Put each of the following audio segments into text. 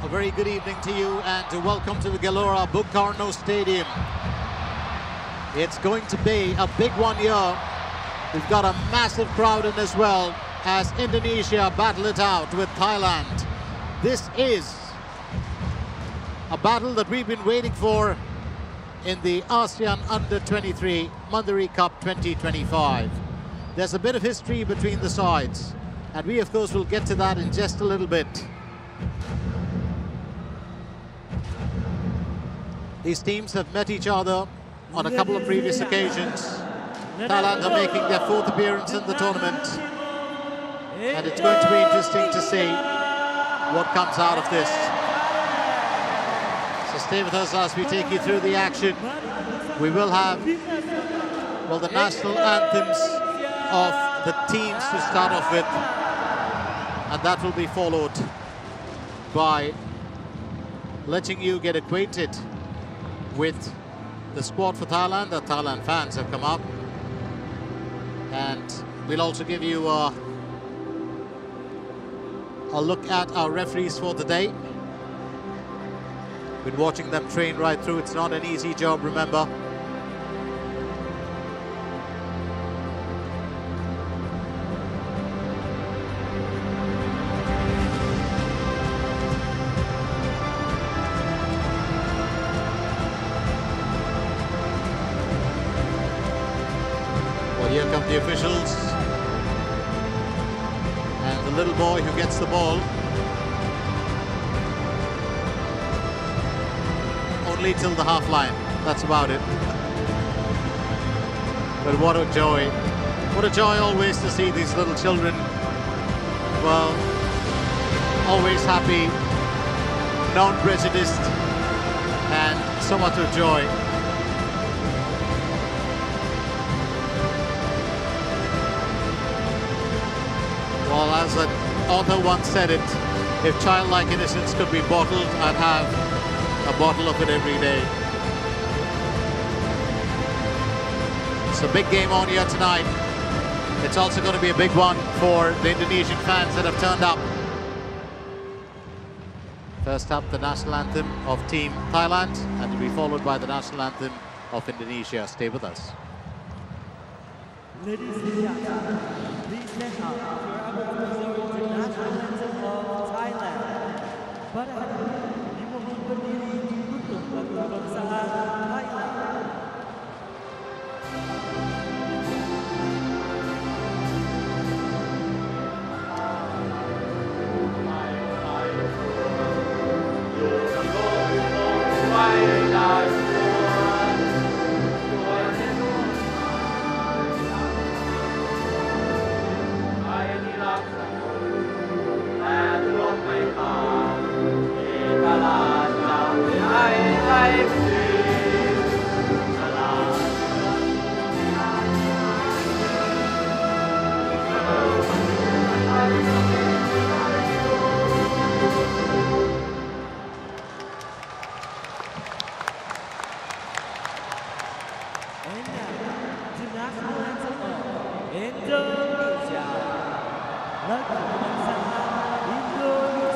A very good evening to you and welcome to the Gelora Bung Karno Stadium. It's going to be a big one here. We've got a massive crowd in as well as Indonesia battle it out with Thailand. This is a battle that we've been waiting for in the ASEAN Under-23 Mandiri Cup 2025. There's a bit of history between the sides, and we of course will get to that in just a little bit. These teams have met each other on a couple of previous occasions. Thailand are making their fourth appearance in the tournament, and it's going to be interesting to see what comes out of this. So stay with us as we take you through the action. We will have, well, the national anthems of the teams to start off with, and that will be followed by letting you get acquainted with the squad for Thailand. The Thailand fans have come up, and we'll also give you a look at our referees for the day. Been watching them train right through. It's not an easy job, remember. Well, here come the officials. And the little boy who gets the ball. Only till the half line, that's about it. But what a joy. What a joy always to see these little children. Well, always happy, non-prejudiced, and so much of joy. Well, as an author once said it, if childlike innocence could be bottled, I'd have a bottle of it every day. It's a big game on here tonight. It's also going to be a big one for the Indonesian fans that have turned up. First up, the national anthem of Team Thailand, and to be followed by the national anthem of Indonesia. Stay with us. Ladies and gentlemen, please stand up for our observe the national anthem of Thailand. Pada dimohon berdiri untuk lagu kebangsaan Thailand. Indonesia, lagu kebangsaan Indonesia.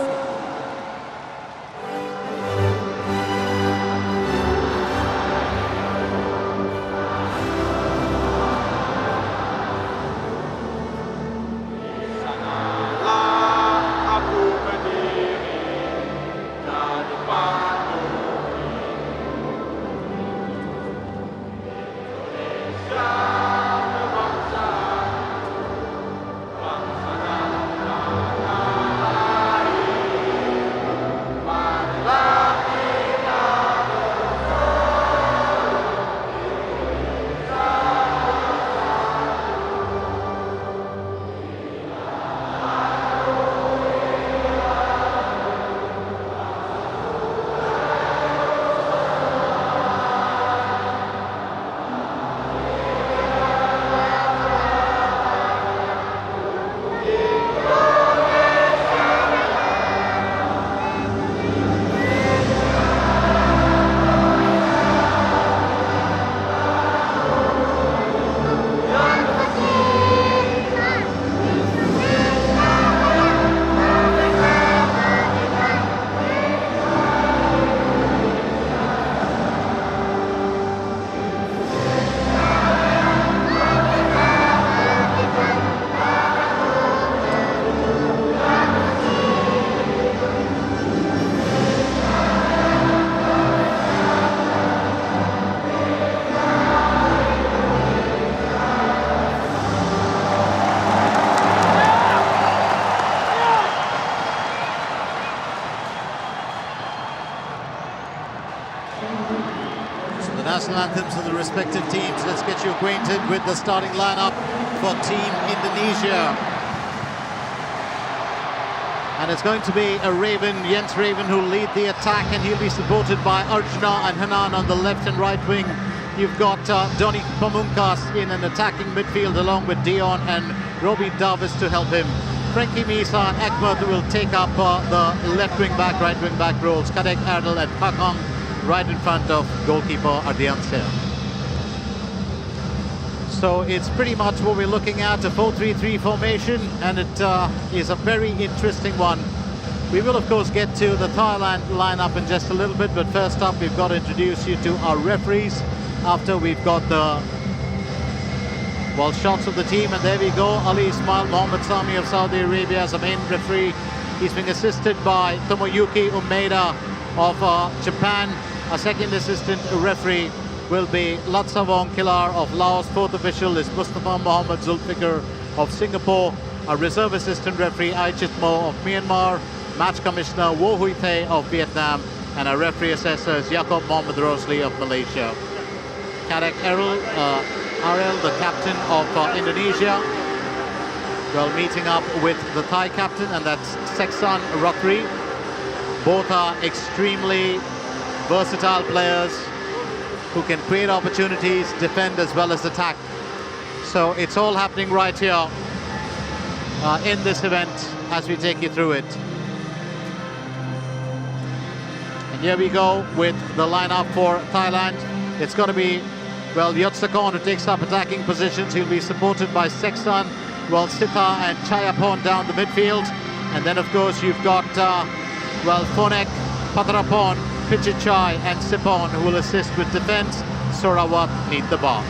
anthems of the respective teams. Let's get you acquainted with the starting lineup for Team Indonesia. And it's going to be a Raven, Jens Raven, who'll lead the attack, and he'll be supported by Arjuna and Hanan on the left and right wing. You've got Donny Pamungkas in an attacking midfield along with Dion and Robbie Davis to help him. Frankie Misa and Ekmert will take up the left wing back, right wing back roles. Kadek Erdal and Kakang right in front of goalkeeper Ardiansyah. So it's pretty much what we're looking at, a 4-3-3 formation, and it is a very interesting one. We will of course get to the Thailand lineup in just a little bit, but first up we've got to introduce you to our referees. After we've got the shots of the team, and there we go, Ali Ismail Mohammed Sami of Saudi Arabia as a main referee. He's being assisted by Tomoyuki Umeda of Japan. A second assistant referee will be Latsavong Kilar of Laos. Fourth official is Mustafa Mohammed Zulfikar of Singapore. A reserve assistant referee Aichit Mo of Myanmar. Match commissioner Wo Hui Thay of Vietnam. And our referee assessor is Yaakob Mohammed Rosli of Malaysia. Kadek Erdal, the captain of Indonesia, well, meeting up with the Thai captain, and that's Seksan Rakri. Both are extremely versatile players who can create opportunities, defend as well as attack. So it's all happening right here in this event as we take you through it. And here we go with the lineup for Thailand. It's going to be, well, Yotsakon who takes up attacking positions. He'll be supported by Seksan, well, Sitha and Chayapon down the midfield. And then, of course, you've got, well, Phonek, Patarapon, Pichichai and Sipon who will assist with defense. Sorawat need the bar.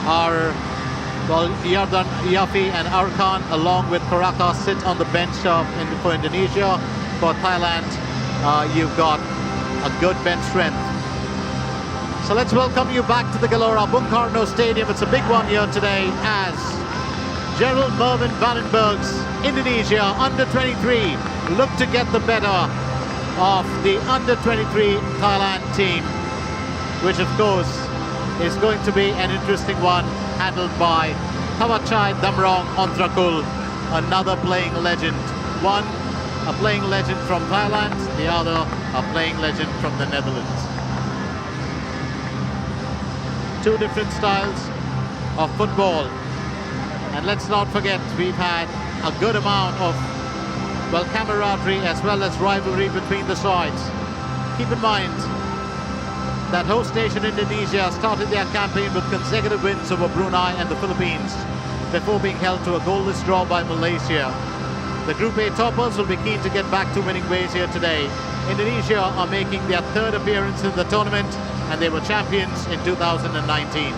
Our, well, Yardan Yafi and Arkan along with Karaka sit on the bench for Indonesia. For Thailand, you've got a good bench strength. So let's welcome you back to the Gelora Bung Karno Stadium. It's a big one here today as Gerald Mervyn Vandenberg's Indonesia under-23 look to get the better of the under-23 Thailand team, which of course is going to be an interesting one, handled by Thawachai Damrong Ontrakul, another playing legend. One, a playing legend from Thailand, the other, a playing legend from the Netherlands. Two different styles of football. And let's not forget, we've had a good amount of, well, camaraderie as well as rivalry between the sides. Keep in mind that host nation Indonesia started their campaign with consecutive wins over Brunei and the Philippines before being held to a goalless draw by Malaysia. The Group A toppers will be keen to get back to winning ways here today. Indonesia are making their third appearance in the tournament, and they were champions in 2019.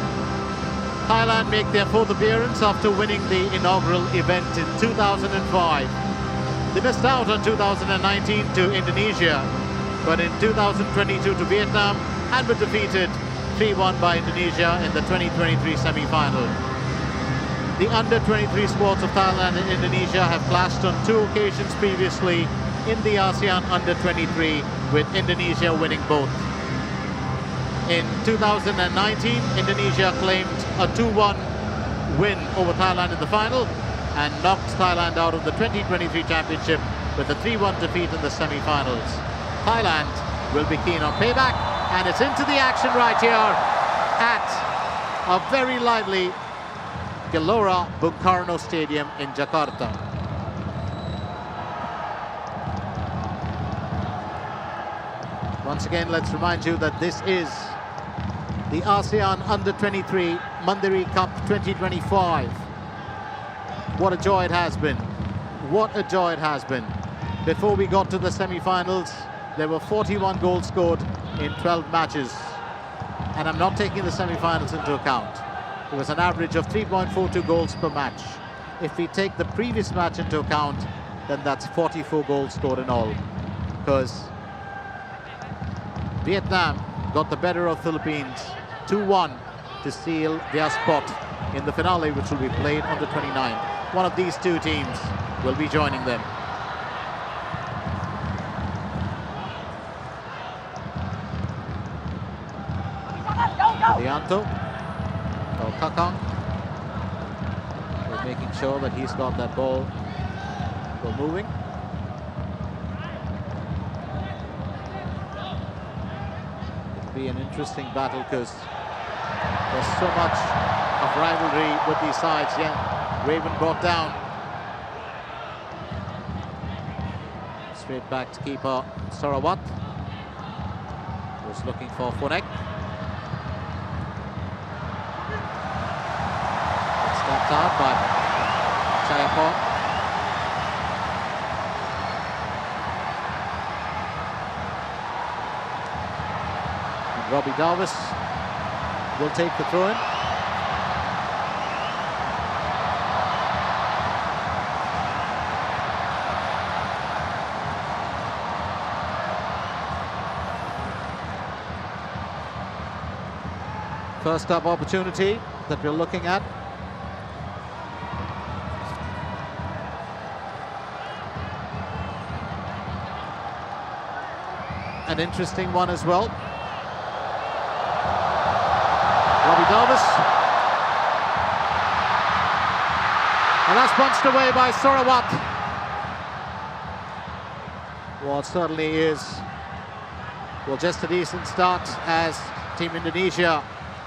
Thailand make their fourth appearance after winning the inaugural event in 2005. They missed out on 2019 to Indonesia, but in 2022 to Vietnam, and were defeated 3-1 by Indonesia in the 2023 semi-final. The under-23 squads of Thailand and Indonesia have clashed on two occasions previously in the ASEAN under-23, with Indonesia winning both. In 2019, Indonesia claimed a 2-1 win over Thailand in the final and knocked Thailand out of the 2023 championship with a 3-1 defeat in the semi-finals. Thailand will be keen on payback, and it's into the action right here at a very lively Gelora Bung Karno Stadium in Jakarta. Once again, let's remind you that this is the ASEAN Under-23 Mandiri Cup 2025. What a joy it has been. What a joy it has been. Before we got to the semi-finals, there were 41 goals scored in 12 matches. And I'm not taking the semi-finals into account. It was an average of 3.42 goals per match. If we take the previous match into account, then that's 44 goals scored in all. Because Vietnam got the better of Philippines 2-1 to seal their spot in the finale, which will be played on the 29th. One of these two teams will be joining them. Dianto. Or Kakang. They're making sure that he's got that ball moving. It'll be an interesting battle because there's so much of rivalry with these sides. Yeah, Raven brought down. Straight back to keeper Sarawat. Was looking for Phonek. It's stepped out by Chayapon. And Robbie Davis will take the throw-in. First up opportunity that we're looking at. An interesting one as well. Robbie Davis. And that's punched away by Sarawat. What certainly is, well, just a decent start as Team Indonesia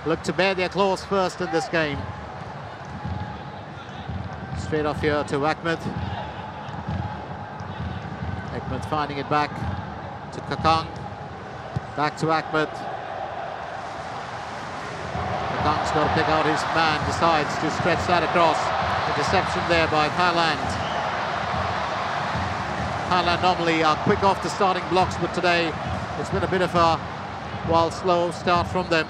look to bear their claws first in this game. Straight off here to Ahmed. Ahmed finding it back to Kakang. Back to Ahmed. Kakang's got to pick out his man, decides to stretch that across. Interception there by Thailand. Thailand normally are quick off the starting blocks, but today it's been a bit of a, well, slow start from them.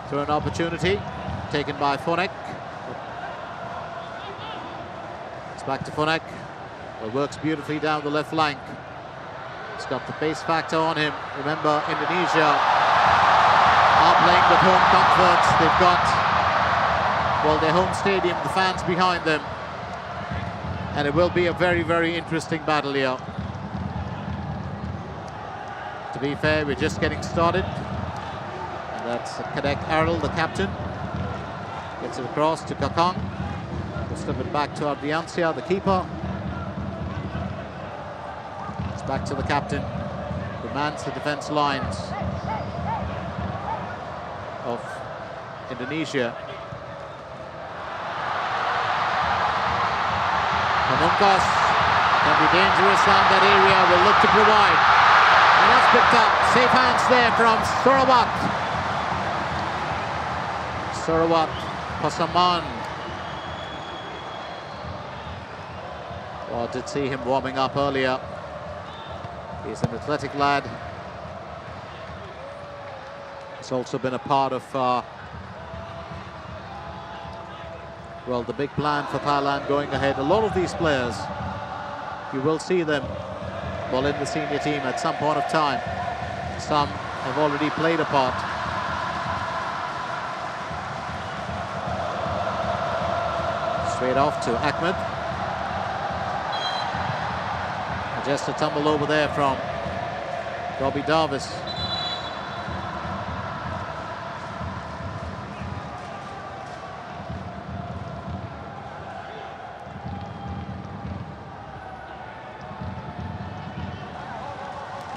Through an opportunity taken by Phonek. It's back to Phonek. It works beautifully down the left flank. It's got the pace factor on him. Remember, Indonesia are playing with home comforts. They've got, well, their home stadium, the fans behind them. And it will be a very, very interesting battle here. To be fair, we're just getting started. That's Kadek Aril, the captain. Gets it across to Kakang. We'll slip it back to Ardiancia, the keeper. It's back to the captain. Demands the defense lines of Indonesia. Pamungkas can be dangerous around that area. Will look to provide. And that's picked up. Safe hands there from Sarawat. Sarawat Pasaman. Well, I did see him warming up earlier. He's an athletic lad. He's also been a part of, well, the big plan for Thailand going ahead. A lot of these players, you will see them, well, in the senior team at some point of time. Some have already played a part. Straight off to Ahmed. And just a tumble over there from Robbie Davis.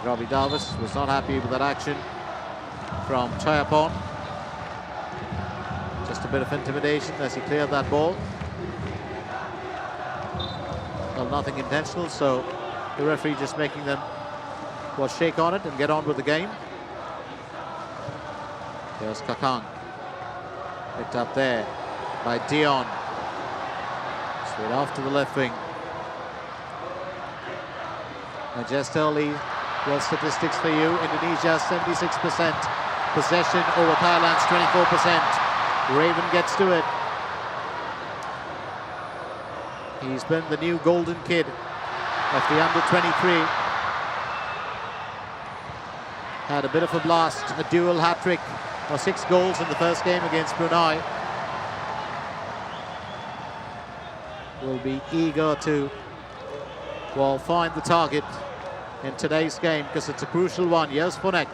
Robbie Davis was not happy with that action from Chayapon. Just a bit of intimidation as he cleared that ball. Well, nothing intentional, so the referee just making them, well, shake on it and get on with the game. There's Kakang. Picked up there by Dion. Straight off to the left wing. And just early, well, statistics for you. Indonesia 76% possession over Thailand's 24%. Raven gets to it. He's been the new golden kid of the under-23. Had a bit of a blast, a dual hat-trick, or 6 goals in the first game against Brunei. Will be eager to, well, find the target in today's game because it's a crucial one. Here's Phonek.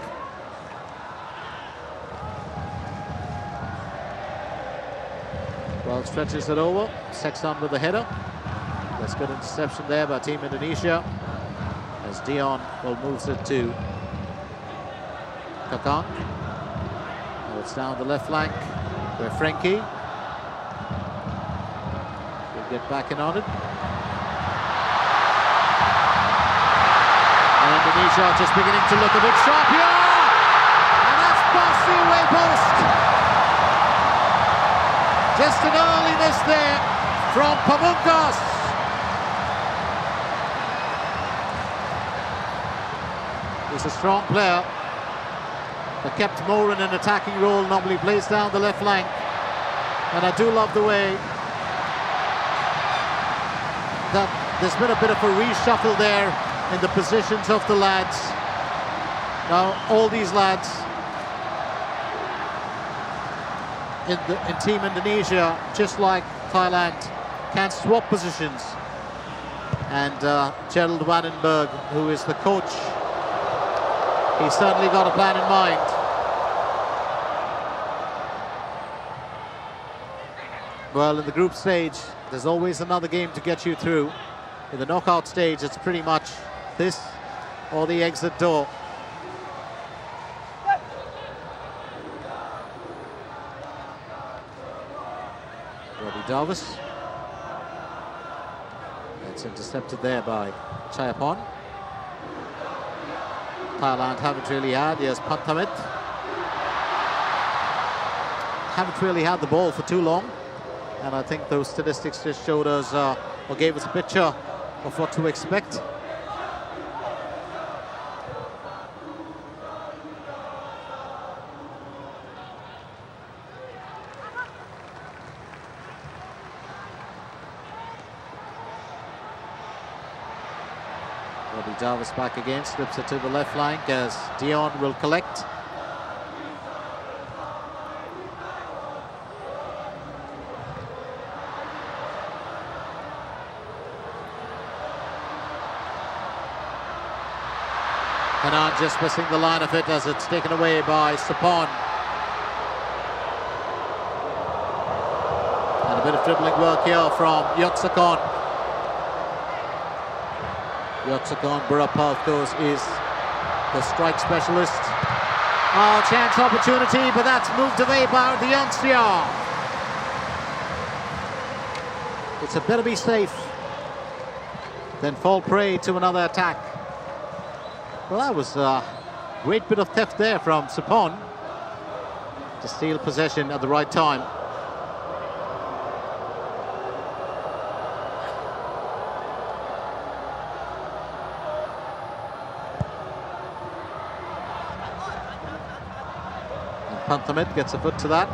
Well, stretches it over. Sexton with the header. That's good interception there by Team Indonesia. As Dion moves it to Kakang. Now it's down the left flank where Frankie will get back in on it. And Indonesia just beginning to look a bit sharp here. And that's past the away post. Just an early miss there from Pamungkas. He's a strong player. But kept more in an attacking role, normally plays down the left flank. And I do love the way that there's been a bit of a reshuffle there in the positions of the lads. Now all these lads in Team Indonesia, just like Thailand, can swap positions. And Gerald Vandenberg, who is the coach, he's certainly got a plan in mind. Well, in the group stage, there's always another game to get you through. In the knockout stage, it's pretty much this or the exit door. Robbie Davis. That's intercepted there by Chayapon. Thailand haven't really had, yes, Pantamit. Haven't really had the ball for too long. And I think those statistics just showed us, or gave us a picture of what to expect. Robbie Davis back again, slips it to the left flank as Dion will collect. Hanan just missing the line of it as it's taken away by Sapon. And a bit of dribbling work here from Yotsakon. Yotsakon Burapa, of course, is the strike specialist. Oh, chance opportunity, but that's moved away by the Youngster. It's a better be safe than fall prey to another attack. Well, that was a great bit of theft there from Sapon to steal possession at the right time. And Panthamit gets a foot to that.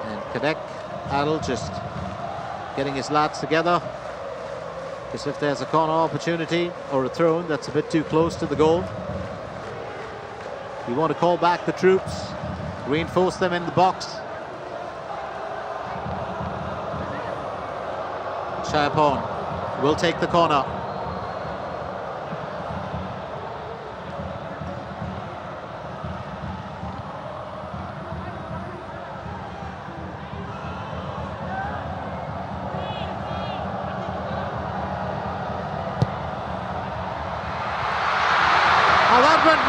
And Kadek Adel just getting his lads together, because if there's a corner opportunity or a throw-in that's a bit too close to the goal, you want to call back the troops, reinforce them in the box. Chayapon will take the corner.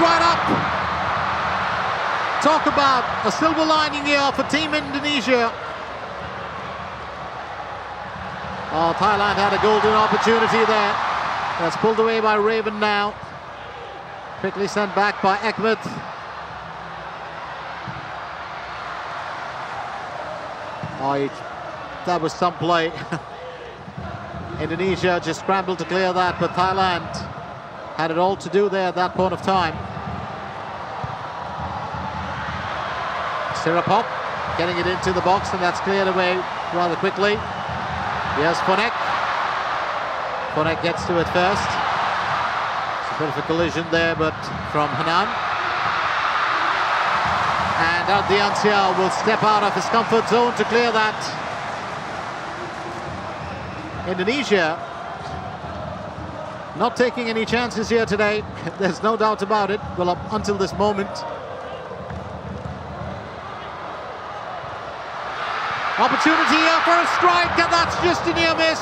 Right up. Talk about a silver lining here for Team Indonesia. Oh, Thailand had a golden opportunity there. That's pulled away by Raven now. Quickly sent back by Ekmet. Oh, that was some play. Indonesia just scrambled to clear that, but Thailand had it all to do there at that point of time. Sirapop getting it into the box, and that's cleared away rather quickly. Here's Fonek. Fonek gets to it first. It's a bit of a collision there, but from Hanan. And Ardiancia will step out of his comfort zone to clear that. Not taking any chances here today. There's no doubt about it. Well, up until this moment. Opportunity here for a strike, and that's just a near miss.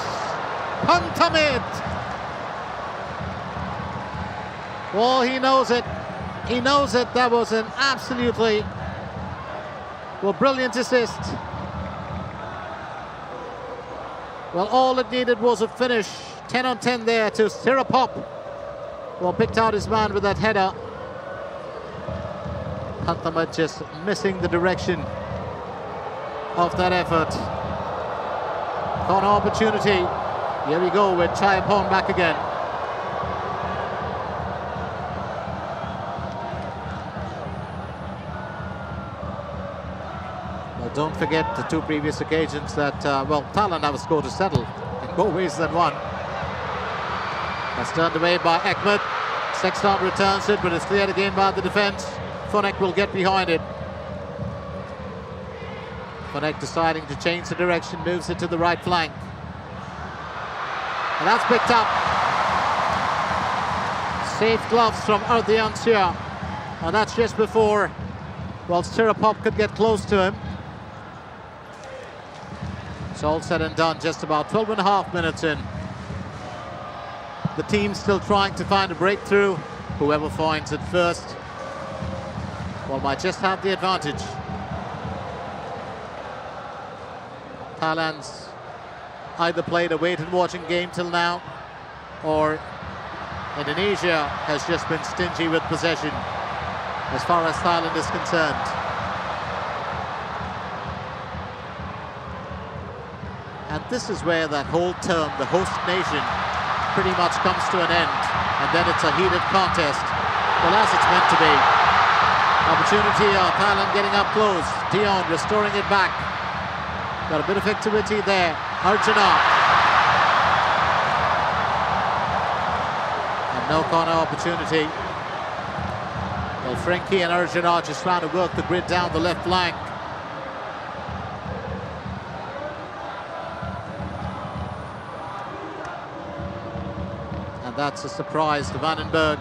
Pantamid. Oh, he knows it. He knows it. That was an absolutely brilliant assist. Well, all it needed was a finish. 10 on 10 there to Sirapop. Well, picked out his man with that header. Pantamid just missing the direction of that effort. Corner opportunity. Here we go with Chayapon back again. Well, don't forget the two previous occasions that, Thailand have a score to settle in more ways than one. That's turned away by Ahmed. Sexton returns it, but it's cleared again by the defense. Fonek will get behind it. Fonek deciding to change the direction, moves it to the right flank. And that's picked up. Safe gloves from Ardiancia. And that's just before, Sirapop could get close to him. It's all said and done, just about 12 and a half minutes in. The team still trying to find a breakthrough. Whoever finds it first, might just have the advantage. Thailand's either played a wait-and-watching game till now, or Indonesia has just been stingy with possession as far as Thailand is concerned. And this is where that whole term, the host nation, pretty much comes to an end, and then it's a heated contest. Well, as it's meant to be. Opportunity of Thailand getting up close. Dion restoring it back. Got a bit of activity there. Arjuna. And no corner opportunity. Well, Frankie and Arjuna just trying to work the grid down the left flank. And that's a surprise to Vandenberg.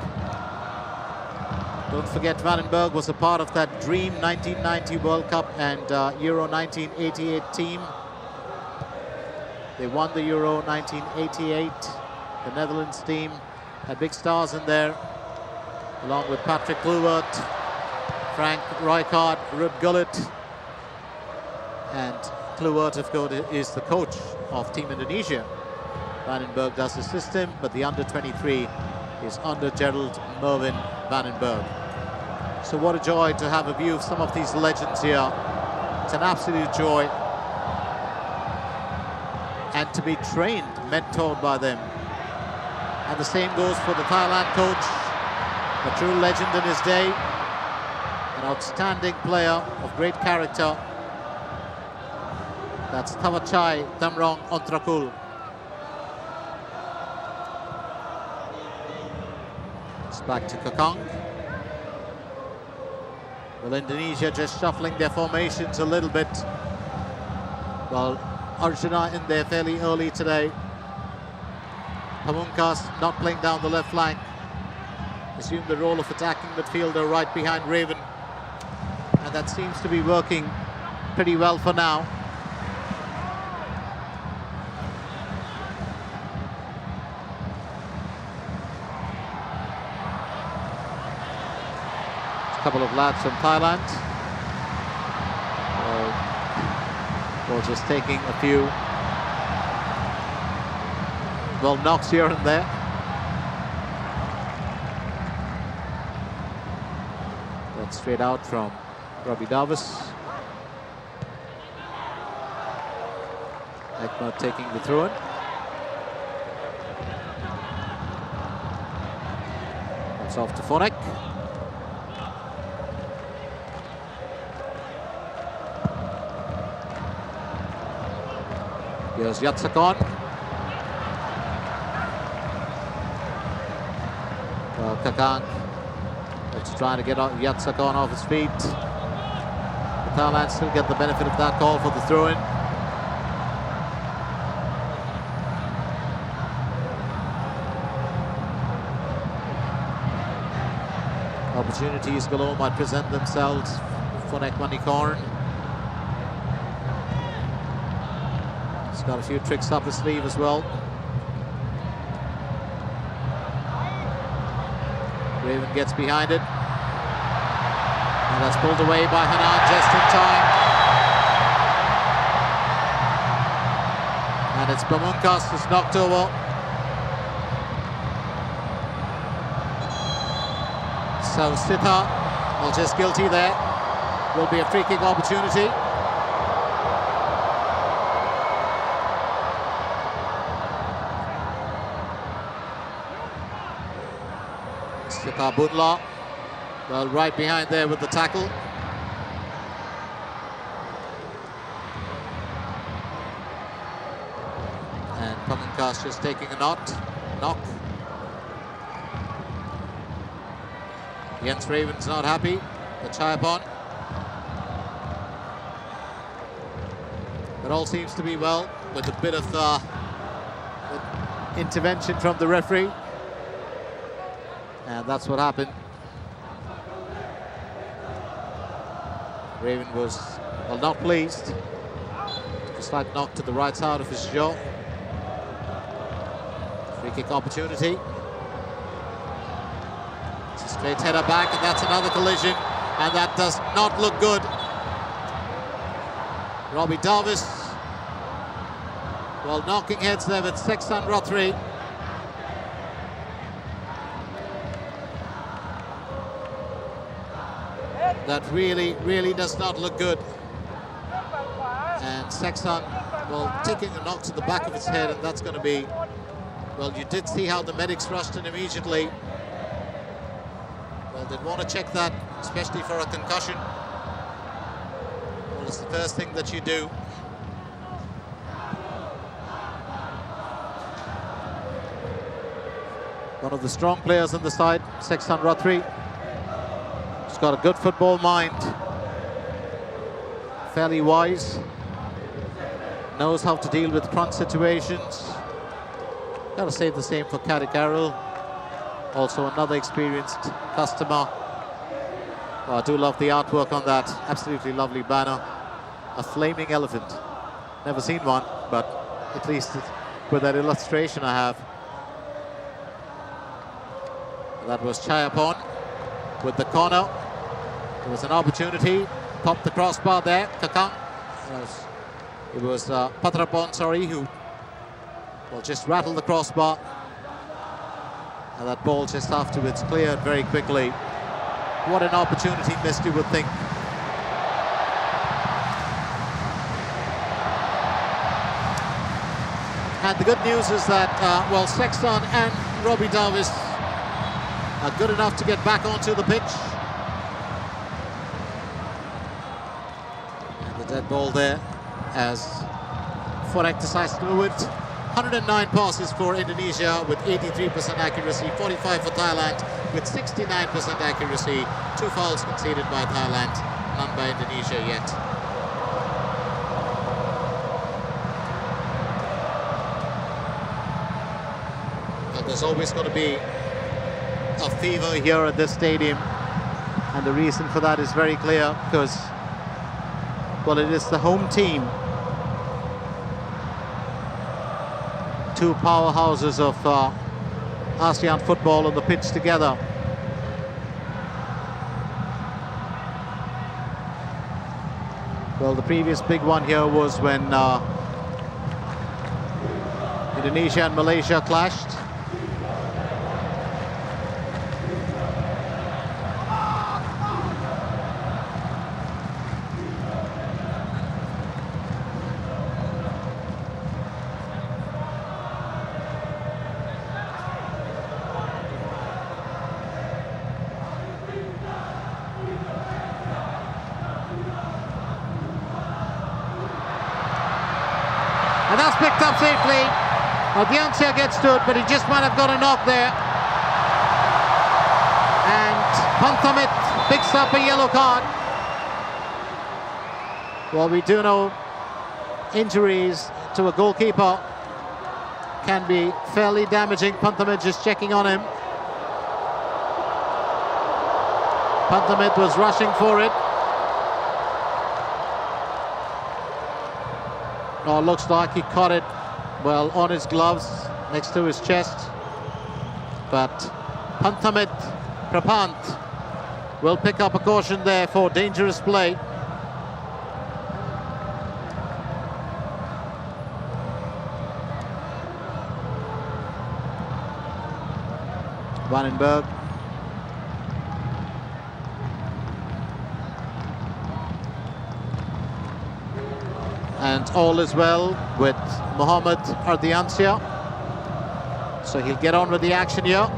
Don't forget, Vandenberg was a part of that dream 1990 World Cup and Euro 1988 team. They won the Euro 1988. The Netherlands team had big stars in there, along with Patrick Kluivert, Frank Rijkaard, Ruud Gullit. And Kluivert, of course, is the coach of Team Indonesia. Vandenberg does assist him, but the under-23 is under Gerald Mervyn Vandenberg. So what a joy to have a view of some of these legends here. It's an absolute joy. And to be trained, mentored by them. And the same goes for the Thailand coach, a true legend in his day, an outstanding player of great character. That's Thawachai Damrong Ontrakul. It's back to Kakang. Well, Indonesia just shuffling their formations a little bit. Well, Arjuna in there fairly early today. Pamungkas not playing down the left flank. Assumed the role of attacking midfielder right behind Raven. And that seems to be working pretty well for now. A couple of lads from Thailand. Or just taking a few knocks here and there. That's straight out from Robbie Davis. Ekma taking the throw-in. That's off to Fonek. Here's Yatsakon. Well, Kakang is trying to get Yatsakon off his feet. The Thailand still get the benefit of that call for the throw-in. Opportunities below might present themselves for Ekmanikorn. He's got a few tricks up his sleeve as well. Raven gets behind it. And that's pulled away by Hanan just in time. And it's Pamungkas who's knocked over. So Sitha, well, just guilty there. Will be a free kick opportunity. Sitha Budla, well, right behind there with the tackle. And Pamungkas just taking a knock. Jens Raven's not happy. The Chayapon. It all seems to be well, with a bit of intervention from the referee. And that's what happened. Raven was, well, not pleased. Took a slight knock to the right side of his jaw. Free kick opportunity. Straight header back, and that's another collision, and that does not look good. Robbie Davis, well, knocking heads there with Sexton Rothery. That really does not look good. And Sexton, well, taking a knock to the back of his head, and that's going to be, well, you did see how the medics rushed in immediately. Well, they'd want to check that, especially for a concussion. Well, it's the first thing that you do. One of the strong players on the side, Sexton Rothery. He's got a good football mind. Fairly wise. Knows how to deal with crunch situations. Got to say the same for Caddy Carroll. Also another experienced customer. Oh, I do love the artwork on that. Absolutely lovely banner. A flaming elephant. Never seen one, but at least with that illustration I have. That was Chayapon with the corner. There was an opportunity. Popped the crossbar there. Kakang. It was Patrapon, who, well, just rattled the crossbar. And that ball just afterwards cleared very quickly. What an opportunity missed, you would think. And the good news is that, well, Sexton and Robbie Davis are good enough to get back onto the pitch. And the dead ball there as Forek decides to move it. 109 passes for Indonesia with 83% accuracy, 45 for Thailand with 69% accuracy. 2 fouls conceded by Thailand, none by Indonesia yet. But there's always going to be a fever here at this stadium, and the reason for that is very clear, because, well, it is the home team. 2 powerhouses of ASEAN football on the pitch together. Well, the previous big one here was when Indonesia and Malaysia clashed. And that's picked up safely. Audiancia gets to it, but he just might have got a knock there. And Panthamit picks up a yellow card. Well, we do know injuries to a goalkeeper can be fairly damaging. Panthamit just checking on him. Panthamit was rushing for it. Oh, looks like he caught it well on his gloves next to his chest. But Panthamit Prapant will pick up a caution there for dangerous play. Vandenberg. And all is well with Mohamed Ardiancia. So he'll get on with the action here.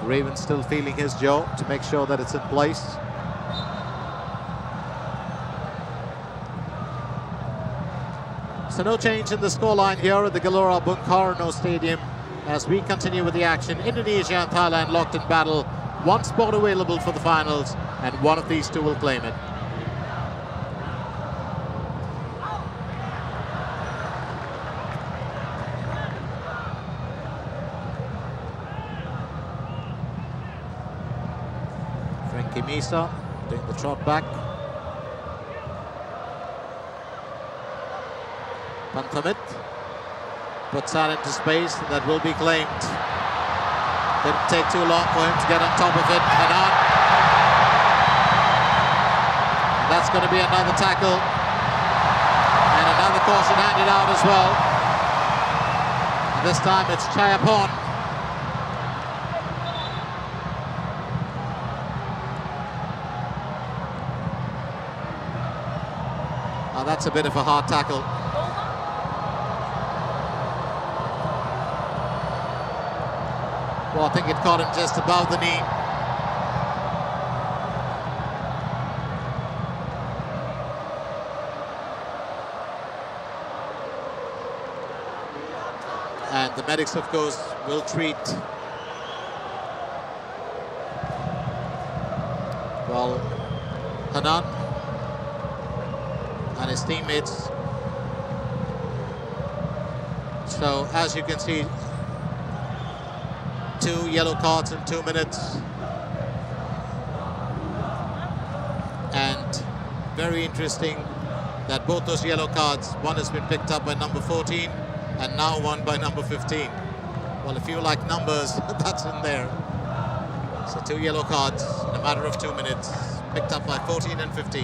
Raven still feeling his jaw to make sure that it's in place. So no change in the scoreline here at the Gelora Bung Karno Stadium as we continue with the action. Indonesia and Thailand locked in battle. One spot available for the finals, and one of these two will claim it. Frankie Misa doing the trot back. Panthamit puts that into space, and that will be claimed. Didn't take too long for him to get on top of it. And that's going to be another tackle. And another caution handed out as well. And this time it's Chayapon. Oh, that's a bit of a hard tackle. Well, I think it caught him just above the knee. And the medics, of course, will treat, well, Hanan and his teammates. So, as you can see, 2 yellow cards in 2 minutes. And very interesting that both those yellow cards, one has been picked up by number 14 and now one by number 15. Well, if you like numbers, that's in there. So 2 yellow cards in a matter of 2 minutes, picked up by 14 and 15.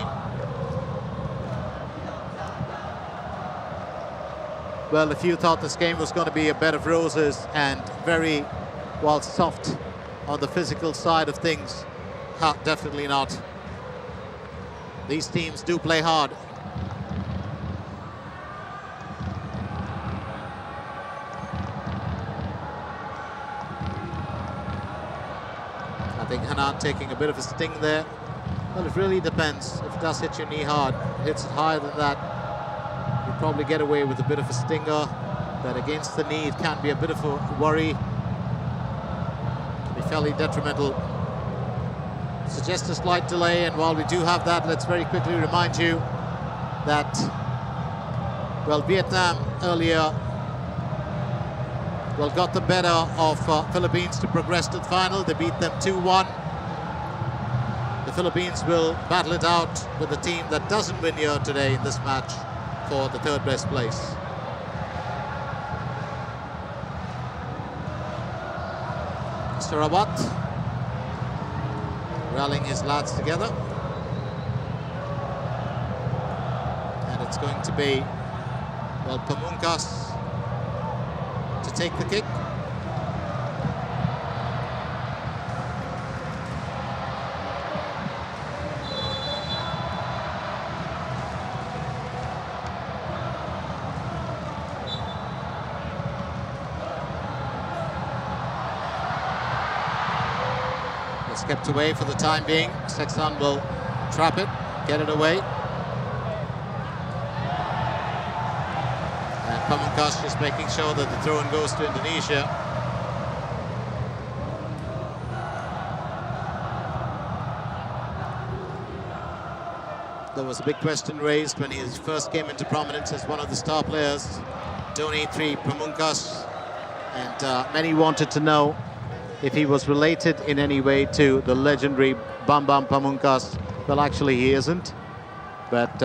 Well, if you thought this game was going to be a bed of roses and very, well, soft on the physical side of things, definitely not. These teams do play hard. I think Hanan taking a bit of a sting there. Well, it really depends. If it does hit your knee hard, hits it higher than that, you probably get away with a bit of a stinger. But against the knee, it can be a bit of a worry. Can be fairly detrimental. So just a slight delay, and while we do have that, let's very quickly remind you that, well, Vietnam earlier, well, got the better of Philippines to progress to the final. They beat them 2-1. The Philippines will battle it out with the team that doesn't win here today in this match for the 3rd best place. Sarawat rallying his lads together, and it's going to be, well, Pamungkas to take the kick. It's kept away for the time being. Sexton will trap it, get it away. And Pamungkas just making sure that the throw-in goes to Indonesia. There was a big question raised when he first came into prominence as one of the star players, Doni 3 Pamungkas, and many wanted to know if he was related in any way to the legendary Bambam Pamungkas. Well, actually he isn't, but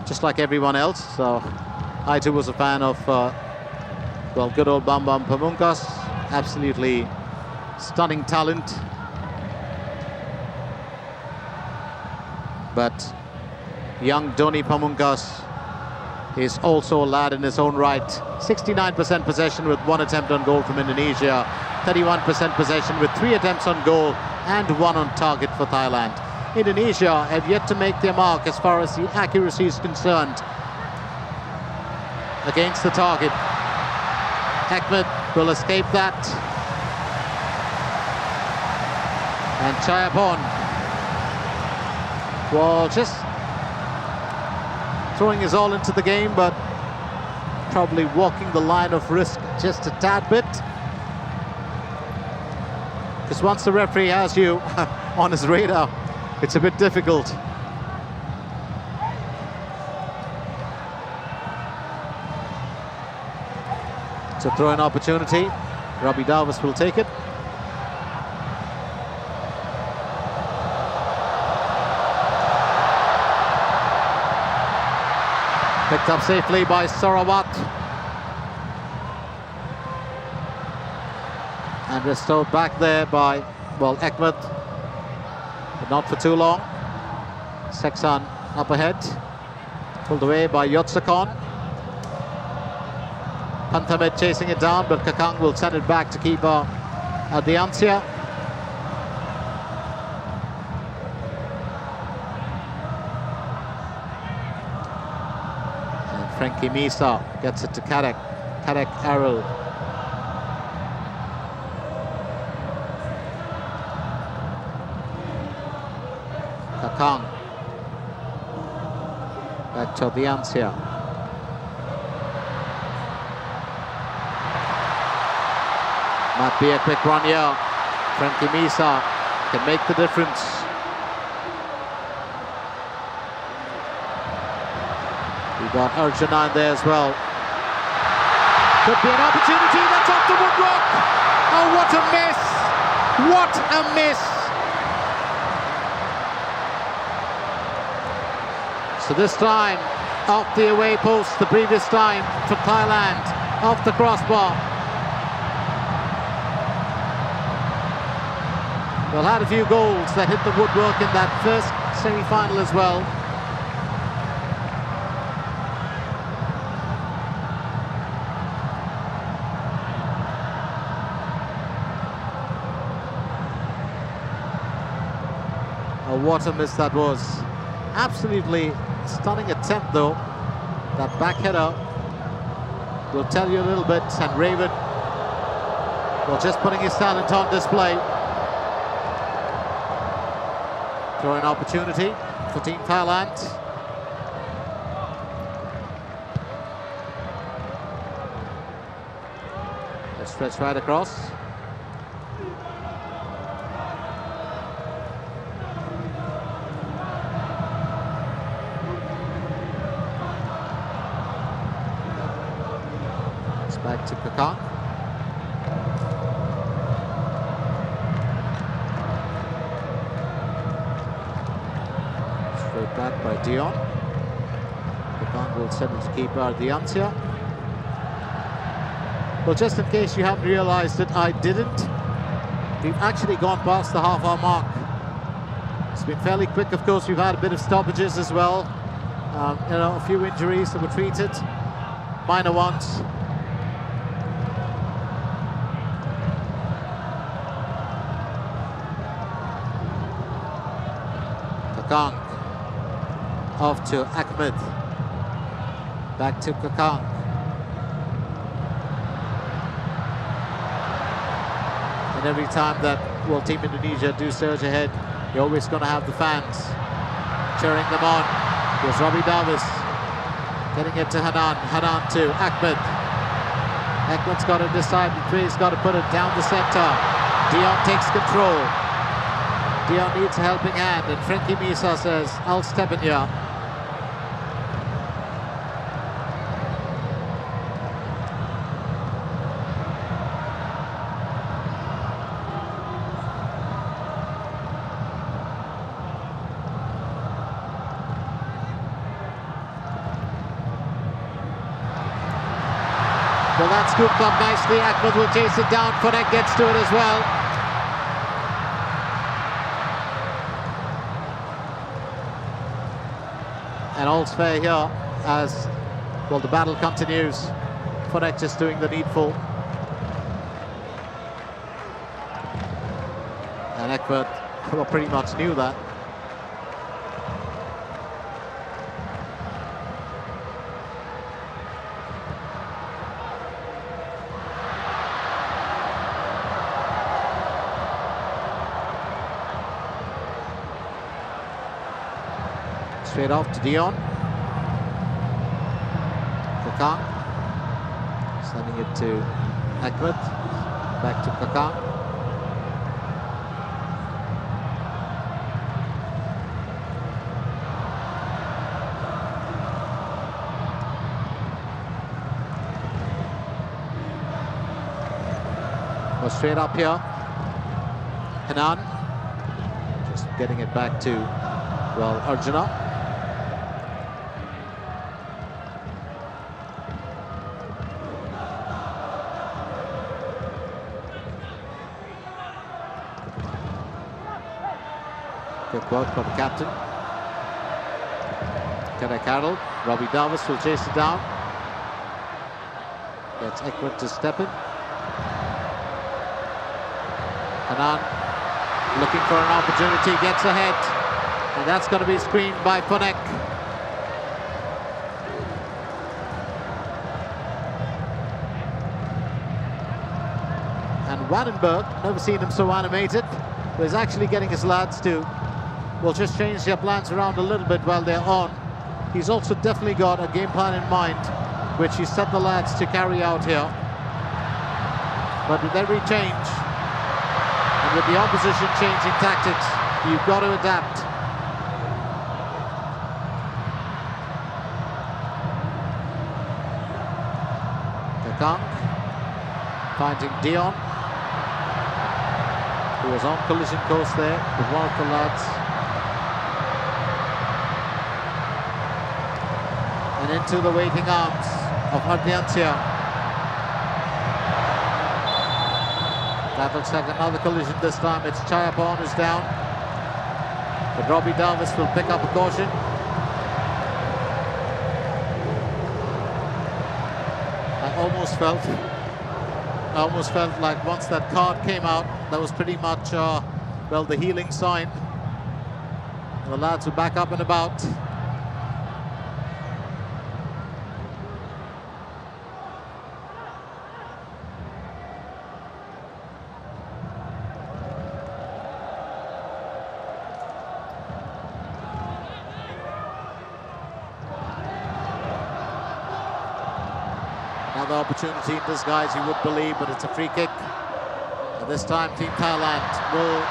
just like everyone else, so I too was a fan of, well, good old Bambam Pamungkas. Absolutely stunning talent. But young Doni Pamungkas is also a lad in his own right. 69% possession with 1 attempt on goal from Indonesia. 31% possession with 3 attempts on goal and 1 on target for Thailand. Indonesia have yet to make their mark as far as the accuracy is concerned against the target. Ahmed will escape that. And Chayapon, well, just throwing his all into the game, but probably walking the line of risk just a tad bit. Because once the referee has you on his radar, it's a bit difficult. It's a throw-in opportunity. Robbie Davis will take it. Picked up safely by Sarawat. And restored back there by, well, Ahmed. But not for too long. Seksan up ahead. Pulled away by Yotsakon. Pantamed chasing it down, but Kakang will send it back to keeper Adiansia. Frankie Misa gets it to Kadek. Kadek Arul. Kakang. Back to Diansia. Might be a quick run here. Frankie Misa can make the difference. We got Arjuna in there as well. Could be an opportunity. That's off the woodwork. Oh, what a miss! What a miss! So this time, off the away post. The previous time for Thailand, off the crossbar. Well, had a few goals that hit the woodwork in that first semi-final as well. Oh, what a miss that was. Absolutely stunning attempt though. That back header will tell you a little bit. And Raven, well, just putting his talent on display. Throw-in opportunity for Team Thailand. Let's stretch right across. It's back to Kakang. Back by Dion. Kakang will send it to keeper Diansia. Well, just in case you haven't realized it, I didn't. We've actually gone past the half-hour mark. It's been fairly quick, of course. We've had a bit of stoppages as well. You know, a few injuries that were treated, minor ones. Kakang. Off to Ahmed. Back to Kakang. And every time that, well, Team Indonesia do surge ahead, you're always going to have the fans cheering them on. Here's Robbie Davis getting it to Hanan. Hanan to Ahmed. Ahmed's got to decide. He's got to put it down the center. Dion takes control. Dion needs a helping hand, and Frankie Misa says, I'll step in here. Well, that's scooped up nicely. Ahmed will chase it down. Fonek gets to it as well. And all's fair here as, well, the battle continues. Fonek just doing the needful. And Egbert, well, pretty much knew that. Straight off to Dion. Kakang. Sending it to Ahmed. Back to Kakang. Go straight up here. Hanan. Just getting it back to, well, Arjuna. Good work from the captain. Carroll. Robbie Davis will chase it down. Gets Egbert to step in. Hanan looking for an opportunity, gets ahead. And that's going to be screened by Fonek. And Vandenberg, never seen him so animated. But he's actually getting his lads to, well, just change their plans around a little bit while they're on. He's also definitely got a game plan in mind, which he set the lads to carry out here. But with every change, and with the opposition changing tactics, you've got to adapt. Kakang finding Dion, who was on collision course there with one of the lads. And into the waiting arms of Ardiancia. That looks like another collision this time. It's Chayapon who's down. But Robbie Davis will pick up a caution. I almost felt like once that card came out, that was pretty much, well, the healing sign. The lads were back up and about. Another opportunity in disguise, you would believe, but it's a free kick. And this time, Team Thailand will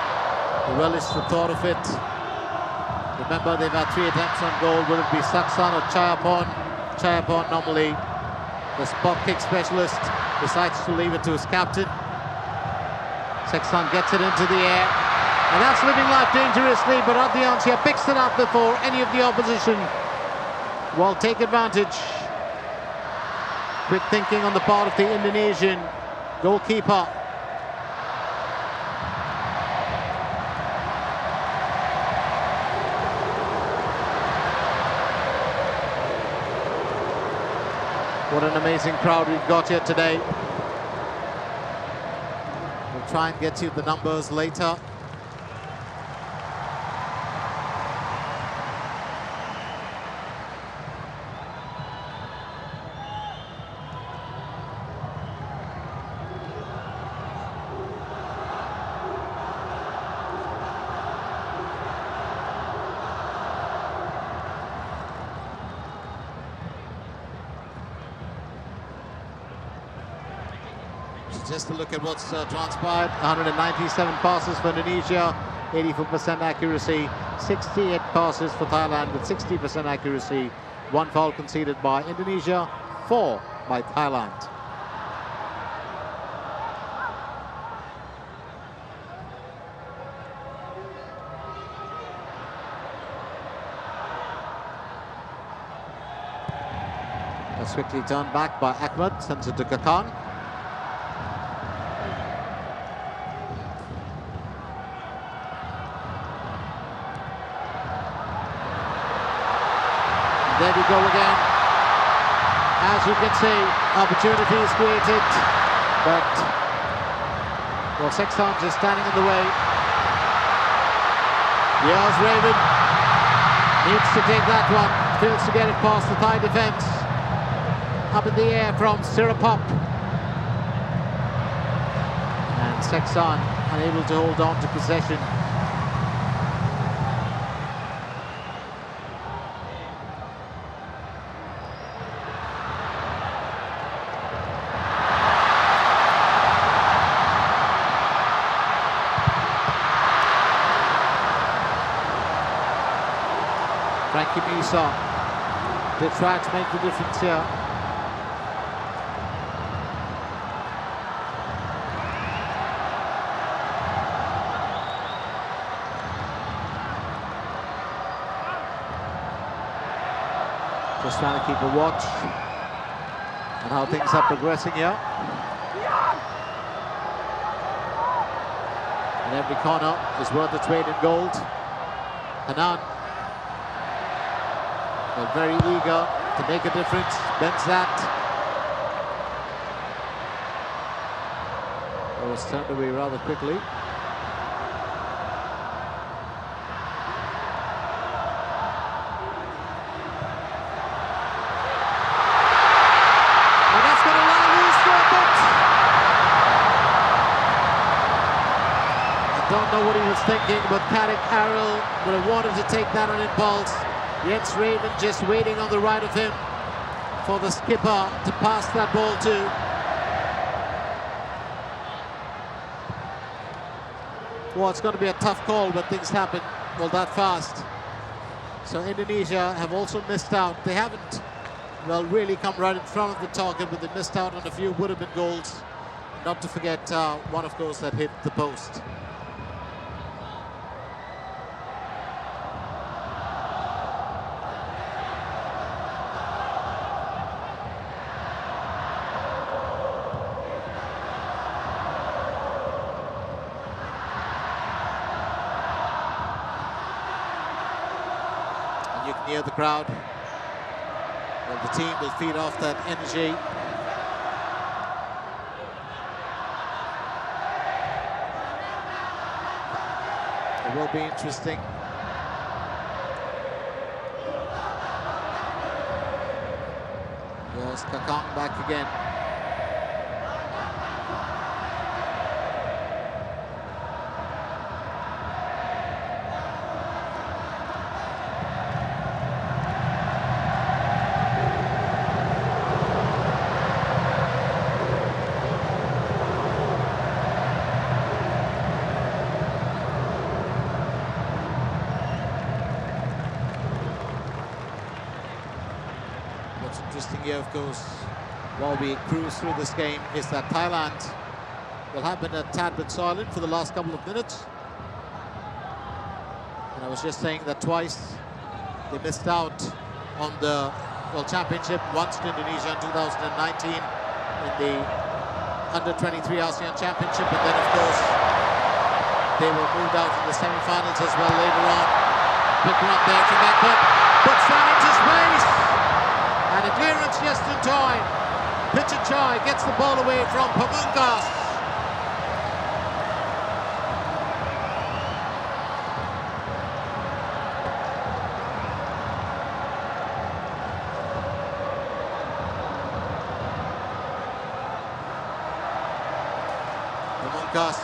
relish the thought of it. Remember, they've had 3 attempts on goal. Will it be Saksan or Chayapon? Chayapon, normally the spot kick specialist, decides to leave it to his captain. Saksan gets it into the air. And that's living life dangerously, but Ardiancia picks it up before any of the opposition will take advantage. Quick thinking on the part of the Indonesian goalkeeper. What an amazing crowd we've got here today. We'll try and get you the numbers later. Just to look at what's transpired, 197 passes for Indonesia, 84% accuracy, 68 passes for Thailand with 60% accuracy. 1 foul conceded by Indonesia, 4 by Thailand. That's quickly turned back by Ahmed, sends it to Kakan. There we go again. As you can see, opportunities created, but well, Sexton is standing in the way. Here's Raven. Needs to take that one. Fails to get it past the Thai defense. Up in the air from Sirapop. And Sexton unable to hold on to possession. Frankie Misa did try to make the difference here. Just trying to keep a watch on how things are progressing here. And every corner is worth its weight in gold. Hanan, they're very eager to make a difference. Benzat. It was turned away rather quickly. And that's going to lie loose for a bit. I don't know what he was thinking, but Karik Aril would have wanted to take that on impulse. Jens Raven just waiting on the right of him for the skipper to pass that ball to. Well, it's going to be a tough call when things happen, well, that fast. So Indonesia have also missed out. They haven't, well, really come right in front of the target, but they missed out on a few would-have-been goals. Not to forget one, of course, that hit the post. You can hear the crowd. Well, the team will feed off that energy. It will be interesting. Here's Kakang back again. What's interesting here, of course, while we cruise through this game, is that Thailand will have been a tad bit silent for the last couple of minutes. And I was just saying that twice they missed out on the World Championship, once to Indonesia in 2019 in the Under-23 ASEAN Championship, and then, of course, they were moved out in the semi-finals as well later on. Quick run there from Ekman, puts that into space! And a clearance just in time. Pichachai gets the ball away from Pamungkas. Pamungkas.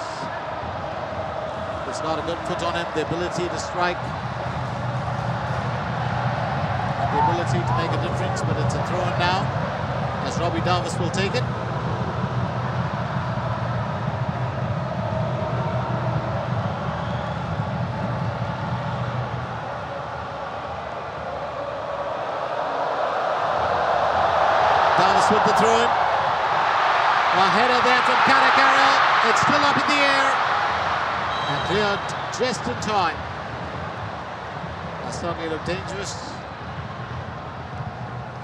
It's not a good foot on him, the ability to strike. The ability to make a difference, but it's a throw-in now, as Robbie Davis will take it. Thomas with the throw-in. A header there from Karakarel. It's still up in the air. And cleared just in time. That certainly looked dangerous.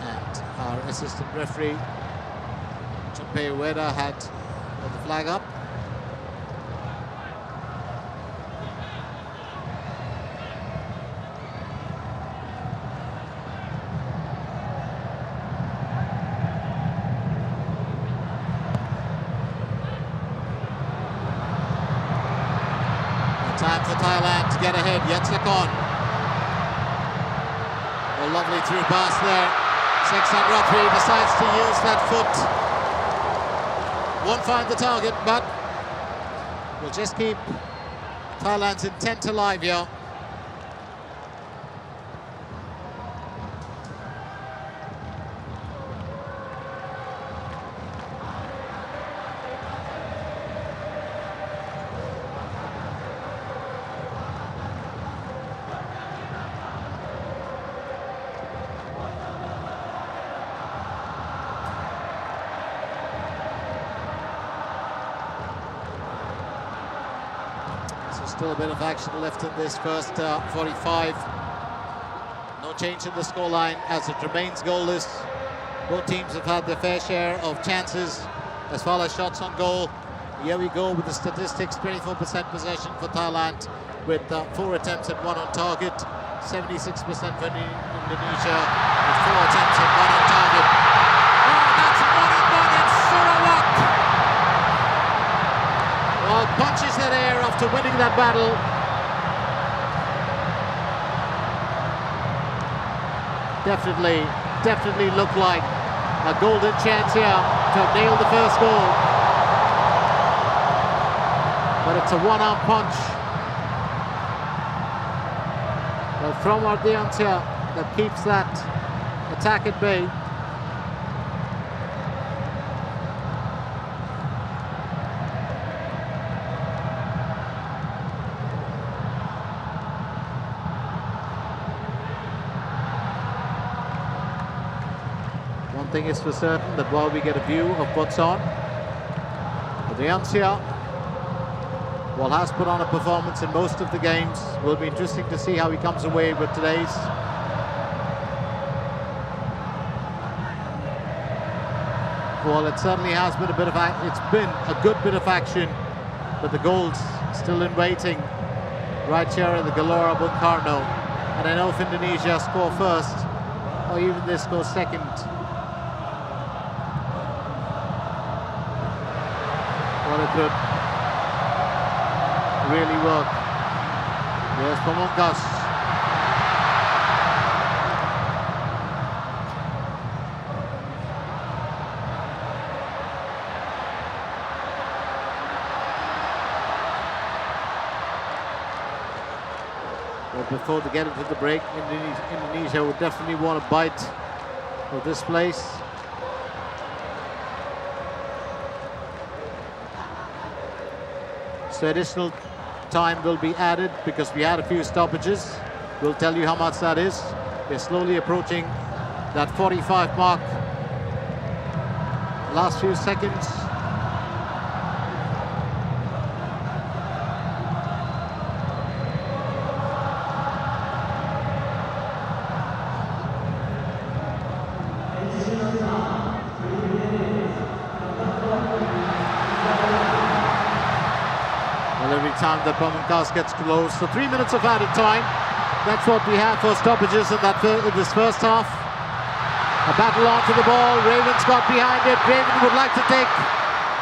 And our assistant referee, Chumpe Ueda, had the flag up. Time for Thailand to get ahead. Yatsakon. A lovely through pass there. Seksan Rothri decides to use that foot. Won't find the target, but will just keep Thailand's intent alive here. Still a bit of action left in this first 45. No change in the scoreline as it remains goalless. Both teams have had their fair share of chances as far as shots on goal. Here we go with the statistics. 24% possession for Thailand with 4 attempts and 1 on target. 76% for Indonesia with 4 attempts and 1 on target. Oh, that's 1-on-1 in Sarawak! Well, punches that air after winning that battle. Definitely looked like a golden chance here to have nailed the first goal. But it's a one-arm punch. But from Ardiantia that keeps that attack at bay. One thing is for certain, that while we get a view of what's on, Adriancia, while has put on a performance in most of the games, will be interesting to see how he comes away with today's. Well, it certainly has been a bit of it's been a good bit of action, but the goals still in waiting right here in the Gelora Bung Karno. And I know if Indonesia score first, or even they score second, well, it could really work. There's Pamungkas. But before they get into the break, Indonesia would definitely want a bite of this place. So additional time will be added because we had a few stoppages. We'll tell you how much that is. We're slowly approaching that 45 mark. Last few seconds. Time that Pamungkas gets close. So 3 minutes of added time. That's what we have for stoppages in this first half. A battle on to the ball. Raven's got behind it. Raven would like to take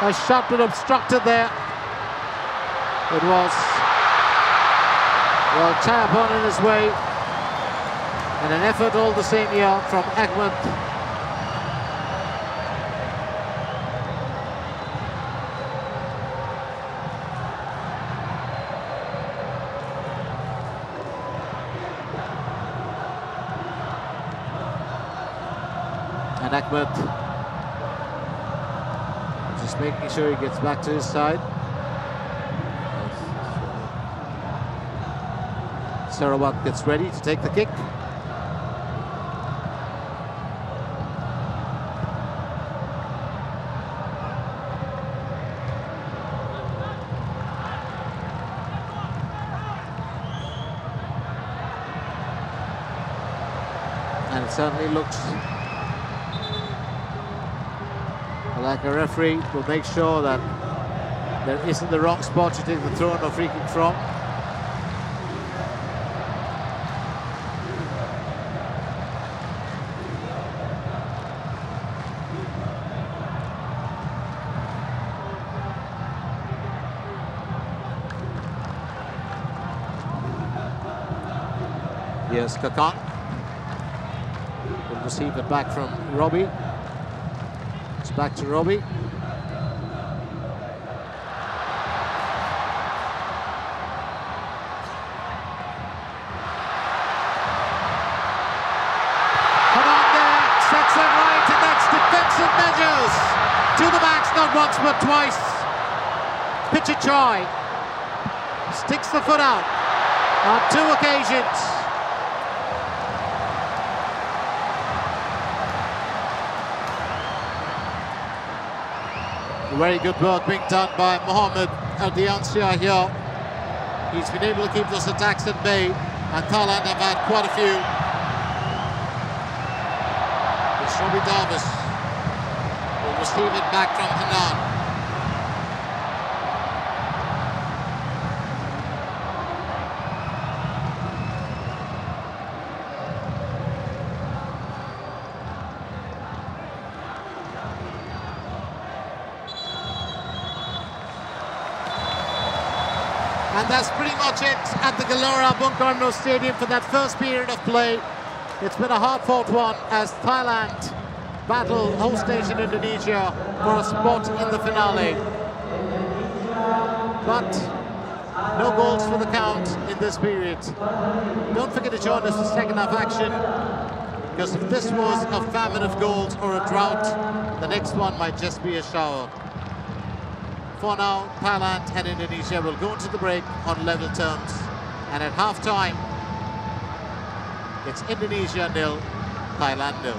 a shot, but obstructed there. It was, well, Chayapon in his way. And an effort all the same here from Ahmed. And Ahmed just making sure he gets back to his side. Sarawak gets ready to take the kick. And it certainly looks like a referee will make sure that there isn't the wrong spot to take the throw or free kick from. Here's Kakang. Will receive it back from Robbie. It's back to Robbie. Sets it right, and that's defensive measures to the max, not once but twice. Pichichai sticks the foot out on 2 occasions. Very good work being done by Mohammed Al-Diansya here. He's been able to keep those attacks at bay, and Thailand have had quite a few. Robbie Davis will receive it back from Hanan. And that's pretty much it at the Gelora Bung Karno Stadium for that first period of play. It's been a hard-fought one as Thailand battle host nation Indonesia for a spot in the finale. But no goals for the count in this period. Don't forget to join us for second half action, because if this was a famine of goals or a drought, the next one might just be a shower. For now, Thailand and Indonesia will go into the break on level terms, and at half-time, it's Indonesia 0, Thailand 0.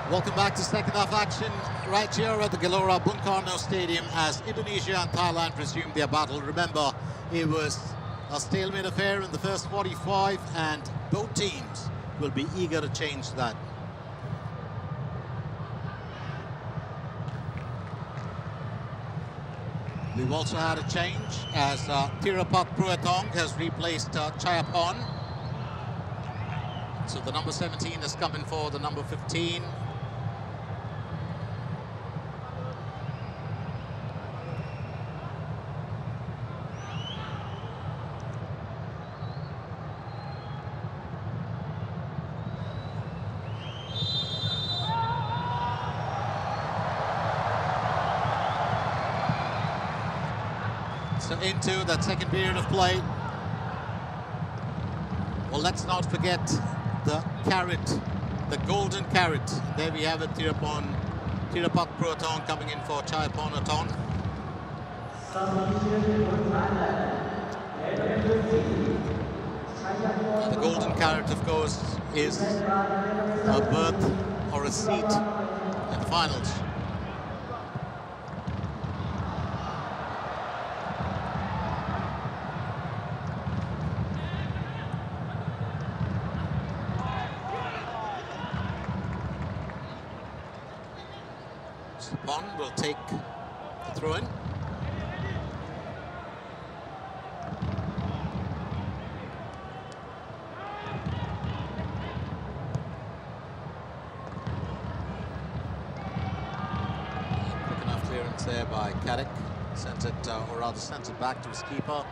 Welcome back to second half action right here at the Gelora Bung Karno Stadium as Indonesia and Thailand resume their battle. Remember, it was a stalemate affair in the first 45 and both teams will be eager to change that. We've also had a change as Thirapat Pruetong has replaced Chayapon. So the number 17 has come in for the number 15. So into that second period of play. Well, let's not forget the carrot, the golden carrot. There we have it, Thirapat Pruetong coming in for Chayaponaton. The golden carrot, of course, is a berth or a seat in the finals. Sapon will take the throw-in. Quick enough clearance there by Kadek. Sends it, or rather sends it back to his keeper.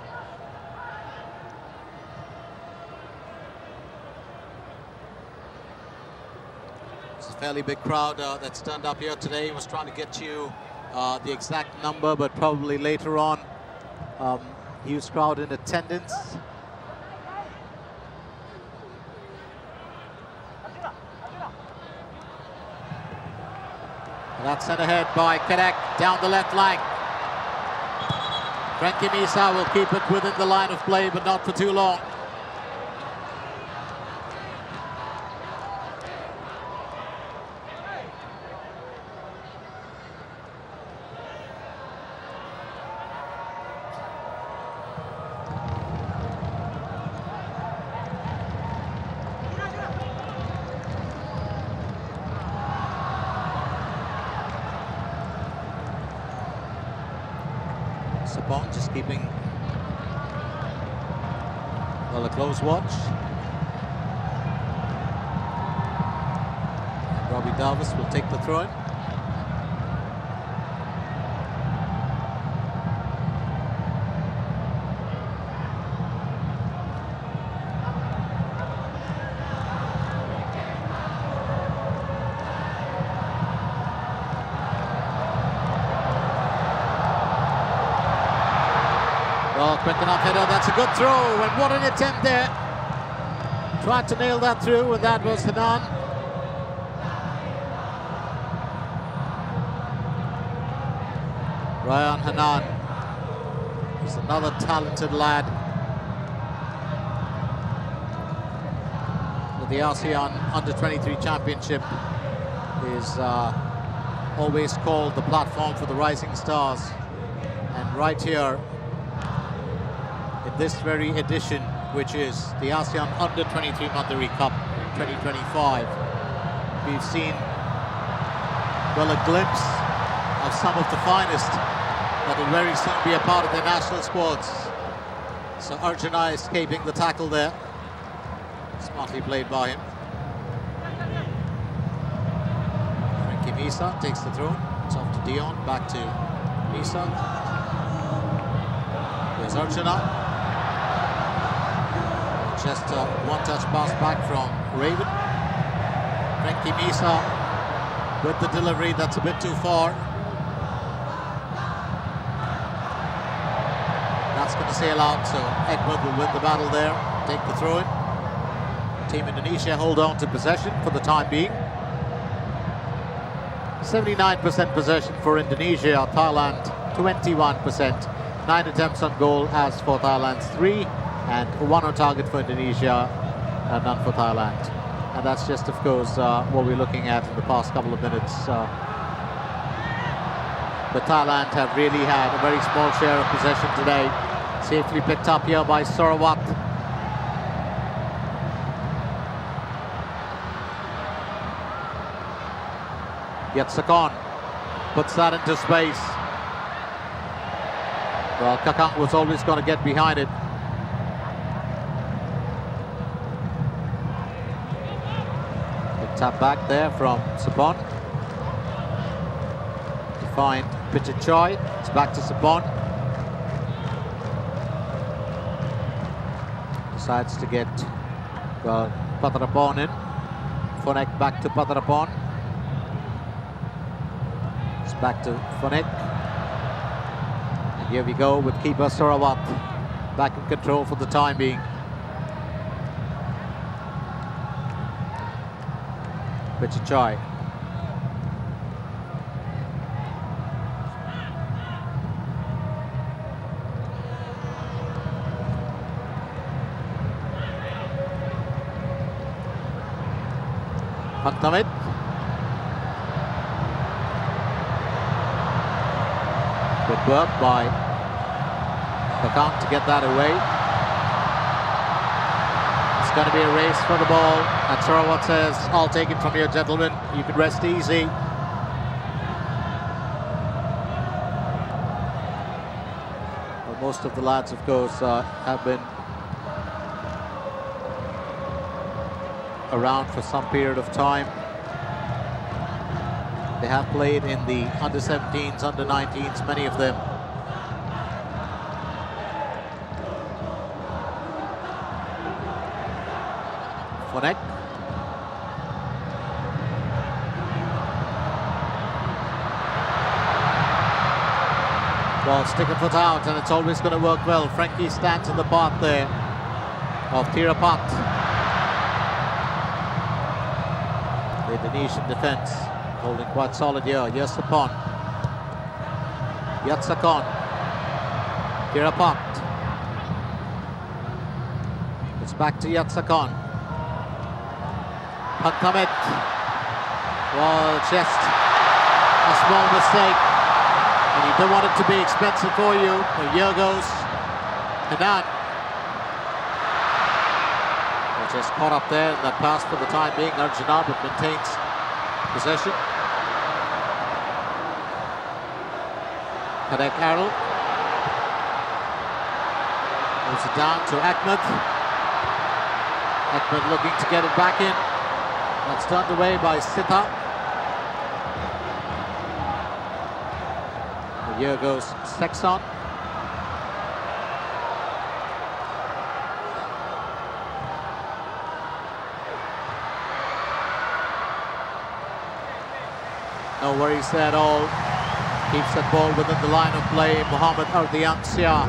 Fairly big crowd that's turned up here today. Was trying to get you the exact number, but probably later on. Huge crowd in attendance. That's sent ahead by Kadek down the left flank. Frankie Misa will keep it within the line of play, but not for too long. Sapon just keeping a close watch. Robbie Davis will take the throw-in. Well, quick enough header, that's a good throw, and what an attempt there. Tried to nail that through, and that was Hanan. Ryan Hanan is another talented lad. The ASEAN Under-23 Championship is always called the platform for the rising stars. And right here, in this very edition, which is the ASEAN Under-23 Mandari Cup 2025, we've seen, well, a glimpse of some of the finest that will very soon be a part of their national squads. So Arjuna escaping the tackle there. Smartly played by him. Frankie Misa takes the throw. It's off to Dion, back to Misa. There's Arjuna. Just a one-touch pass back from Raven. Frankie Misa with the delivery, that's a bit too far. That's going to sail out, so Edward will win the battle there, take the throw-in. Team Indonesia hold on to possession for the time being. 79% possession for Indonesia, Thailand 21%. 9 attempts on goal as for Thailand's 3, and 1 on target for Indonesia and none for Thailand. And that's just, of course, what we're looking at in the past couple of minutes. But Thailand have really had a very small share of possession today. Safely picked up here by Sarawat. Yatsakon puts that into space. Well, Kakang was always going to get behind it. The tap back there from Sabon. To find Pichichoi. It's back to Sabon. Decides to get, well, Patrapon in. Fonek back to Patrapon. It's back to Fonek. And here we go with keeper Sarawat back in control for the time being. Pichichoi. Pantamit. Good work by Kakang to get that away. It's going to be a race for the ball. And Sarawat says, I'll take it from you, gentlemen. You can rest easy. Well, most of the lads, of course, have been around for some period of time. They have played in the under-17s, under-19s, many of them. Fonek. Well, stick a foot out, and it's always going to work well. Frankie stands in the path there of Tirapat. The Indonesian defense holding quite solid here. Yatsakon. Yatsakon. Tirapat. It's back to Yatsakon. Pantamit. Well, just a small mistake. And you don't want it to be expensive for you. But here goes Hanan. Just caught up there in that pass for the time being. Arjuna, but maintains possession. Kadek Arul moves it down to Ahmed. Ahmed looking to get it back in. That's turned away by Sitha. And here goes Sexton. No worries there at all. Keeps that ball within the line of play. Mohamed Ardian Sia.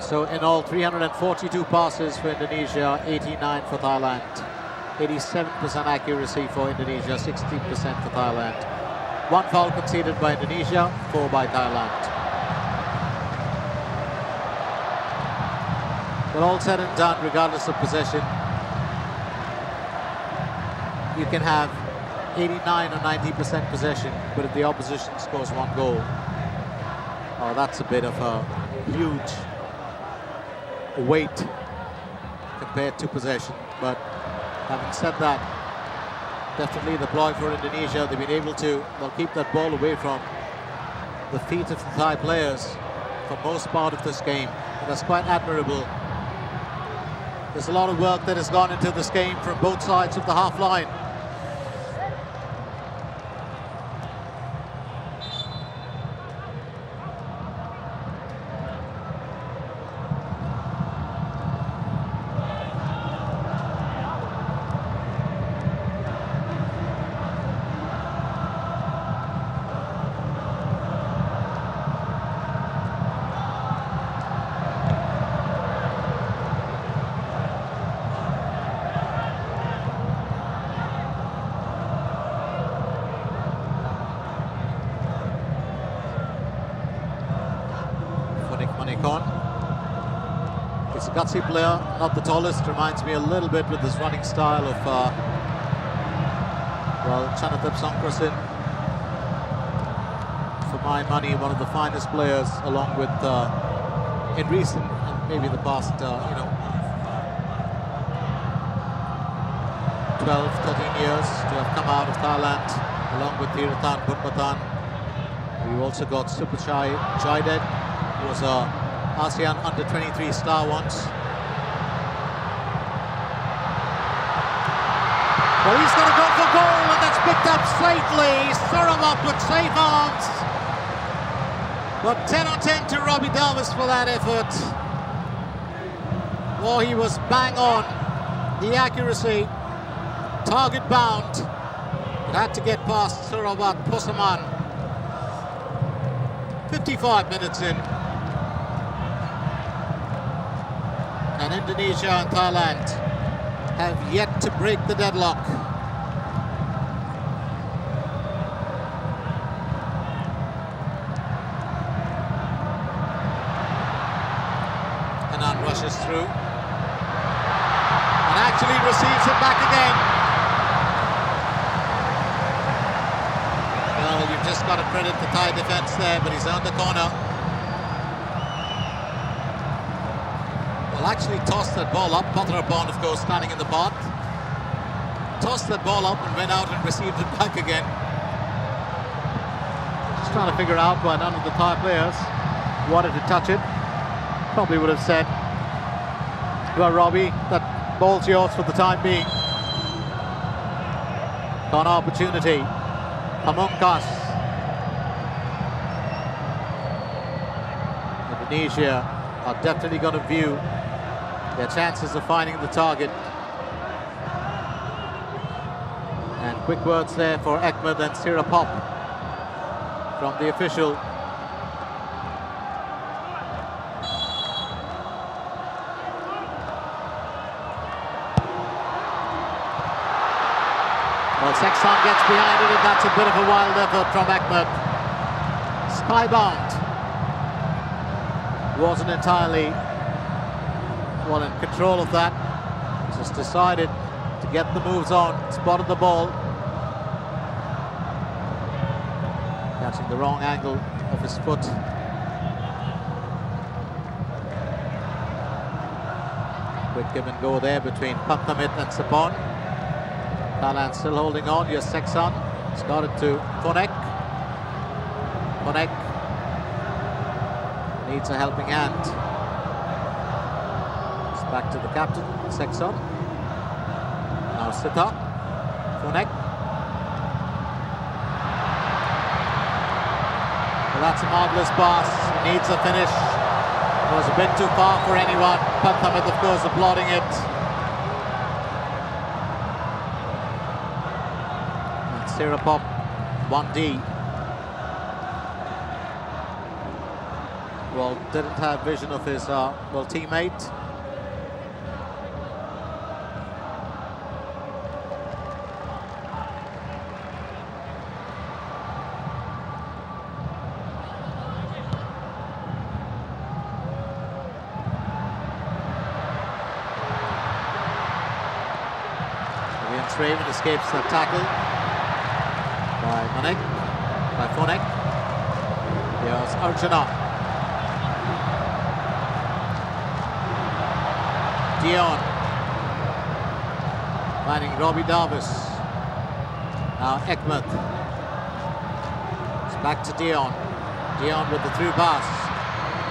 So in all, 342 passes for Indonesia, 89 for Thailand. 87% accuracy for Indonesia, 60% for Thailand. One foul conceded by Indonesia, 4 by Thailand. But all said and done, regardless of possession, you can have 89 or 90% possession, but if the opposition scores one goal, oh, that's a bit of a huge weight compared to possession. But having said that, definitely the ploy for Indonesia. They've been able to, they'll keep that ball away from the feet of the Thai players for most part of this game. And that's quite admirable. There's a lot of work that has gone into this game from both sides of the half line. He's a gutsy player, not the tallest. Reminds me a little bit with his running style of, Chanatep Songkrasin. For my money, one of the finest players, along with, in recent, and maybe the past, 12, 13 years to have come out of Thailand, along with Thiratan Bunpatan. We've also got Suphachai Jaidet, who was a ASEAN under-23 star once. Well, he's going to go for goal, and that's picked up safely. Sarawak with safe arms. But 10 on 10 to Robbie Davis for that effort. Oh, he was bang on. The accuracy, target bound. It had to get past Sarawak Posaman. 55 minutes in. And Indonesia and Thailand have yet to break the deadlock. Anand rushes through and actually receives it back again. Well, you've just got to credit the Thai defence there, but he's on the corner. Well, actually tossed that ball up. Patrapon, of course, standing in the path. Tossed that ball up and went out and received it back again. Just trying to figure out why none of the Thai players wanted to touch it. Probably would have said, well, Robbie, that ball's yours for the time being. Got an opportunity. Pamungkas. Indonesia are definitely going to view their chances of finding the target. And quick words there for Ahmed and Sirapop from the official. Well, Sexton gets behind it, and that's a bit of a wild effort from Ahmed. Skybound. Wasn't entirely well in control of that. Just decided to get the moves on. Spotted the ball. Catching the wrong angle of his foot. Quick give and go there between Panthamit and Sapon. Thailand still holding on. Yes, Sexton. It's got it to Phonek. Phonek needs a helping hand. It's back to the captain, Sexton. Now Sita. Phonek. Well, that's a marvellous pass. He needs a finish. It was a bit too far for anyone. Panthamit, of course, applauding it. Sirapop, 1D. Well, didn't have vision of his teammate. Raven escapes the tackle by Phonek. Here's Arjuna. Dion. Finding Robbie Davis. Now Ahmed. It's back to Dion. Dion with the through pass.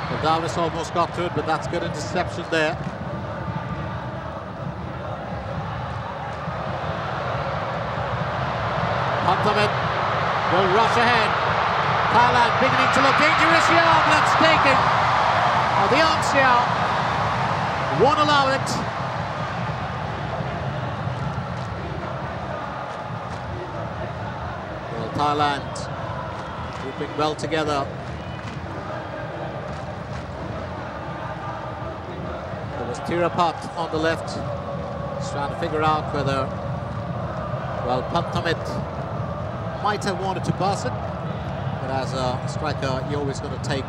Well, Davis almost got through it, but that's good interception there. Panthamit will rush ahead. Thailand beginning to look dangerous here, but that's taken. The Asia won't allow it. Well, Thailand grouping well together. There was Tirapat on the left. He's trying to figure out whether, well, Panthamit might have wanted to pass it, but as a striker, you're always going to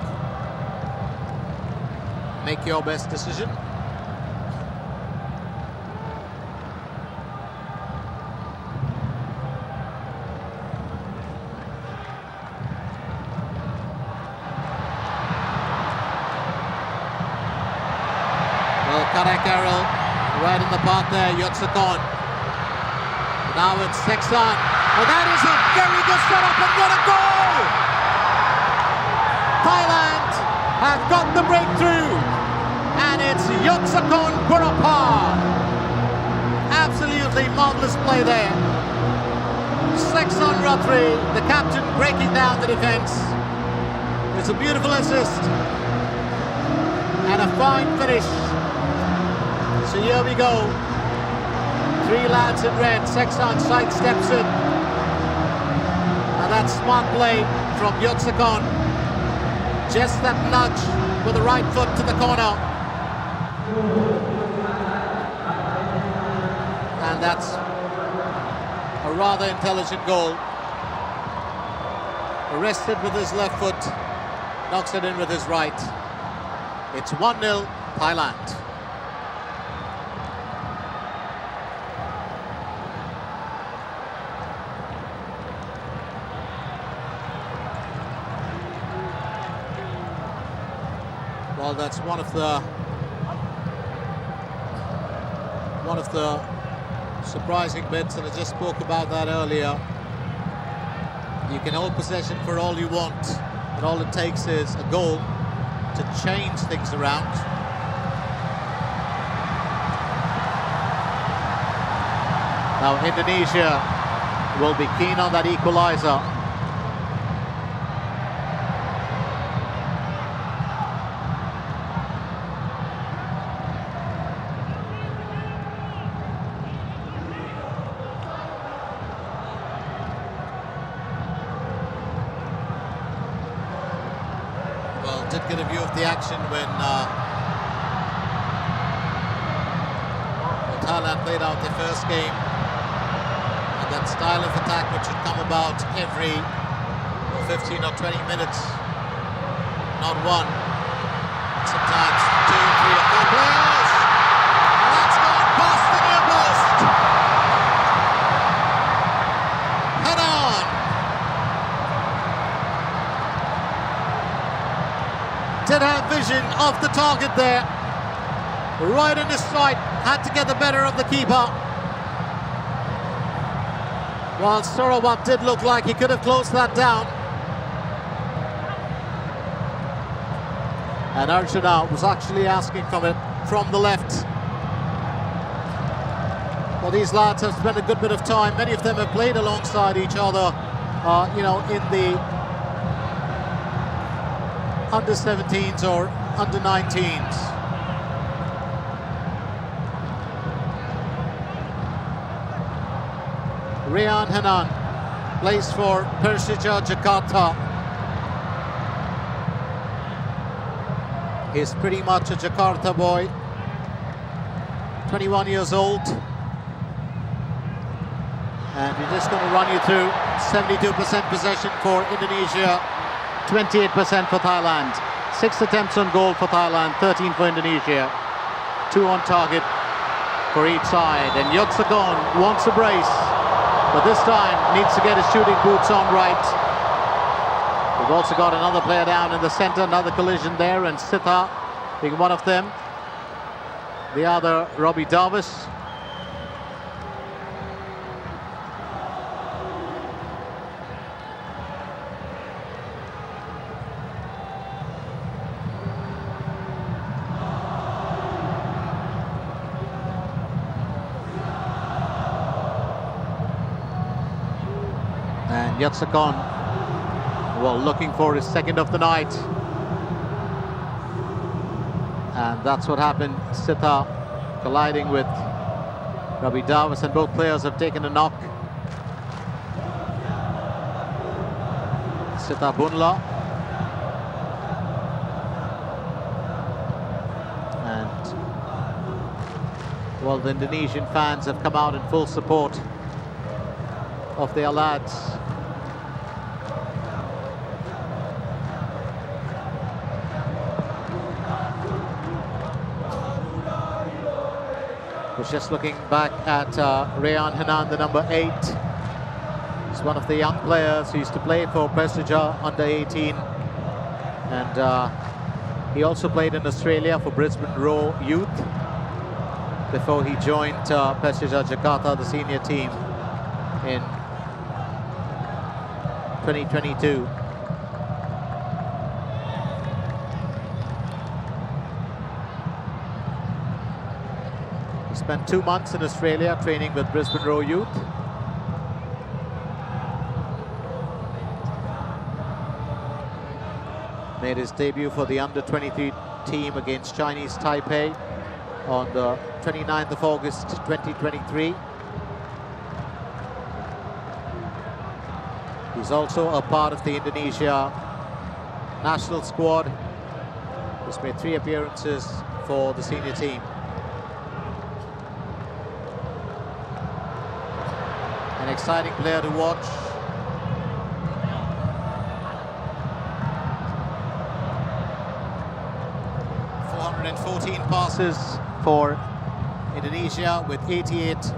make your best decision. Karel right in the path there, Yotsukon. Now it's Sexton. Well, that is a very good setup and what a goal! Thailand have got the breakthrough and it's Yotsukon Burapha. Absolutely marvelous play there. Sexton Rathri, the captain, breaking down the defense. It's a beautiful assist and a fine finish. So here we go. Three lads in red. Sexton sidesteps it. And that smart play from Yotsukon. Just that nudge with the right foot to the corner. And that's a rather intelligent goal. Arrested with his left foot. Knocks it in with his right. It's 1-0 Thailand. Well, that's one of the surprising bits, and I just spoke about that earlier. You can hold possession for all you want, but all it takes is a goal to change things around. Now Indonesia will be keen on that equalizer. Did get a view of the action when Thailand played out their first game, and that style of attack which should come about every 15 or 20 minutes, not one, sometimes 2, 3 or 4 players, and that's gone past the near post. Head on. Did have vision of the target there, right in his sight, had to get the better of the keeper. While Sarawat did look like he could have closed that down. And Arjuna was actually asking from the left. Well, these lads have spent a good bit of time. Many of them have played alongside each other, in the under 17s or under 19s. Rian Hanan plays for Persija Jakarta. He's pretty much a Jakarta boy, 21 years old. And we're just going to run you through 72% possession for Indonesia, 28% for Thailand. 6 attempts on goal for Thailand, 13 for Indonesia. 2 on target for each side. And Yotsukon wants a brace, but this time needs to get his shooting boots on right. We've also got another player down in the center, another collision there, and Sitha being one of them. The other, Robbie Davis. And Yotsukon, well, looking for his second of the night. And that's what happened. Sitha colliding with Robbie Davis, and both players have taken a knock. Sitha Bunla. And, well, the Indonesian fans have come out in full support of their lads. Was just looking back at Rian Hanan, the number 8. He's one of the young players who used to play for Persija under 18, and he also played in Australia for Brisbane Roar Youth. before he joined Persija Jakarta, the senior team, in 2022. He spent 2 months in Australia training with Brisbane Roar Youth. Made his debut for the under-23 team against Chinese Taipei on the 29th of August 2023. He's also a part of the Indonesia national squad. He's made 3 appearances for the senior team. An exciting player to watch. Passes for Indonesia with 88%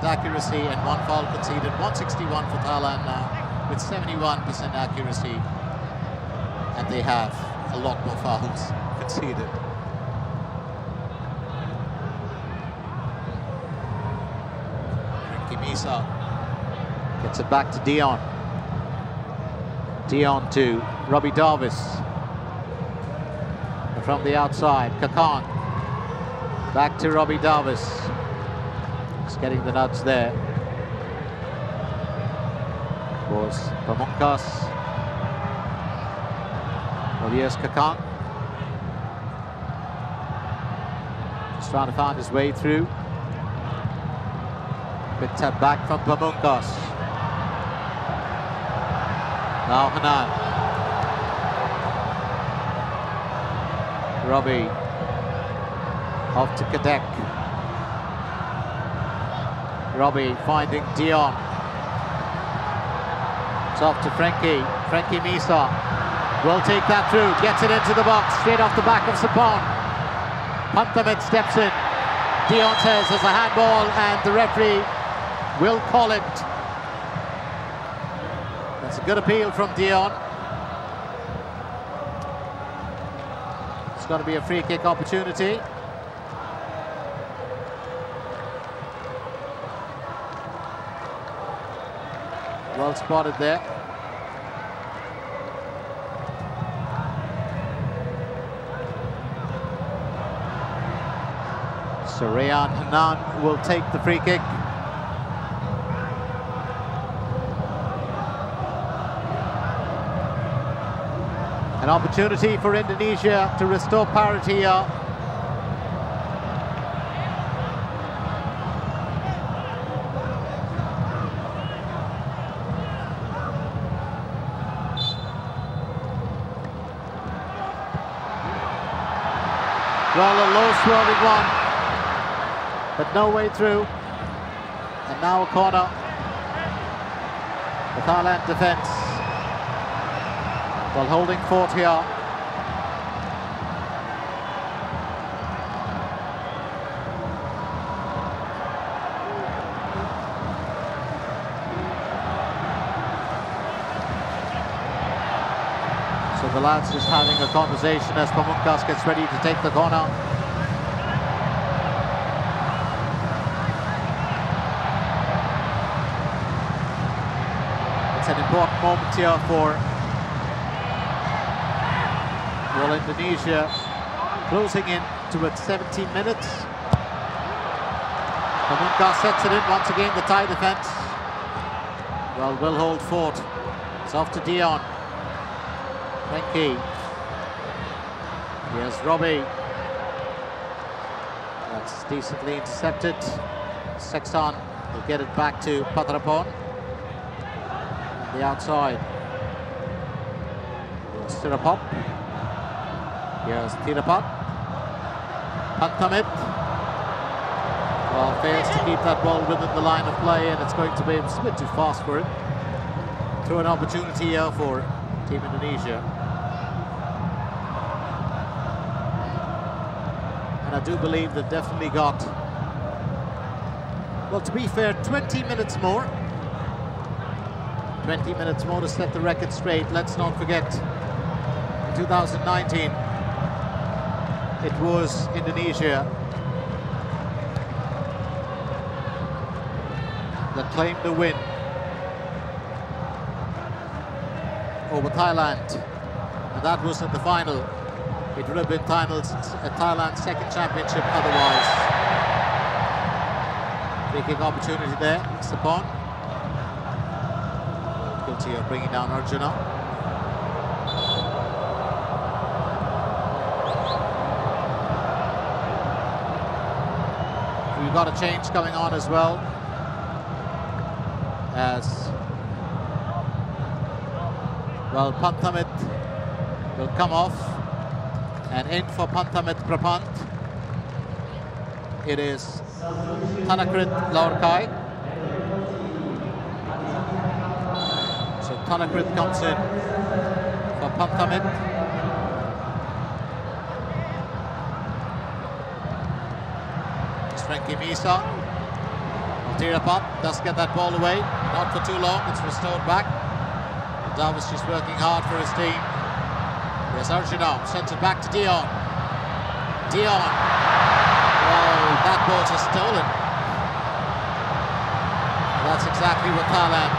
accuracy and 1 foul conceded. 161 for Thailand now with 71% accuracy, and they have a lot more fouls conceded. Ricky Misa gets it back to Dion. Dion to Robbie Davis. From the outside, Kakan. Back to Robbie Davis. He's getting the nudge there. Was Pamungkas. Well, here's Kakan. Just trying to find his way through. Good tap back from Pamungkas. Now Hanan. Robbie off to Kadek. Robbie finding Dion. It's off to Frankie. Frankie Misa will take that through. Gets it into the box. Straight off the back of Sapon. Panthamit steps in. Dion says there's a handball and the referee will call it. That's a good appeal from Dion. It's going to be a free kick opportunity. Well spotted there. So Rayan Hanan will take the free kick. An opportunity for Indonesia to restore parity here. Well, a low swerving one, but no way through. And now a corner. The Thailand defence, while holding fort here. So the lads just having a conversation as Pamungkas gets ready to take the corner. It's an important moment here for Indonesia, closing in to its 17 minutes. Pamungkas sets it in once again, the Thai defence. Well, will hold fort. It's off to Dion. Frankie. Here's Robbie. That's decently intercepted. Sexton will get it back to Patrapon. On the outside. Here's Tirapop. Here's Thirapat. Panthamit. Well, fails to keep that ball within the line of play, and it's going to be a bit too fast for it. Through an opportunity here for Team Indonesia. And I do believe they've definitely got, well, to be fair, 20 minutes more. 20 minutes more to set the record straight. Let's not forget, in 2019, it was Indonesia that claimed the win over Thailand, and that was in the final. It would have been Thailand's second championship otherwise. Free kick opportunity there, Sapon. Guilty of bringing down Arjuna. We've got a change coming on as well, as well Panthamit will come off, and in for Panthamit Prapant it is Thanakrit Laurkai. So Thanakrit comes in for Panthamit. Frankie Misa. Altirapat does get that ball away, not for too long, it's restored back. Davis just working hard for his team. There's Arjuna, sends it back to Dion. Dion. Oh, that ball just stolen. That's exactly what Thailand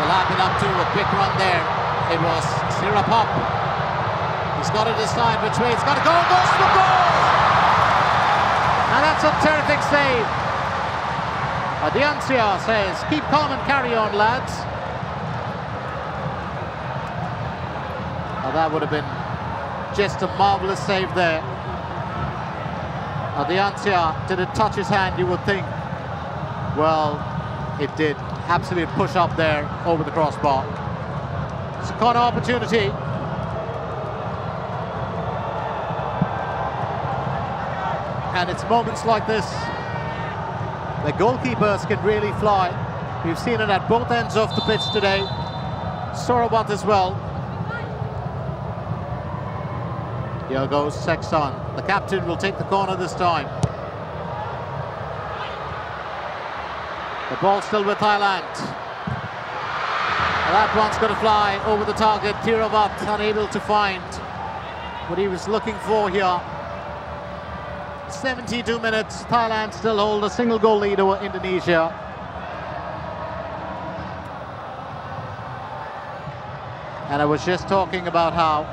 will have been up to, a quick run there. It was Sirapop. He's got to decide which way it's got to go, goes for goal! And that's a terrific save. Adiancia says, keep calm and carry on, lads. Now that would have been just a marvellous save there. Adiancia, did it touch his hand, you would think? Well, it did. Absolute push up there over the crossbar. It's a corner opportunity. And it's moments like this the goalkeepers can really fly. We've seen it at both ends of the pitch today. Sorawat as well. Here goes Sexton. The captain will take the corner this time. The ball still with Thailand. And that one's going to fly over the target. Thiravat unable to find what he was looking for here. 72 minutes, Thailand still hold a single goal lead over Indonesia. And I was just talking about how,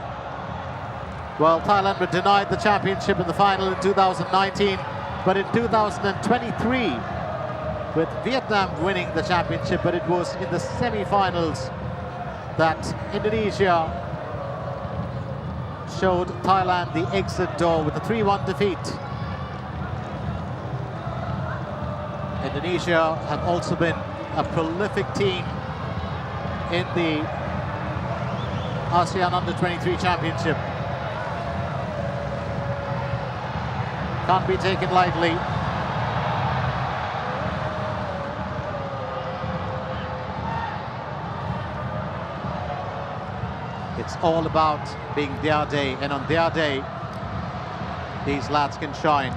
well, Thailand were denied the championship in the final in 2019, but in 2023, with Vietnam winning the championship, but it was in the semi-finals that Indonesia showed Thailand the exit door with a 3-1 defeat. Indonesia have also been a prolific team in the ASEAN Under-23 Championship. Can't be taken lightly. It's all about being their day, and on their day, these lads can shine.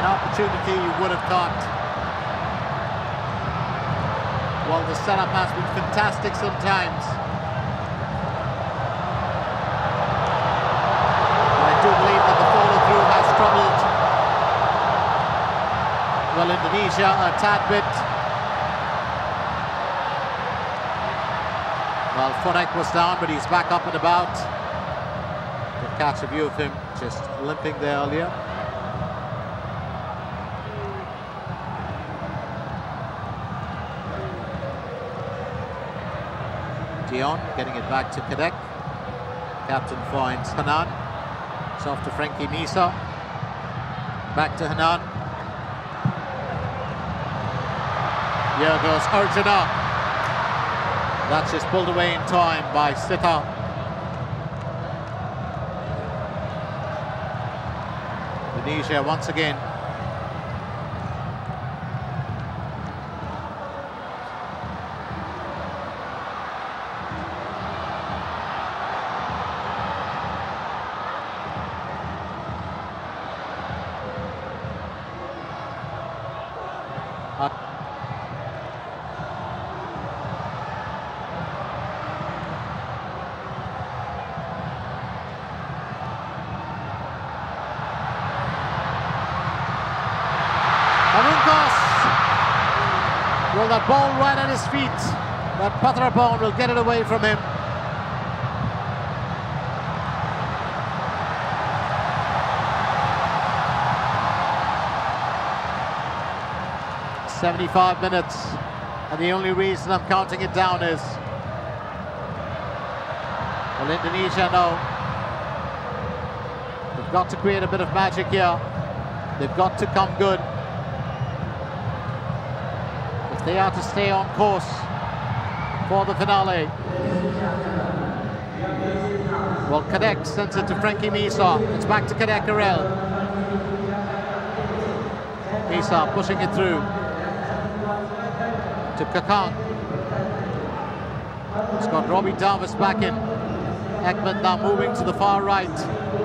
Opportunity you would have thought. Well, the setup has been fantastic sometimes. I do believe that the follow-through has troubled, well, Indonesia a tad bit. Well, Fonek was down, but he's back up and about. Good catch a view of him just limping there earlier. Dion getting it back to Kadek. Captain finds Hanan. It's off to Frankie Misa. Back to Hanan. Here goes Arjuna. That's just pulled away in time by Sita. Indonesia once again. Pamungkas. Well, that ball right at his feet. That Patrapon will get it away from him. "75 minutes, and the only reason I'm counting it down is, well, Indonesia know they've got to create a bit of magic here. They've got to come good if they are to stay on course for the finale." Well, Kadek sends it to Frankie Misa. It's back to Kadek Karel. Misa pushing it through to Kakan. It's got Robbie Davis back in. Ekman now moving to the far right.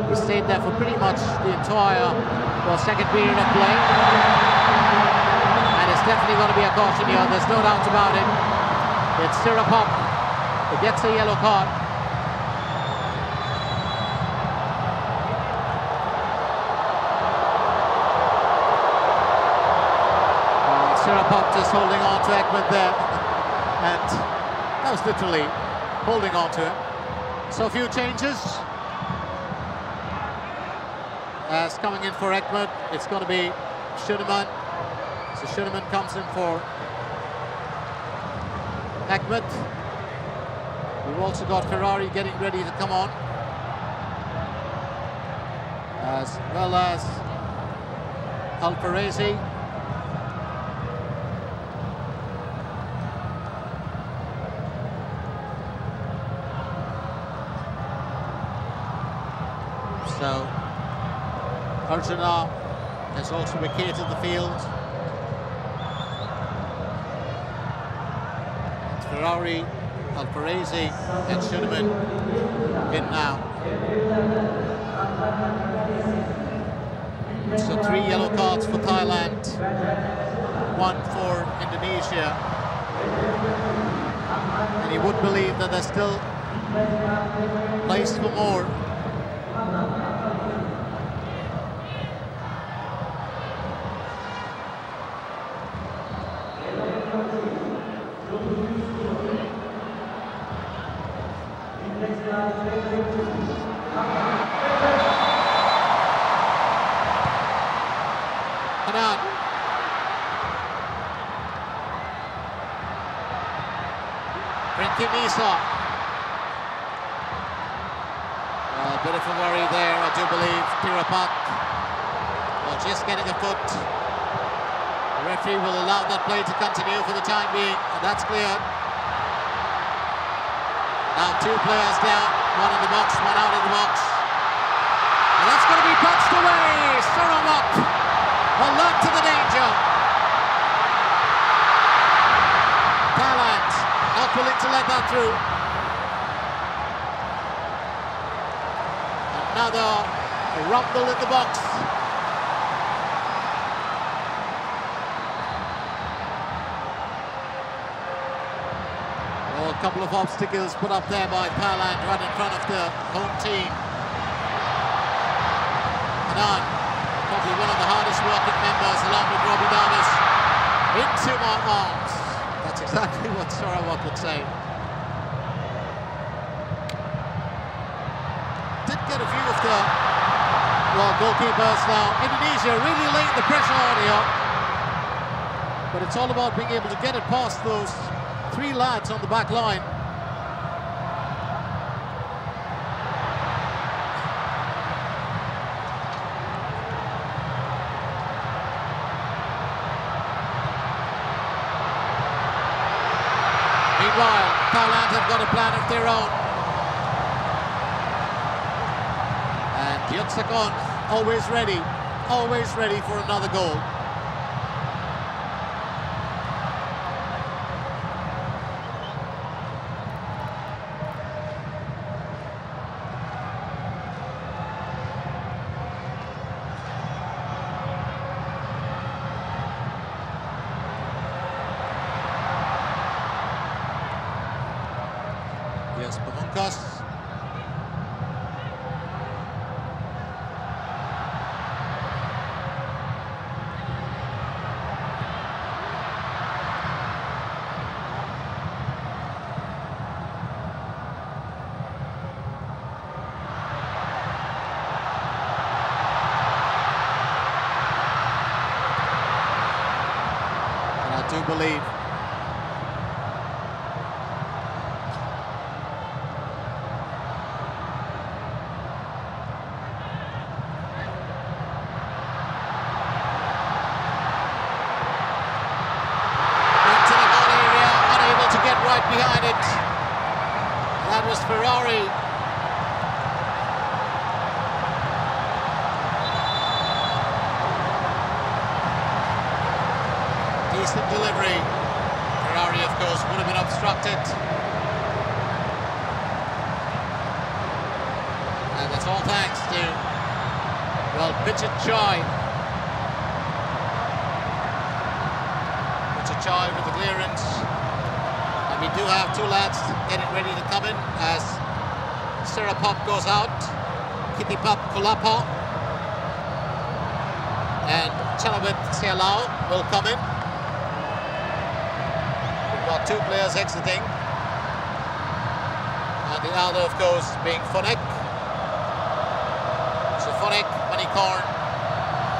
He stayed there for pretty much the entire second period of play. And it's definitely going to be a caution here, there's no doubt about it. It's Sirapop who gets a yellow card. Sirapop just holding on to Ekman there. And that was literally holding on to him. So a few changes. As coming in for Ekman, it's going to be Schuneman. So Schuneman comes in for Ekman. We've also got Ferrari getting ready to come on, as well as Alfarezi. So Arjuna has also vacated the field. It's Ferrari, Alfarezi and Schuneman in now. So 3 yellow cards for Thailand, 1 for Indonesia. And you would believe that there's still place for more. Frankie Misa. A bit of a worry there, I do believe. Tirapat, well, just getting a foot. The referee will allow that play to continue for the time being, and that's clear. Now 2 players down, 1 in the box, 1 out of the box. And that's going to be punched away. Sarawak alert to the danger. Thailand not willing to let that through. Another rumble in the box. Oh, a couple of obstacles put up there by Thailand right in front of the home team. Anand, probably one of the hardest working members, along with Robbie Davis, into my arms. That's exactly what Sarawak would say. Did get a view of the goalkeepers now. Indonesia really laying the pressure on here. But it's all about being able to get it past those 3 lads on the back line. Meanwhile, Thailand have got a plan of their own. And Yutsakon always ready for another goal. Yes, Pamungkas. do believe. Into the goal area, unable to get right behind it. That was Ferrari. Decent delivery. Ferrari, of course, would have been obstructed. And that's all thanks to, well, Pitchet Choi. Pitchet Choi with the clearance. And we do have two lads getting ready to come in as Serapop goes out. Kittipap Kulapa and Chanawit Sialao will come in. We've got two players exiting. And the other, of course, being Fonek. So Fonek, Manikorn,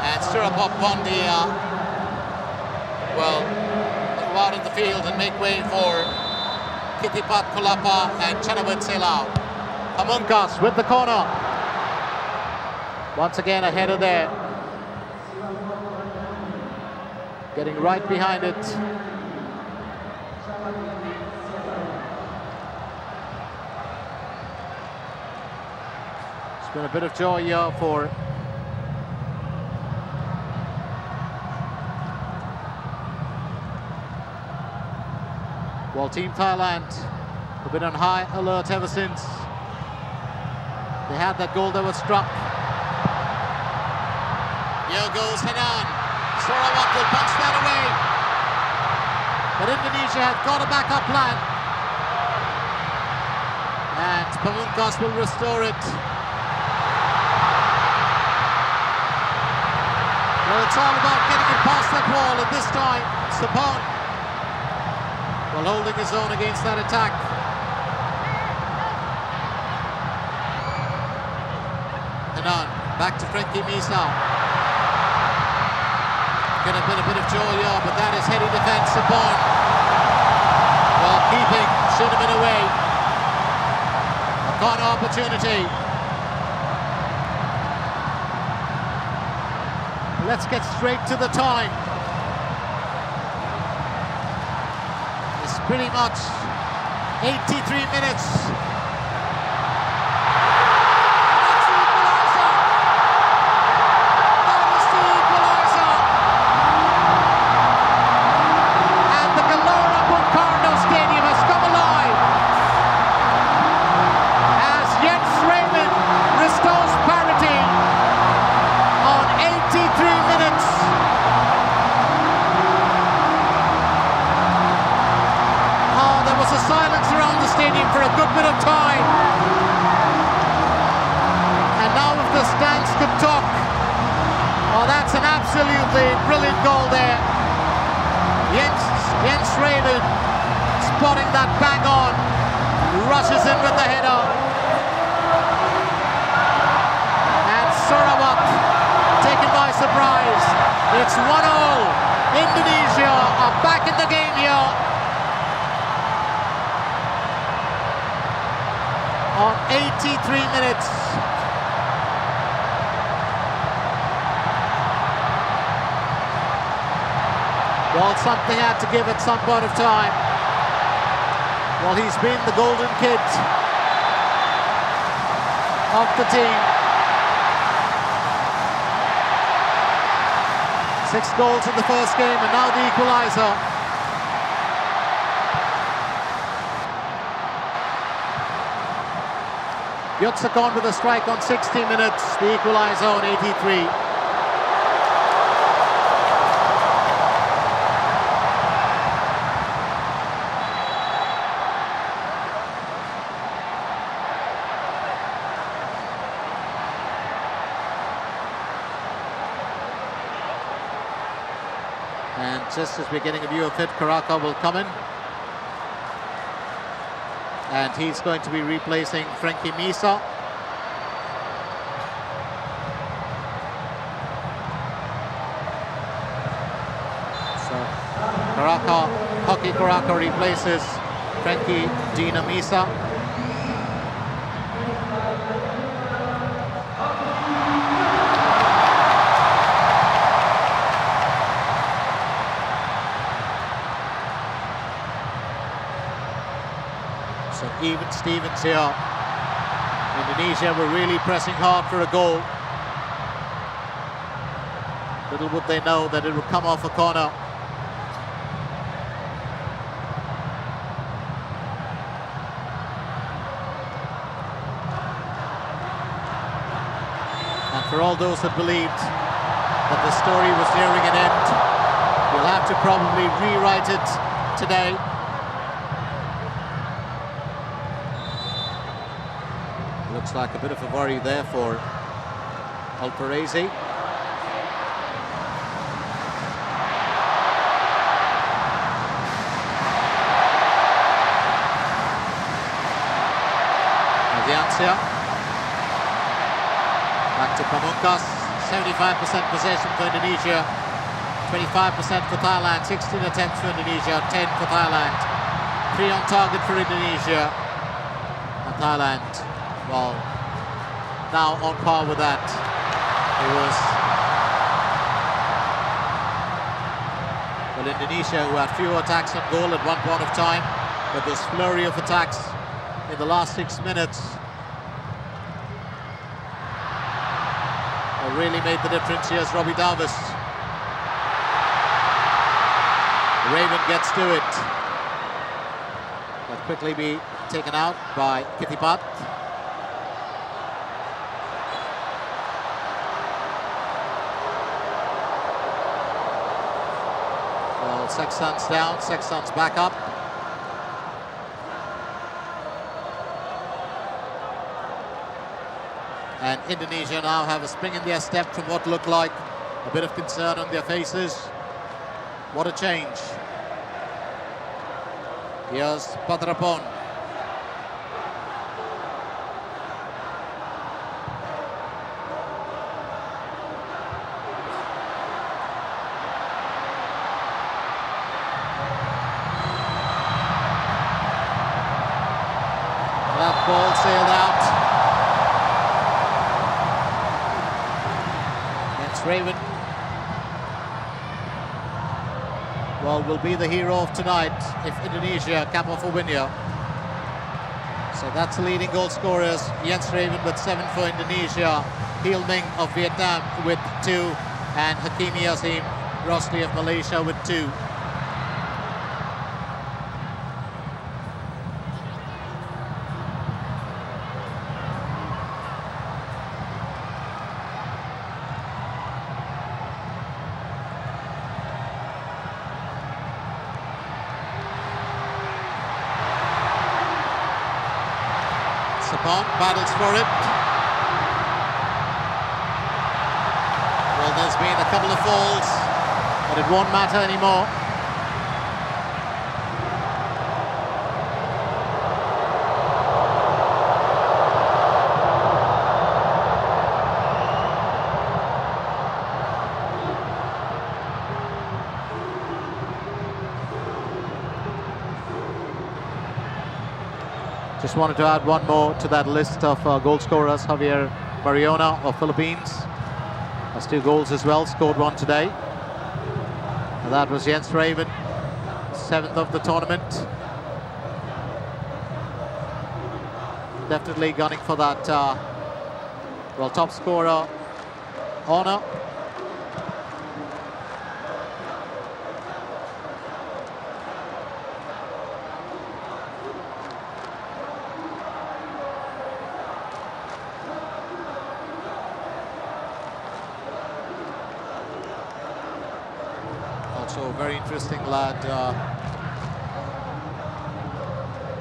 and Serapop Bondia, well, go out in the field and make way for Kittipap Kulapa and Chanawit Sialao. Amunkas with the corner. Once again ahead of there. Getting right behind it. It's been a bit of joy here for Team Thailand. Have been on high alert ever since they had that goal that was struck. Here goes Hanan. Sarawak will punch that away. But Indonesia have got a backup plan. And Pamungkas will restore it. Well, it's all about getting it past that wall, and this time, Sapon, well, holding his own against that attack. Hanan, back to Frankie Misa. Could have been a bit of joy here, but that is heady defense. Sapon, well, keeping, should have been away. A corner opportunity. Let's get straight to the time. It's pretty much 83 minutes. For a good bit of time, and now if the stands could talk, oh, that's an absolutely brilliant goal there. Jens Raven spotting that bang on, rushes in with the header, and Sarawak taken by surprise. It's 1-0. Indonesia are back in the game here. On 83 minutes. Well, something had to give at some point of time. Well, he's been the golden kid of the team. 6 goals in the first game, and now the equalizer. Yutsakon with a strike on 60 minutes, the equalizer on 83. And just as we're getting a view of it, Karaka will come in. And he's going to be replacing Frankie Misa. So Hockey Karaka replaces Frankie Dinamisa. So even Stevens here. Indonesia were really pressing hard for a goal. Little would they know that it would come off a corner. And for all those that believed that the story was nearing an end, you'll have to probably rewrite it today. Looks like a bit of a worry there for Alparese. Back to Pamungkas, 75% possession for Indonesia, 25% for Thailand, 16 attempts for Indonesia, 10 for Thailand. 3 on target for Indonesia. And Thailand, well, now on par with that. It was Indonesia who had fewer attacks on goal at one point of time, but this flurry of attacks in the last 6 minutes really made the difference. Here's Robbie Davis. Raven gets to it, but quickly be taken out by Kittipat. Well, Sexton's down, Sexton's back up. And Indonesia now have a spring in their step from what looked like a bit of concern on their faces. What a change. Here's Patrapon. That ball sailed out. Raven, well, will be the hero of tonight if Indonesia cap off a win here. So that's the leading goal scorers. Jens Raven with 7 for Indonesia, Hiel Ming of Vietnam with 2, and Hakimi Azim Rosli of Malaysia with 2. Sapon battles for it. Well, there's been a couple of falls, but it won't matter anymore. Just wanted to add one more to that list of goal scorers. Javier Mariona of Philippines has 2 goals as well, scored 1 today. And that was Jens Raven, 7th of the tournament. Definitely gunning for that well, top scorer honor. Also a very interesting lad,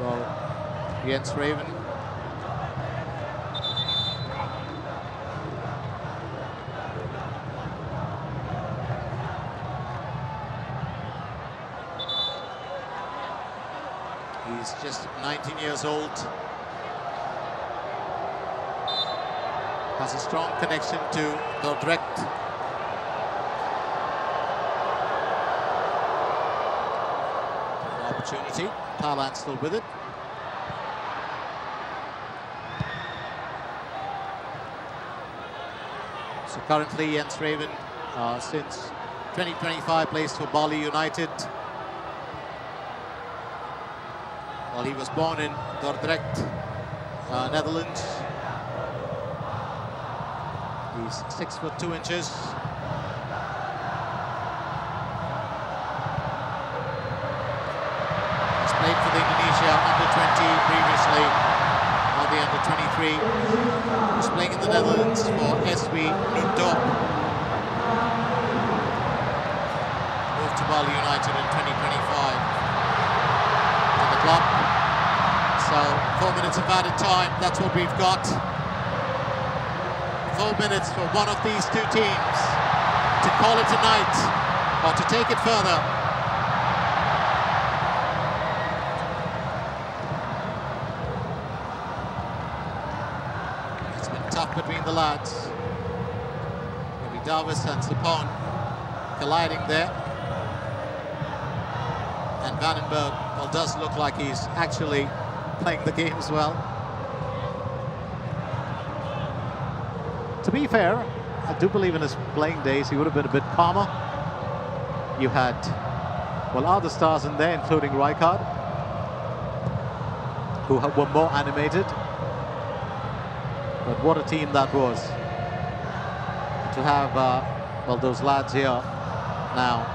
well, Jens Raven. He's just 19 years old. Has a strong connection to Dordrecht. opportunity. Thailand still with it. So currently Jens Raven, since 2025, plays for Bali United. Well, he was born in Dordrecht, Netherlands. He's 6'2". Played for the Indonesia under-20 previously, or the under-23. Was playing in the Netherlands for SV Nindorp. Moved to Bali United in 2025. To the club. So 4 minutes of added time, that's what we've got. 4 minutes for one of these two teams to call it a night, or to take it further. Tough between the lads. Maybe Davis and Sapon colliding there. And Vandenberg, well, does look like he's actually playing the game as well. To be fair, I do believe in his playing days he would have been a bit calmer. You had, well, other stars in there, including Rijkaard, who were more animated. But what a team that was. To have, well, those lads here now.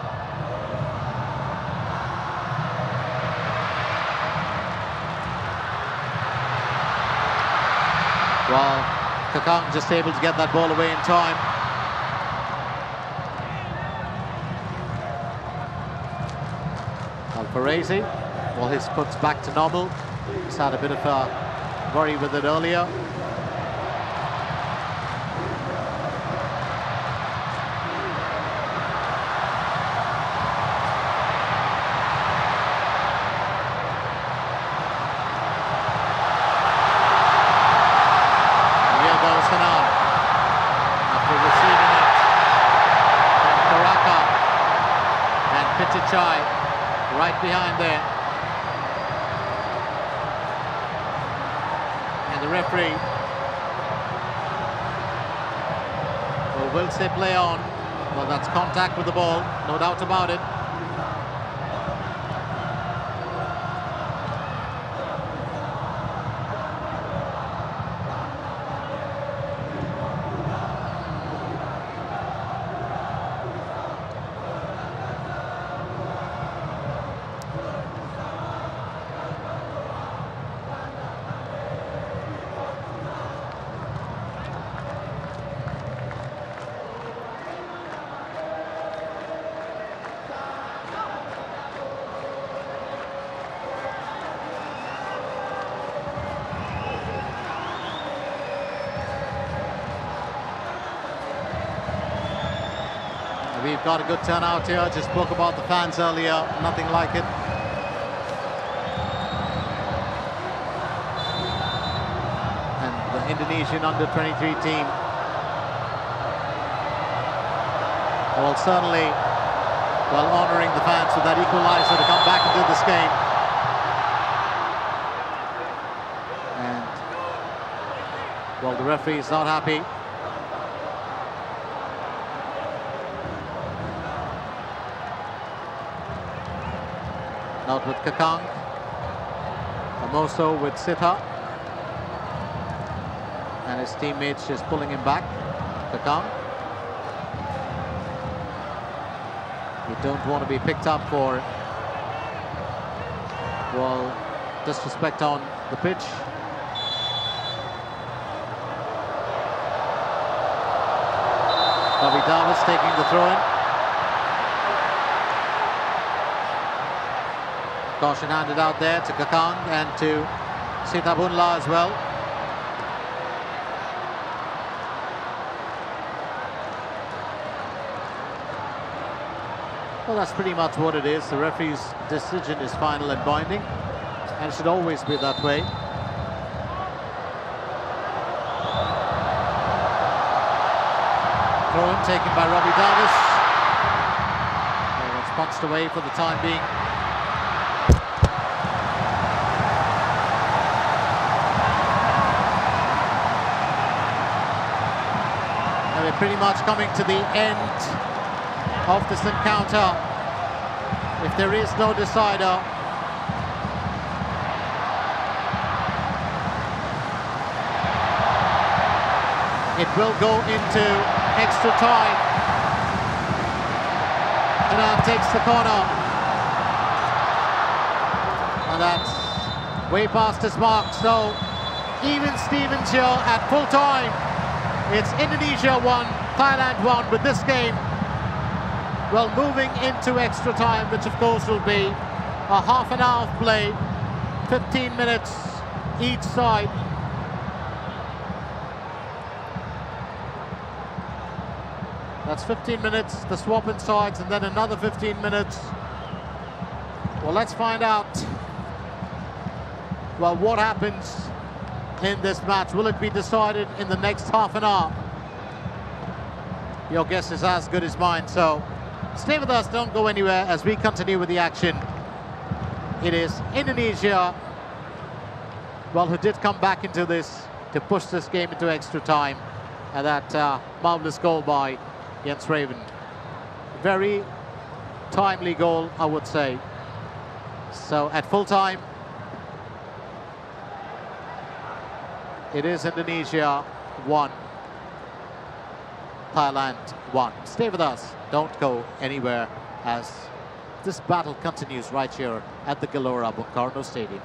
Well, Kakang just able to get that ball away in time. Alvarezi, well, his foot's back to normal. He's had a bit of a worry with it earlier. Right behind there. And the referee will say play on. Well, that's contact with the ball, no doubt about it. We've got a good turnout here. Just spoke about the fans earlier. Nothing like it. And the Indonesian under-23 team, well, certainly, well, honouring the fans with that equalizer to come back into this game. And, well, the referee is not happy. Out with Kakang, Amoso with Sitha, and his teammates just pulling him back. Kakang, you don't want to be picked up for, well, disrespect on the pitch. Bobby Davis taking the throw-in. Caution handed out there to Kakang and to Sitabunla as well. Well, that's pretty much what it is. The referee's decision is final and binding, and it should always be that way. Throw-in taken by Robbie Davis. It's punched away for the time being. We're pretty much coming to the end of this encounter. If there is no decider, it will go into extra time. Thailand takes the corner. And that's way past his mark. So even Stevens here at full time. It's Indonesia 1, Thailand 1 with this game. Well, moving into extra time, which of course will be a half an hour of play, 15 minutes each side. That's 15 minutes, the swap in sides, and then another 15 minutes. Well, let's find out, well, what happens in this match. Will it be decided in the next half an hour? Your guess is as good as mine, so stay with us, don't go anywhere as we continue with the action. It is Indonesia, well, who did come back into this to push this game into extra time. And that marvelous goal by Jens Raven. Very timely goal, I would say. So at full time, it is Indonesia 1, Thailand 1. Stay with us, don't go anywhere as this battle continues right here at the Gelora Bung Karno Stadium.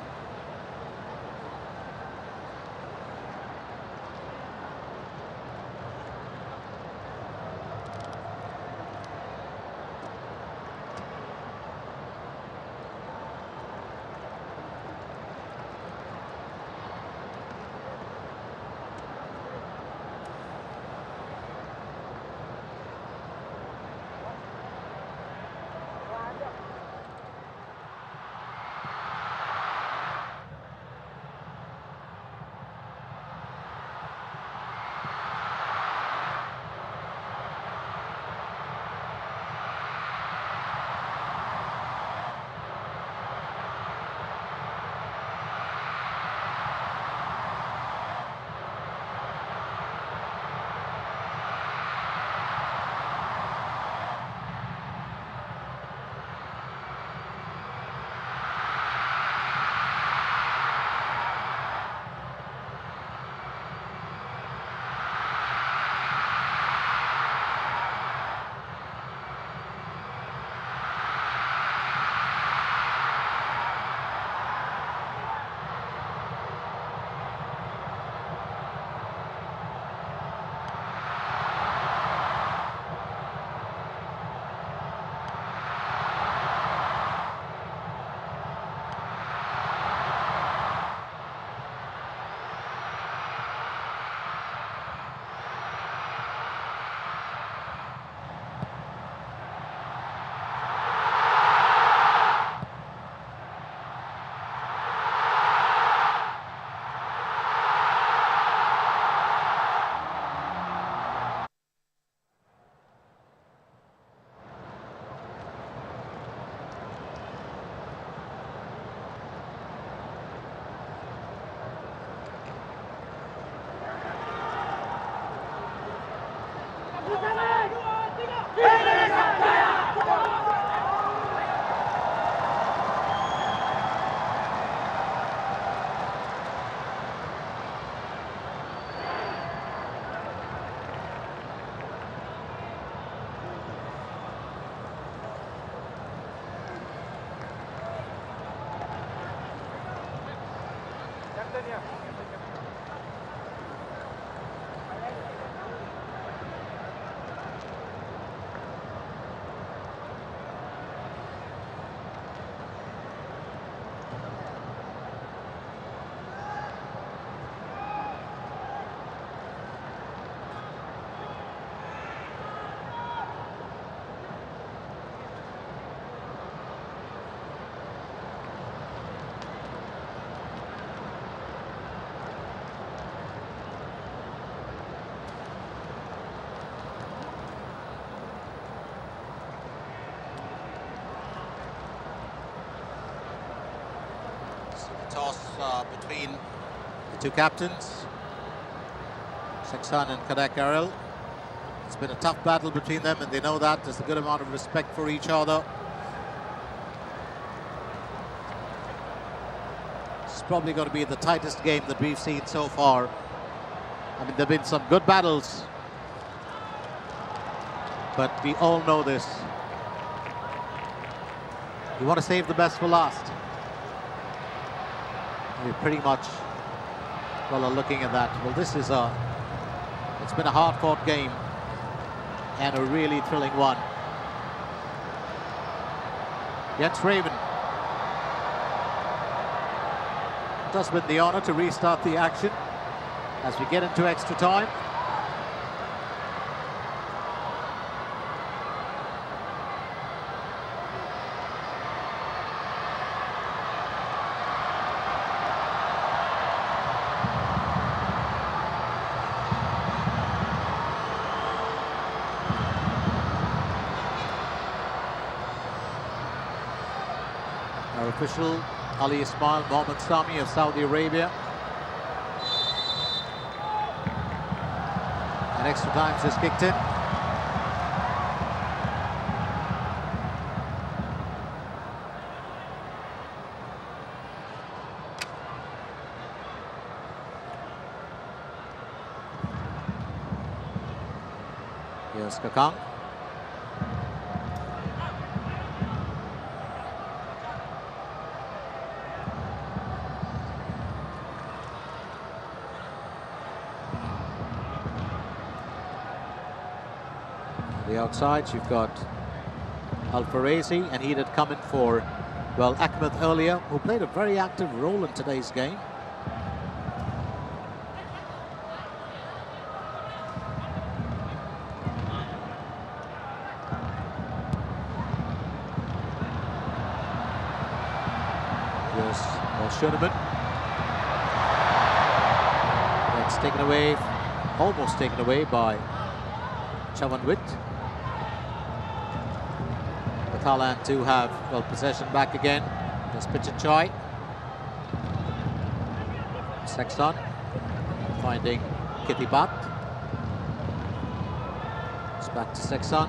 Toss between the two captains, Sengsan and Kadek Aril. It's been a tough battle between them, and they know that. There's a good amount of respect for each other. It's probably going to be the tightest game that we've seen so far. I mean, there have been some good battles, but we all know this. You want to save the best for last. We pretty much, well, are looking at that. Well, this is it's been a hard-fought game and a really thrilling one. Jens Raven does win the honor to restart the action as we get into extra time. Our official, Ali Ismail Mohammed Sami of Saudi Arabia. And extra time just kicked in. Here's Kakang. The outside, you've got Al-Farazi, and he did come in for, well, Ahmed earlier, who played a very active role in today's game. Yes, well, Schoenemann. That's taken away, almost taken away by Chavanwit. Thailand to have, well, possession back again. There's Pichachai. Sexton finding Kitibat. It's back to Sexton.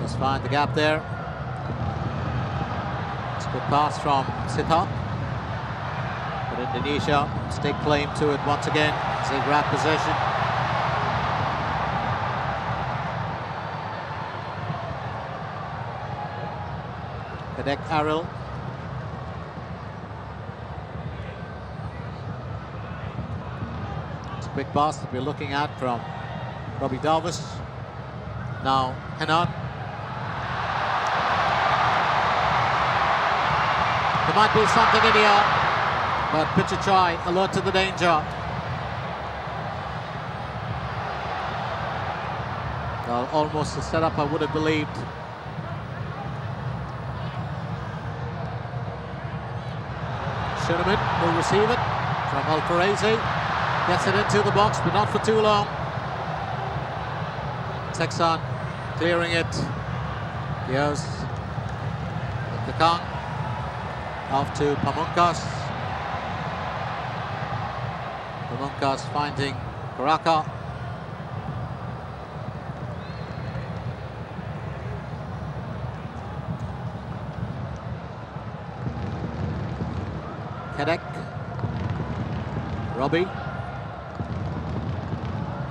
Just find the gap there. It's a good pass from Sitha. But Indonesia stake claim to it once again as they grab possession. Kadek Aril. It's a quick pass that we're looking at from Robbie Davis. Now Henan. There might be something in here, but Pichachai alert to the danger. Well, almost the setup I would have believed. Schoenemann will receive it from Al-Farazi. Gets it into the box, but not for too long. Sexton clearing it. Here's Kakang. Off to Pamungkas. Pamungkas finding Karaka. Kadek, Robbie,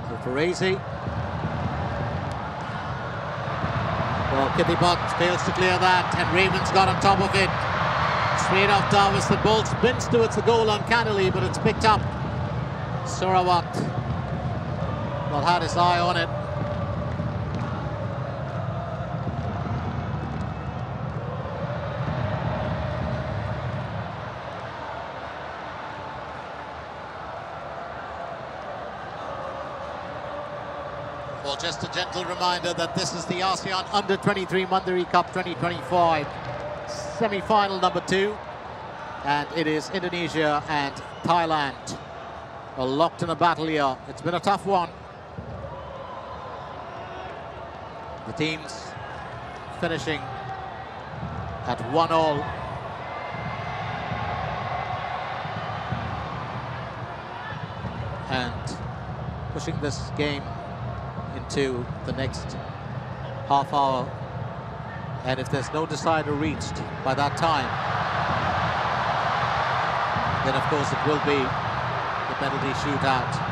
Al-Farazi. Well, Kitibat fails to clear that, and Raven's got on top of it. Straight off Davis, the ball spins towards the goal uncannily, but it's picked up. Sarawat, well, had his eye on it. Well, just a gentle reminder that this is the ASEAN Under-23 Mandiri Cup 2025 semi-final number 2, and it is Indonesia and Thailand locked in a battle here. It's been a tough one. The teams finishing at 1-1. And pushing this game into the next half hour. And if there's no decider reached by that time, then of course it will be the penalty shootout.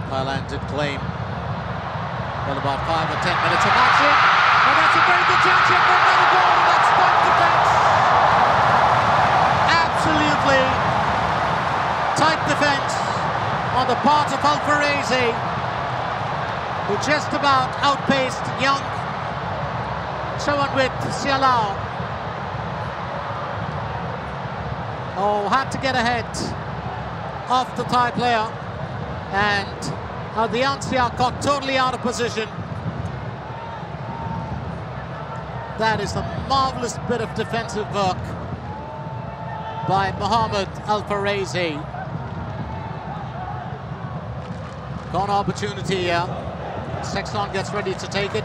Thailand did claim well about 5 or 10 minutes of action, and that's a very good chance here for another goal, and that's top defence. Absolutely tight defence on the part of Alfarese, who just about outpaced young Chawanwit Sialao. Oh, had to get ahead of the Thai player, and the Ansia got totally out of position. That is a marvellous bit of defensive work by Mohamed Alfarese. Got an opportunity here. Sexton gets ready to take it.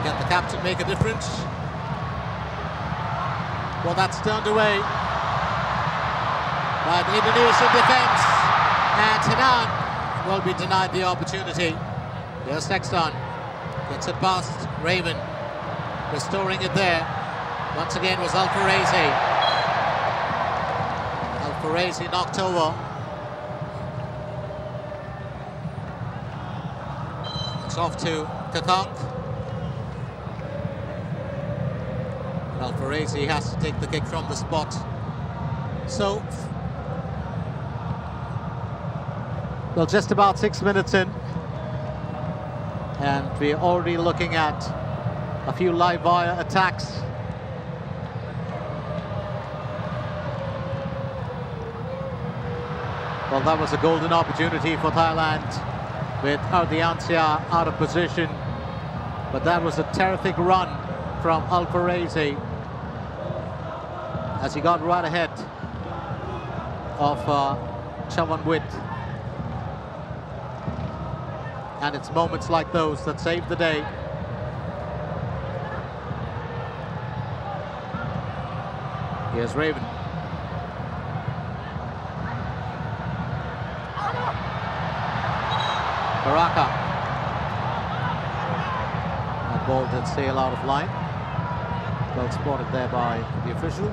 Can the captain make a difference? Well, that's turned away by the Indonesian defence, and Hanan will be denied the opportunity. Here's Sexton, gets it past Raven, restoring it there. Once again was Alfarese. Alfarese knocked over. It's off to Kakak. Alfarese has to take the kick from the spot. So, well, just about 6 minutes in, and we're already looking at a few live wire attacks. Well, that was a golden opportunity for Thailand with Ardiancia out of position, but that was a terrific run from Alfarese as he got right ahead of Chawanwit. And it's moments like those that save the day. Here's Raven. Baraka. That ball did sail out of line. Well spotted there by the official.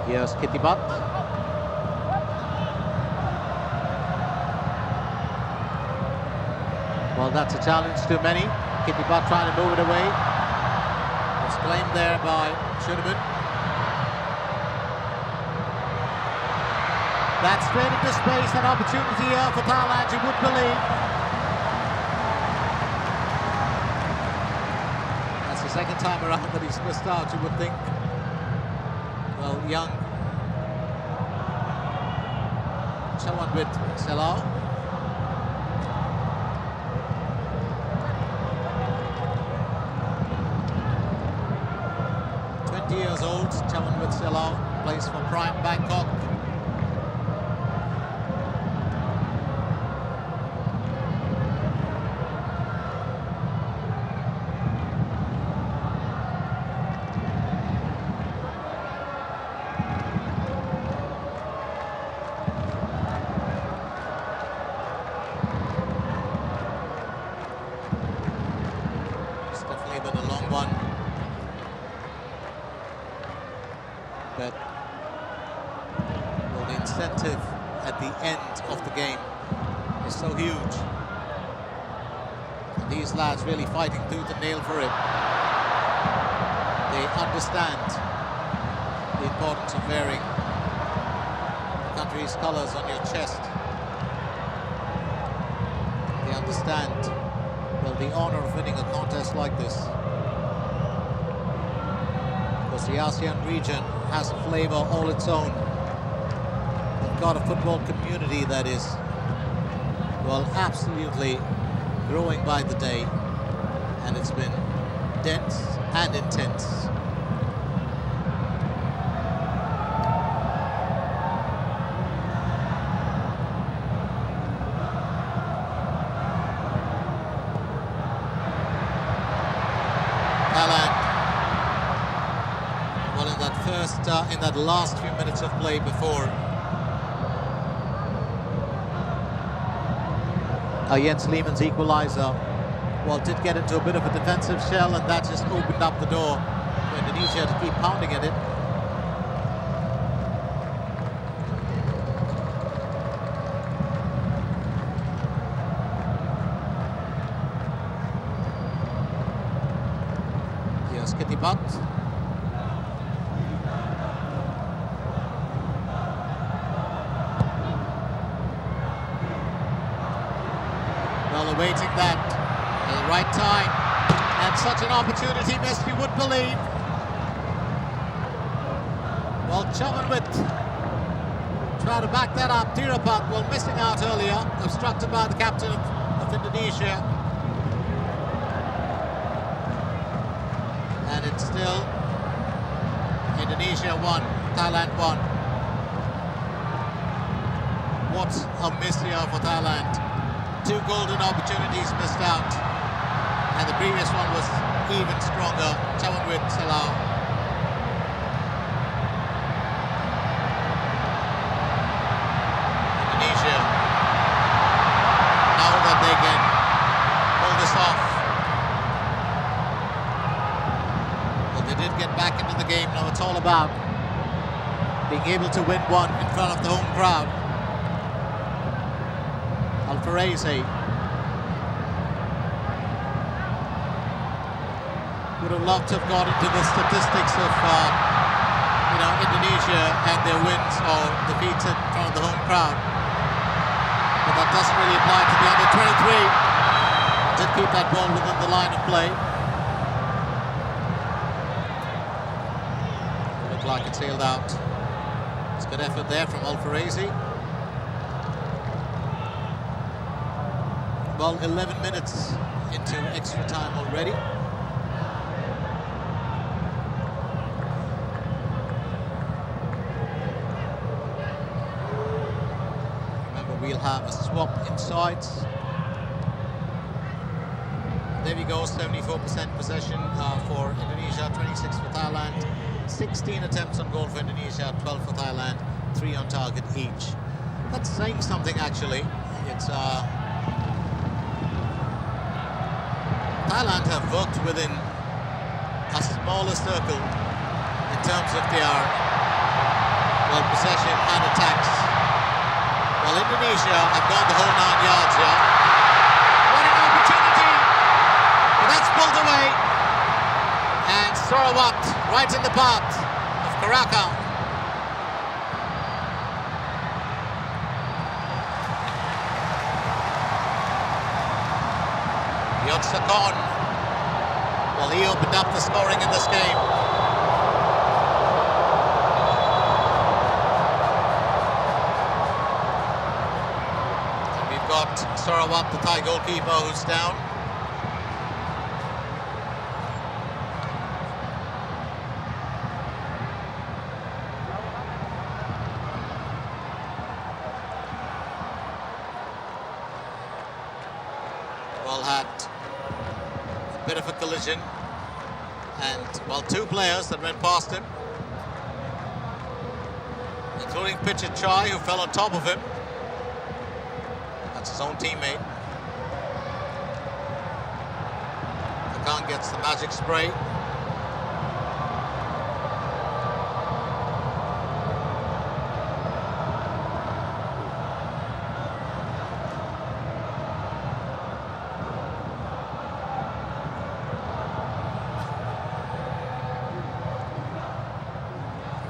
Here's Kitibat. Well, that's a challenge to many. Kitibat trying to move it away. Was claimed there by Shunaman. That's straight into space, an opportunity here for Thailand, you would believe. That's the second time around that he's missed out, you would think. Well, young Chawanwit Sialao. Years old, Chawanwit Sialao plays for Prime Bangkok. It's definitely been a long one. But well, the incentive at the end of the game is so huge. And these lads really fighting tooth and nail for it. They understand the importance of wearing the country's colours on your chest. They understand, well, the honour of winning a contest like this. because the ASEAN region has a flavor all its own. We've got a football community that is, well, absolutely growing by the day, and it's been dense and intense. Thailand, well, in that last few minutes of play before Jens Lehmann's equalizer, well, did get into a bit of a defensive shell, and that just opened up the door for Indonesia to keep pounding at it. Here's Kitipat. Well, awaiting that at the right time, and such an opportunity missed, you would believe. Well, Chavanwit try to back that up. Tirapat, well, missing out earlier, obstructed by the captain of Indonesia. And it's still Indonesia 1, Thailand 1. What a miss here for Thailand. 2 golden opportunities missed out, and the previous one was even stronger. Chavanwit Salau. Indonesia, now that they can pull this off. Well, they did get back into the game. Now it's all about being able to win one in front of the home crowd. Alfarese would have loved to have got into the statistics of Indonesia and their wins or defeats in front of the home crowd, but that doesn't really apply to the under-23. Did keep that ball within the line of play. Looked like it sailed out. It's a good effort there from Alfarese. Well, 11 minutes into extra time already. Remember, we'll have a swap in sides. There we go, 74% possession for Indonesia, 26 for Thailand. 16 attempts on goal for Indonesia, 12 for Thailand, 3 on target each. That's saying something, actually. It's Thailand have worked within a smaller circle in terms of their, well, possession and attacks. Well, Indonesia have gone the whole 9 yards here. What an opportunity! But that's pulled away. And Sarawat right in the path of Karakau. Yotsakon, well, he opened up the scoring in this game. And we've got Sarawat, the Thai goalkeeper, who's down. Well, had a bit of a collision, and, well, 2 players that went past him, including pitcher Chai, who fell on top of him. That's his own teammate. Khan gets the magic spray.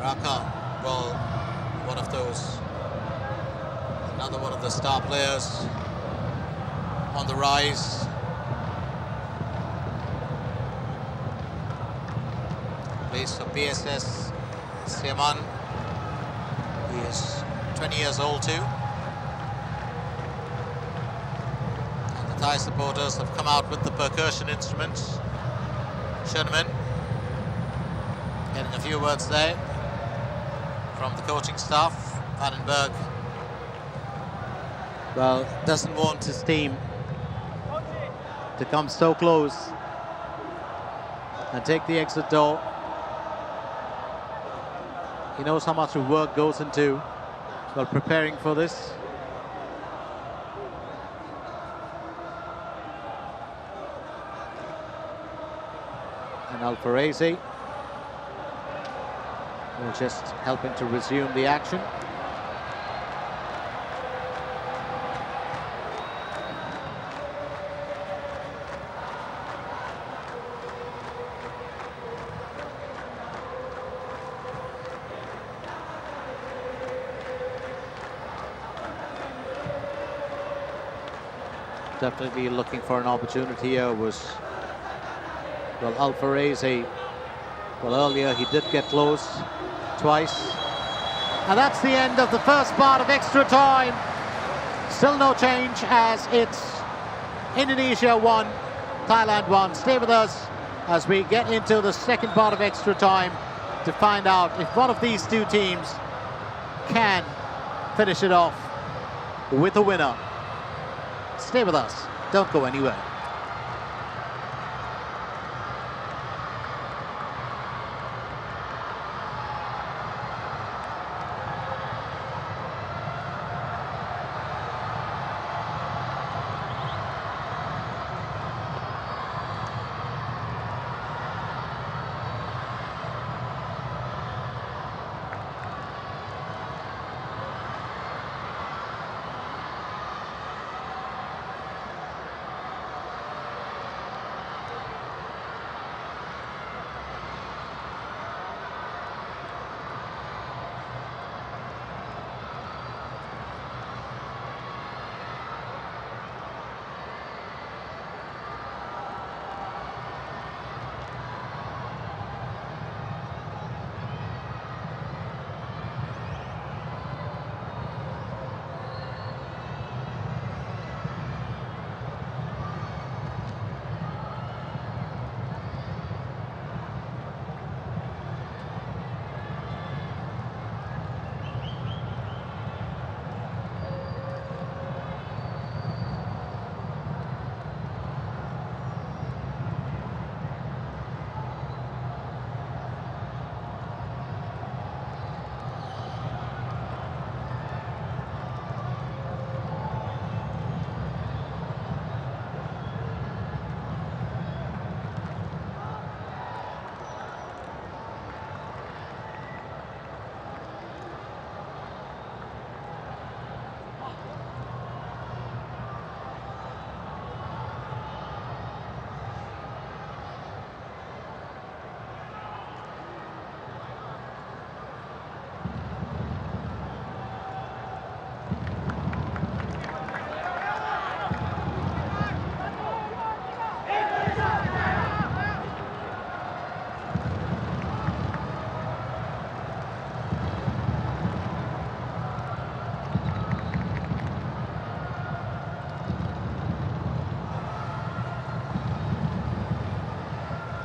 Raka, well, another one of the star players on the rise. plays for PSS Seaman. He is 20 years old too. And the Thai supporters have come out with the percussion instruments. Sherman getting a few words there from the coaching staff. Vandenberg, well, doesn't want his team to come so close and take the exit door. He knows how much of work goes into, well, preparing for this. And Alfarese will just helping to resume the action. Definitely looking for an opportunity here was, well, Alfarese. Well, earlier he did get close twice. And that's the end of the first part of extra time. Still no change as it's Indonesia 1, Thailand 1. Stay with us as we get into the second part of extra time to find out if one of these two teams can finish it off with a winner. Stay with us. Don't go anywhere.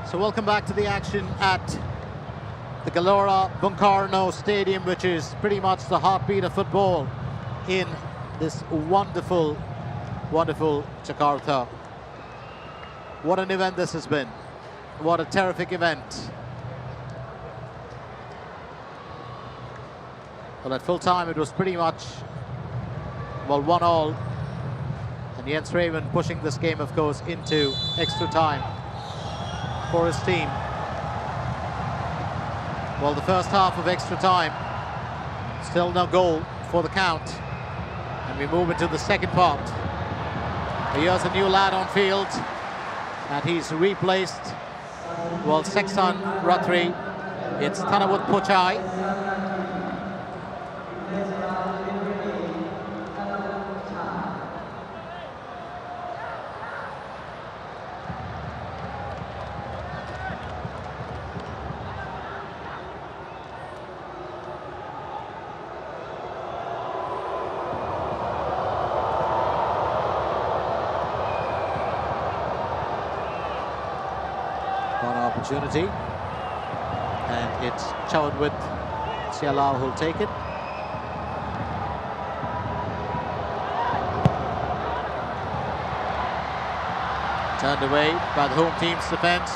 So welcome back to the action at the Gelora Bung Karno Stadium, which is pretty much the heartbeat of football in this wonderful, wonderful Jakarta. What an event this has been. What a terrific event. Well, at full time it was pretty much, well, 1-1. And Jens Raven pushing this game, of course, into extra time for his team. Well, the first half of extra time, still no goal for the count. And we move into the second part. Here's a new lad on field, and he's replaced, well, Seksan Ratri. It's Thanawut Pochai. Corner opportunity. And it's showered with Sialau, who'll take it. Turned away by the home team's defence,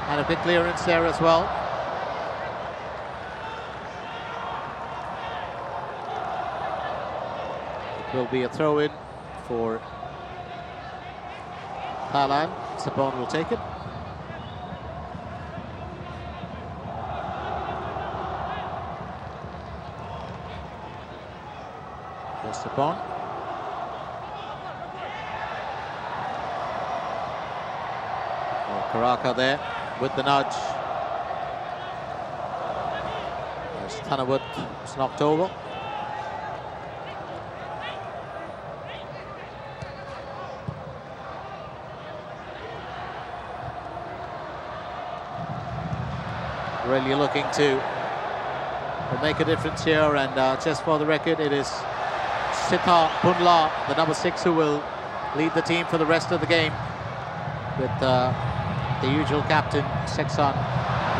and a big clearance there as well. It will be a throw-in for Thailand. Sapon will take it. There's Sapon. Karaka there with the nudge. There's Tanawood, it's knocked over. Really looking to make a difference here, and just for the record, it is Sita Punla, the number 6, who will lead the team for the rest of the game, with the usual captain, Seksan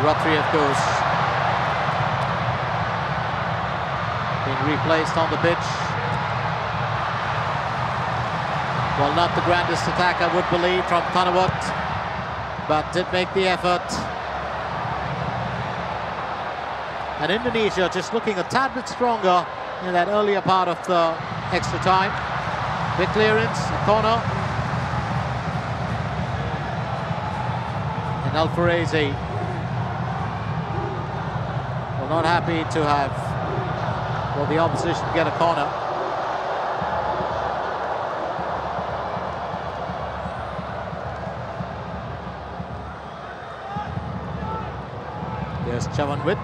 Ratri, of course, being replaced on the pitch. Well, not the grandest attack, I would believe, from Thanawat, but did make the effort. And Indonesia just looking a tad bit stronger in that earlier part of the extra time. Big clearance, a corner. And Alfarezi, well, not happy to have, well, the opposition get a corner. There's Chavanwit.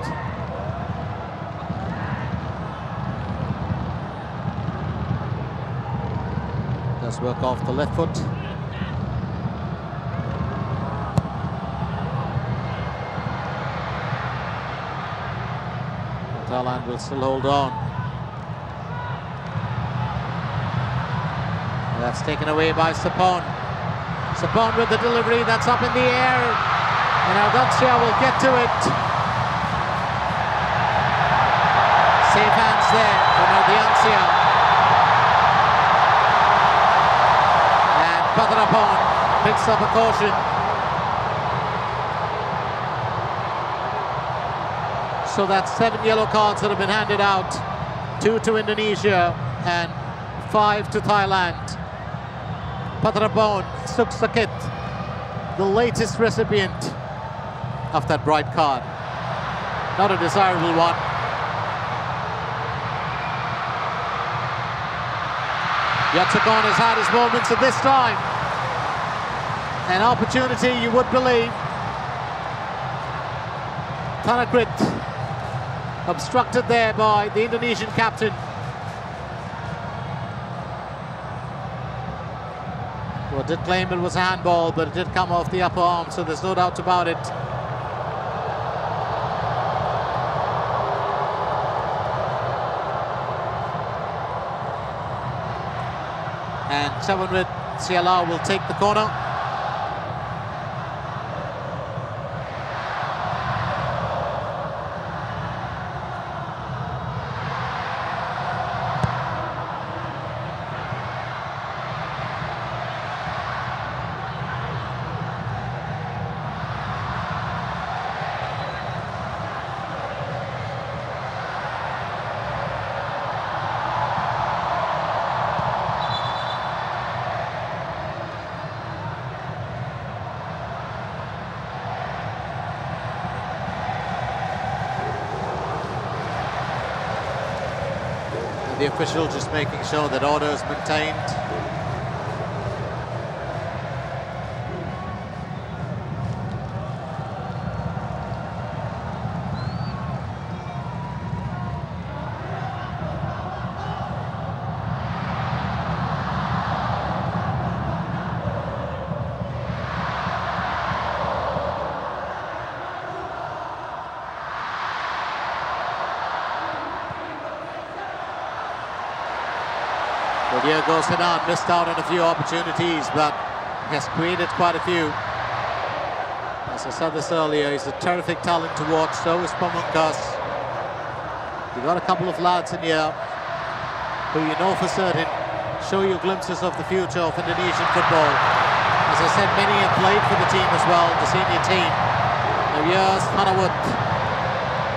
Does work off the left foot. Thailand will still hold on. And that's taken away by Sapon. Sapon with the delivery, that's up in the air. And Aldancia will get to it. Safe hands there for Aldancia. And Patrapon picks up a caution. So that's 7 yellow cards that have been handed out. 2 to Indonesia and 5 to Thailand. Patrapon Suksakit, the latest recipient of that bright card. Not a desirable one. Yatsukon has had his moments at this time. An opportunity, you would believe. Thanakrit obstructed there by the Indonesian captain. Well, did claim it was a handball, but it did come off the upper arm, so there's no doubt about it. And Chavanwit Sialau will take the corner. The official just making sure that order is maintained. Diego Sinan missed out on a few opportunities, but has created quite a few. As I said this earlier, he's a terrific talent to watch. So is Pamungkas. You've got a couple of lads in here who you know for certain show you glimpses of the future of Indonesian football. As I said, many have played for the team as well, the senior team. Now here's Hanawut.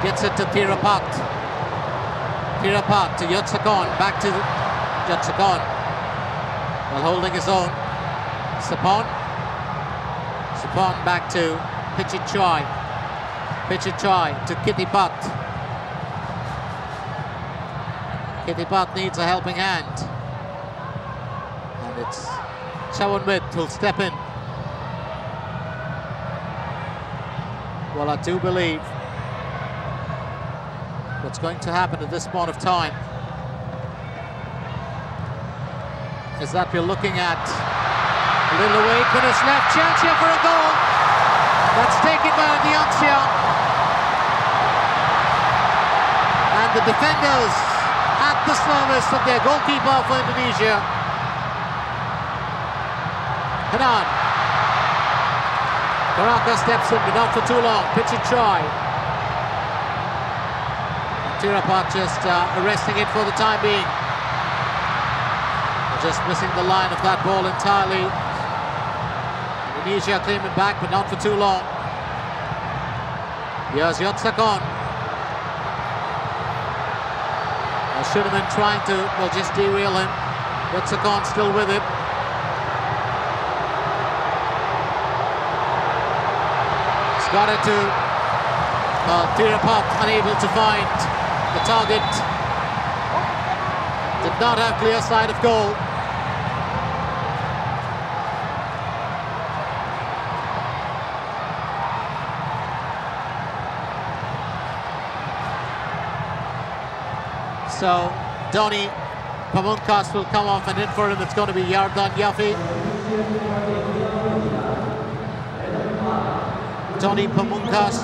Gets it to Thirapat. Thirapat to Yotsakon. Back to Yotsakon. While holding his own. Sapon. Sapon back to Pichichai. Pichichai to Kitipat. Kitipat needs a helping hand. And it's Chawonwit who'll step in. Well, I do believe what's going to happen at this point of time is that we're looking at a little away, finish left, chance here for a goal. That's taken by Indonesia. And the defenders at the service of their goalkeeper for Indonesia. Hanan. Baraka steps in, but not for too long. Pitch and try. Thirapat just arresting it for the time being. Just missing the line of that ball entirely. Indonesia claiming back, but not for too long. Here's Yotsakon. Shunaman trying to, well, just derail him. Yotsakon still with it. He's got it to Thirapat, unable to find the target. Did not have clear sight of goal. So Donny Pamungkas will come off, and in for him it's going to be Yardan Yafi. Donny Pamungkas,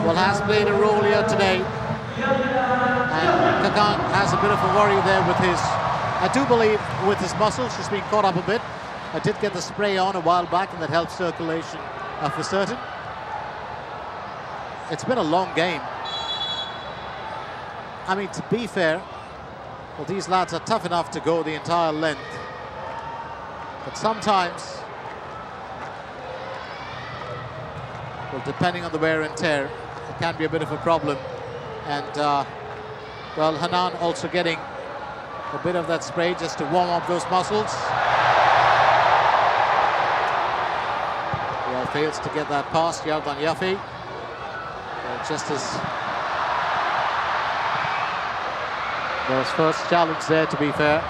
well, has played a role here today. And Kakan has a bit of a worry there with his, I do believe, with his muscles. He's been caught up a bit. I did get the spray on a while back, and that helps circulation for certain. It's been a long game. I mean, to be fair, well, these lads are tough enough to go the entire length. But sometimes, well, depending on the wear and tear, it can be a bit of a problem. And, well, Hanan also getting a bit of that spray just to warm up those muscles. Well, fails to get that past Yardan Yafi. Well, just as well, his first challenge there, to be fair.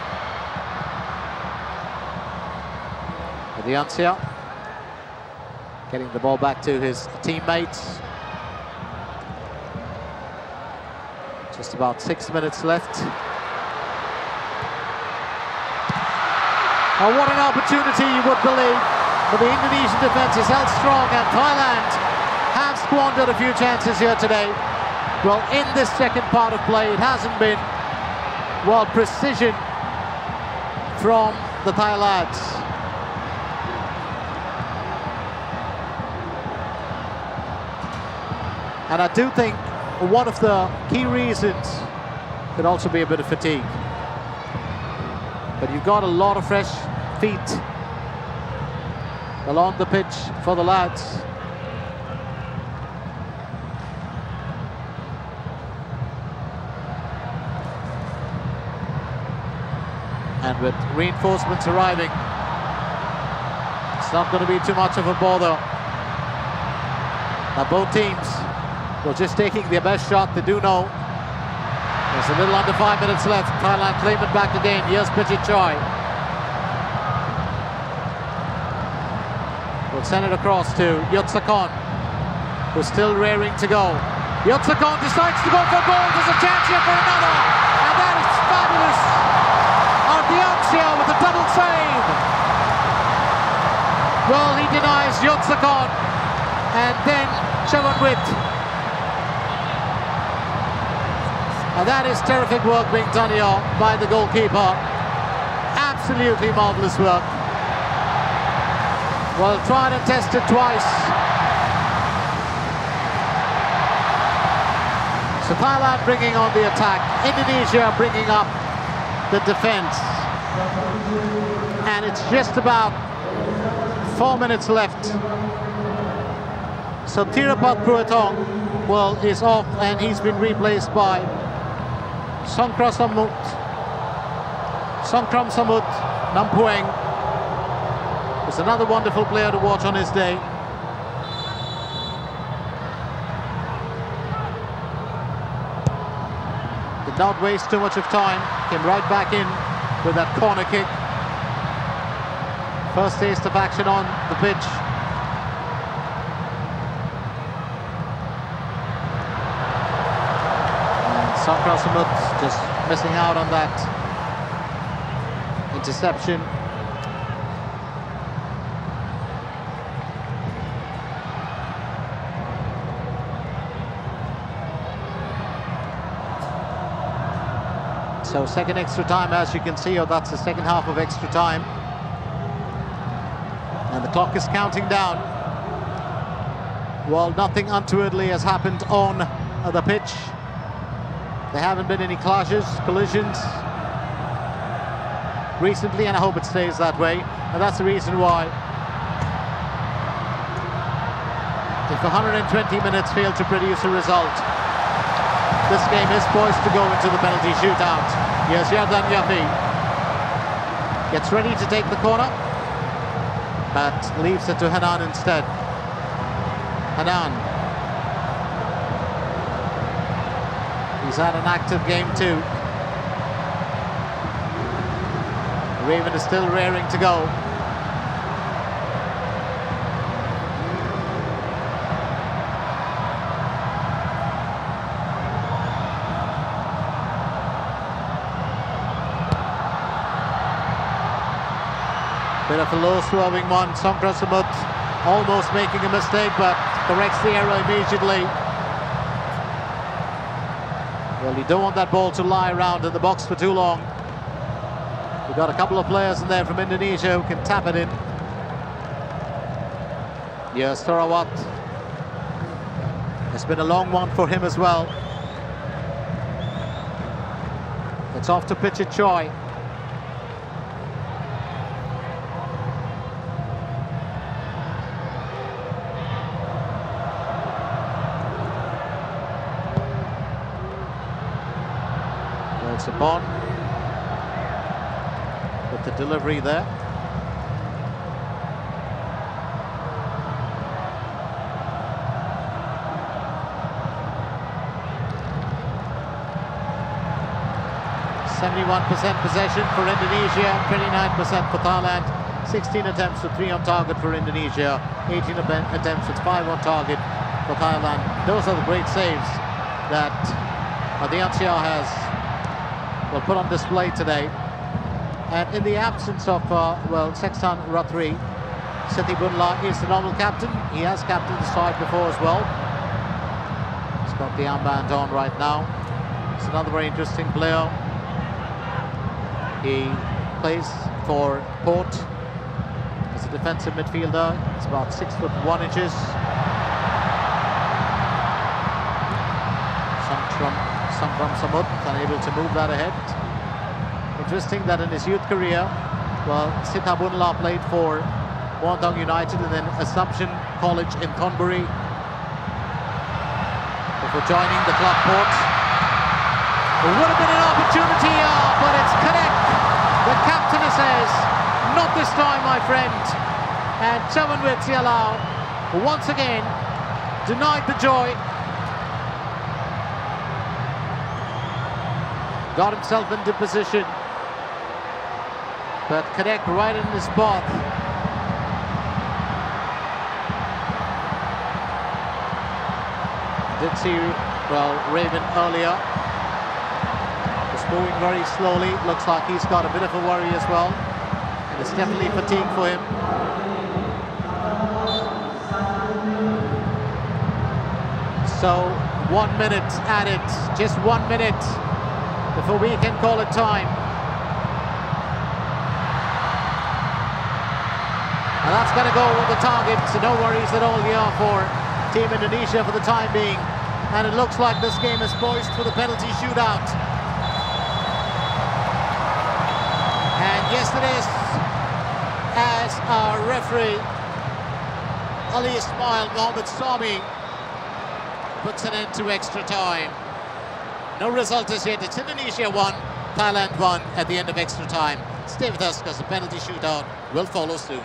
Indonesia getting the ball back to his teammates. Just about 6 minutes left. Oh, what an opportunity, you would believe. But the Indonesian defense is held strong, and Thailand have squandered a few chances here today. Well, in this second part of play, it hasn't been, well, precision from the Thai lads. And I do think one of the key reasons could also be a bit of fatigue. But you've got a lot of fresh feet along the pitch for the lads. And with reinforcements arriving, it's not going to be too much of a bother. Now both teams were just taking their best shot. They do know there's a little under 5 minutes left. Thailand claim it back again. Here's Pichichai. We'll send it across to Yotsakon, who's still raring to go. Yotsakon decides to go for goal. There's a chance here for another, and that is fabulous. Ardiansia with a double save. Well, he denies Yotsakon, and then Chawonwit. And that is terrific work being done here by the goalkeeper. Absolutely marvellous work. Well, tried and tested twice. So Thailand bringing on the attack, Indonesia bringing up the defense. And it's just about 4 minutes left. So Thirapat Kruitong, well, is off and he's been replaced by Songkram Samut Nampueng. Is another wonderful player to watch on his day. Did not waste too much of time, came right back in with that corner kick. First taste of action on the pitch. And Songkram Samut just missing out on that interception. So second extra time, as you can see, or that's the second half of extra time. And the clock is counting down. Well, nothing untowardly has happened on the pitch. There haven't been any collisions recently, and I hope it stays that way. And that's the reason why, if 120 minutes fail to produce a result, this game is poised to go into the penalty shootout. Here's Yardan Yafi. Gets ready to take the corner, but leaves it to Hanan instead. Hanan. He's had an active game too. Raven is still raring to go. Bit of a low-swerving one. Songkram Samut almost making a mistake, but corrects the error immediately. Well, you don't want that ball to lie around in the box for too long. We've got a couple of players in there from Indonesia who can tap it in. Yes, Sarawat. It's been a long one for him as well. It's off to pitch it Choi. It's upon with the delivery there. Possession for Indonesia, 29% for Thailand, 16 attempts with 3 on target for Indonesia, 18 attempts with 5 on target for Thailand. Those are the great saves that the NCR has put on display today. And in the absence of Sextan Rathri, Siti Bunla is the normal captain. He has captained the side before as well. He's got the armband on right now. It's another very interesting player. He plays for Port as a defensive midfielder. He's about 6'1". Songkram Samut unable to move that ahead. Interesting that in his youth career, Sita Bunla played for Muangthong United and then Assumption College in Thonburi before joining the club Port. It would have been an opportunity, but it's correct. The captain says, not this time, my friend. And Chavanwit Sialau once again denied the joy. Got himself into position, but correct right in his path. Did see Raven earlier. Was moving very slowly. Looks like he's got a bit of a worry as well, and it's definitely fatigue for him. So 1 minute added, just 1 minute before we can call it time. And that's It's going to go with the target, so no worries at all here for Team Indonesia for the time being. And it looks like this game is poised for the penalty shootout. And yes, it is, as our referee, Ali Ismail Mohammed Sami, puts an end to extra time. No result as yet. It's Indonesia 1, Thailand 1 at the end of extra time. Stay with us because the penalty shootout will follow soon.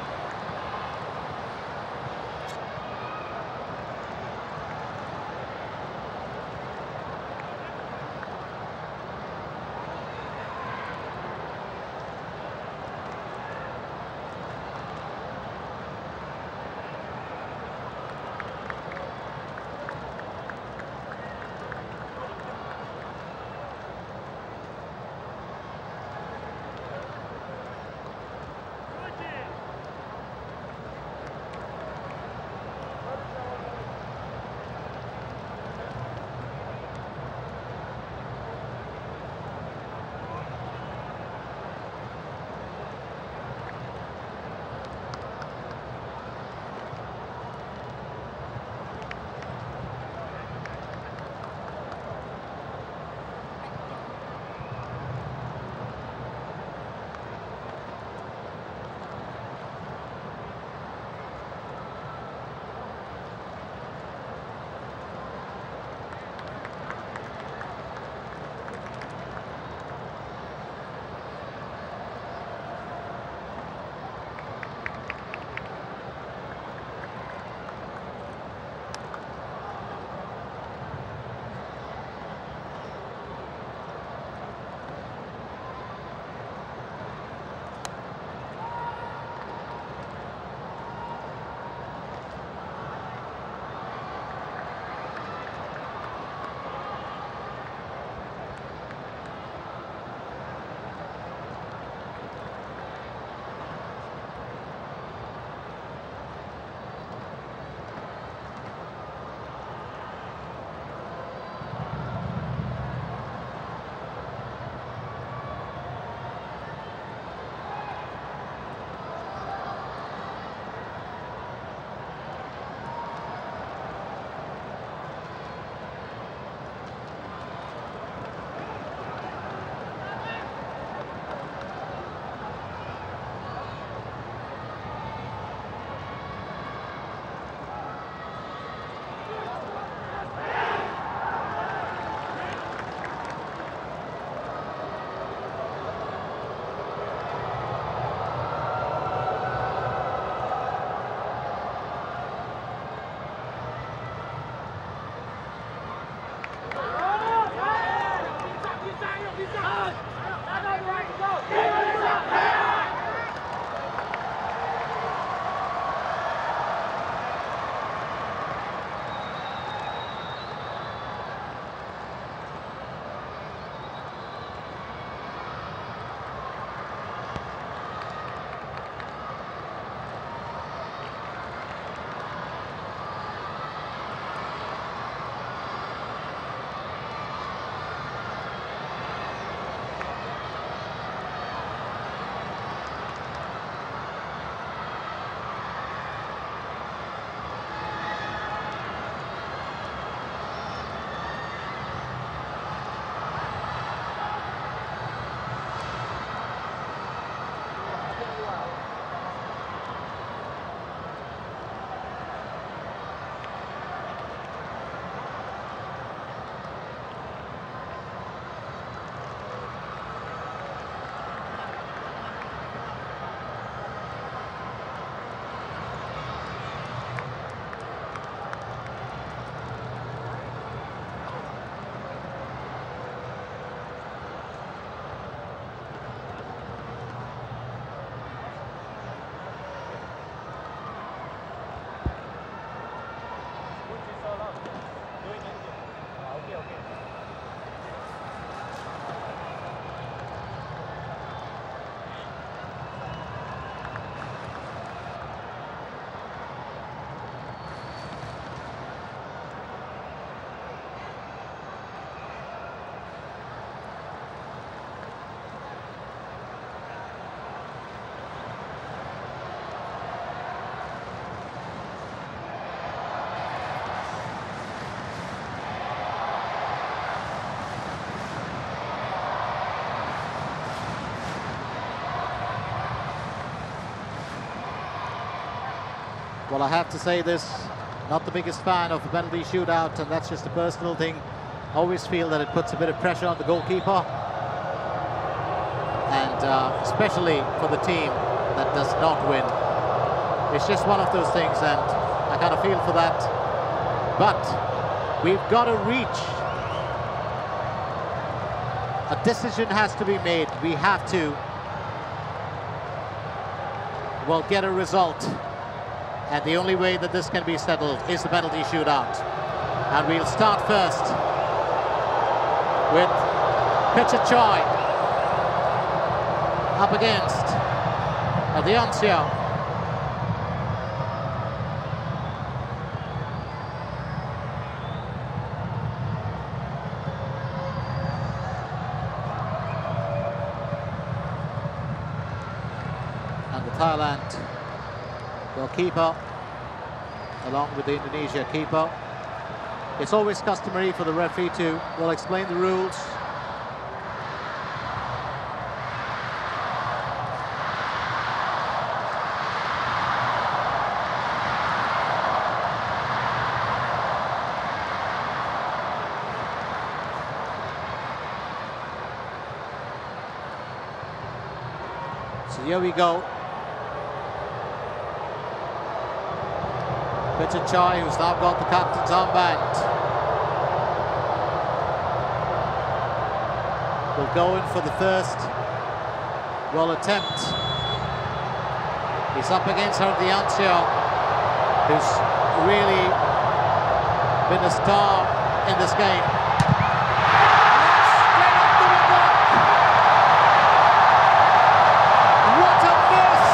Well, I have to say this, not the biggest fan of a penalty shootout, and that's just a personal thing. Always feel that it puts a bit of pressure on the goalkeeper, and especially for the team that does not win. It's just one of those things, and I kind of feel for that. But we've got to reach. A decision has to be made. We have to, well, get a result. And the only way that this can be settled is the penalty shootout. And we'll start first with Pitcher Choi up against the Asia. And the Thailand goalkeeper along with the Indonesia keeper. It's always customary for the referee to, well, explain the rules. So here we go. Pitcher Choi, who's now got the captain's armband, will go in for the first, well, attempt. He's up against Asia, who's really been a star in this game. Straight off the window. What a miss!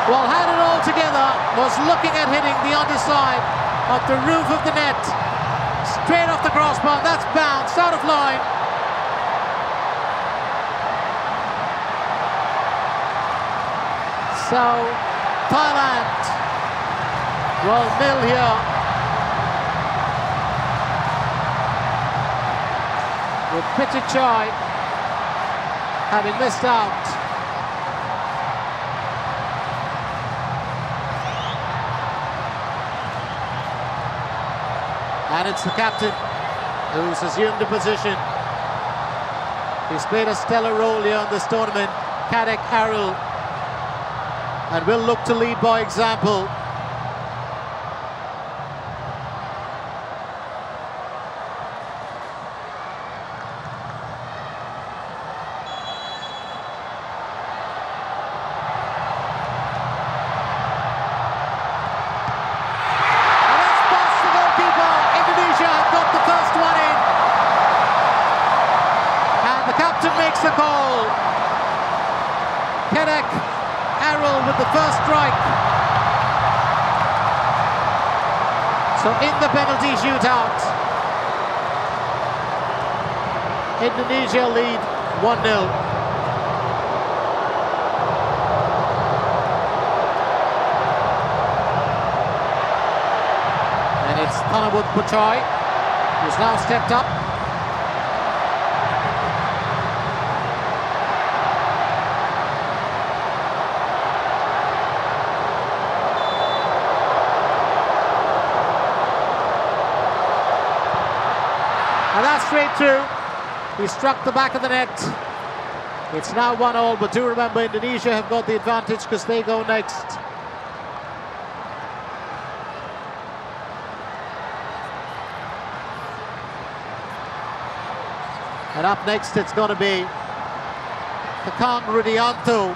Well, had it all together, was looking at hitting the underside of the roof of the net. Straight off the crossbar, that's bounced out of line. So, Thailand, well, nil here. With Pitcher Choi having missed out. And it's the captain who's assumed the position. He's played a stellar role here in this tournament, Kadek Arul, and will look to lead by example. Makes the goal. Kadek Arul with the first strike. So in the penalty shootout, Indonesia lead 1-0. And it's Thanawut Puchoi, who's now stepped up. And that's straight through. He struck the back of the net. It's now 1-1, but do remember Indonesia have got the advantage because they go next. And up next it's going to be Kakang Rudianto.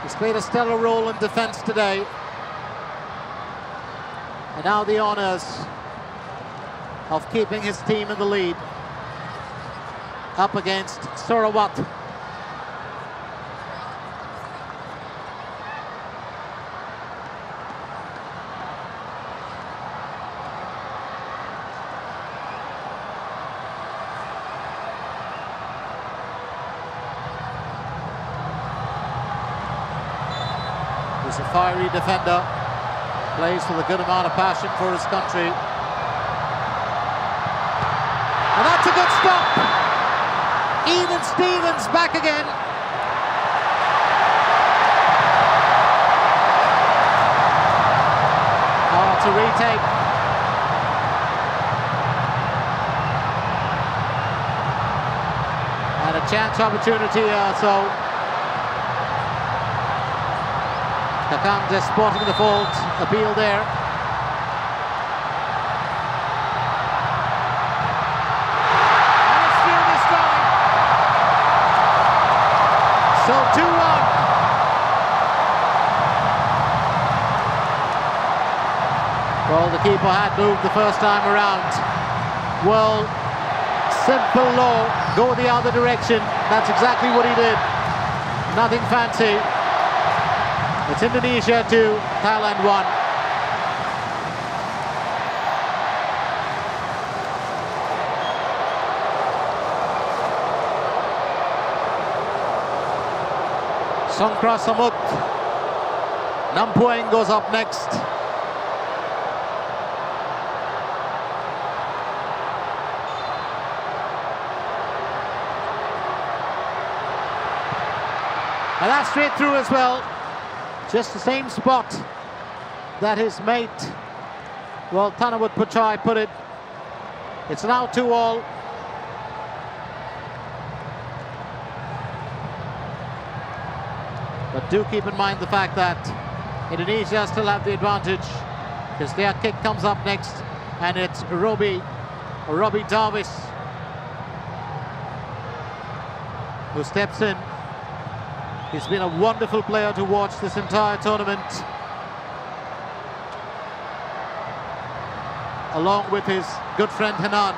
He's played a stellar role in defence today. And now the honours of keeping his team in the lead up against Sarawat. He's a fiery defender, plays with a good amount of passion for his country. And that's a good stop. Even Stevens It's back again. Oh, it's a retake. And a chance opportunity here, so Kakam just spotting the fault, appeal there. And it's through this time. So 2-1. Well, the keeper had moved the first time around. Well, simple law, go the other direction. That's exactly what he did. Nothing fancy. It's Indonesia 2, Thailand 1. Songkra Samut. Nampueng goes up next. And that's straight through as well. Just the same spot that his mate, well, Thanawut Pachai put it. It's now 2-2. But do keep in mind the fact that Indonesia still have the advantage because their kick comes up next, and it's Robbie Davis who steps in. He's been a wonderful player to watch this entire tournament, along with his good friend Hanan.